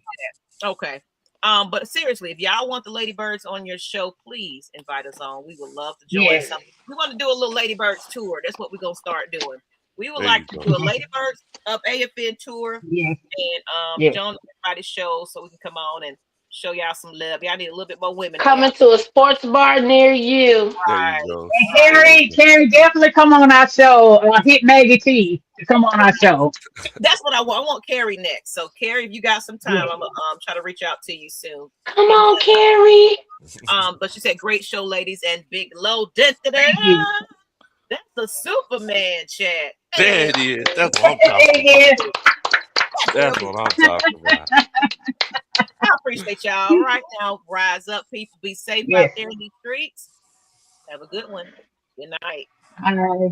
Speaker 1: Okay. But seriously, if y'all want the Lady Birds on your show, please invite us on. We would love to join something. We want to do a little Lady Birds tour. That's what we're gonna start doing. We would like to do a Lady Birds of AFN tour and join everybody's show so we can come on and show y'all some love. Y'all need a little bit more women.
Speaker 2: Coming to a sports bar near you.
Speaker 1: Right.
Speaker 3: And Carrie, definitely come on our show. Hit Maggie T to come on our show.
Speaker 1: That's what I want. I want Carrie next. So Carrie, if you got some time, I'm gonna try to reach out to you soon.
Speaker 2: Come on, Carrie.
Speaker 1: But she said, "Great show, ladies, and Big Low." That's the Superman chat.
Speaker 4: There it is. That's what I'm talking about. That's what I'm talking about.
Speaker 1: I appreciate y'all. Right now, rise up, people. Be safe out there in these streets. Have a good one. Good night.
Speaker 3: All right.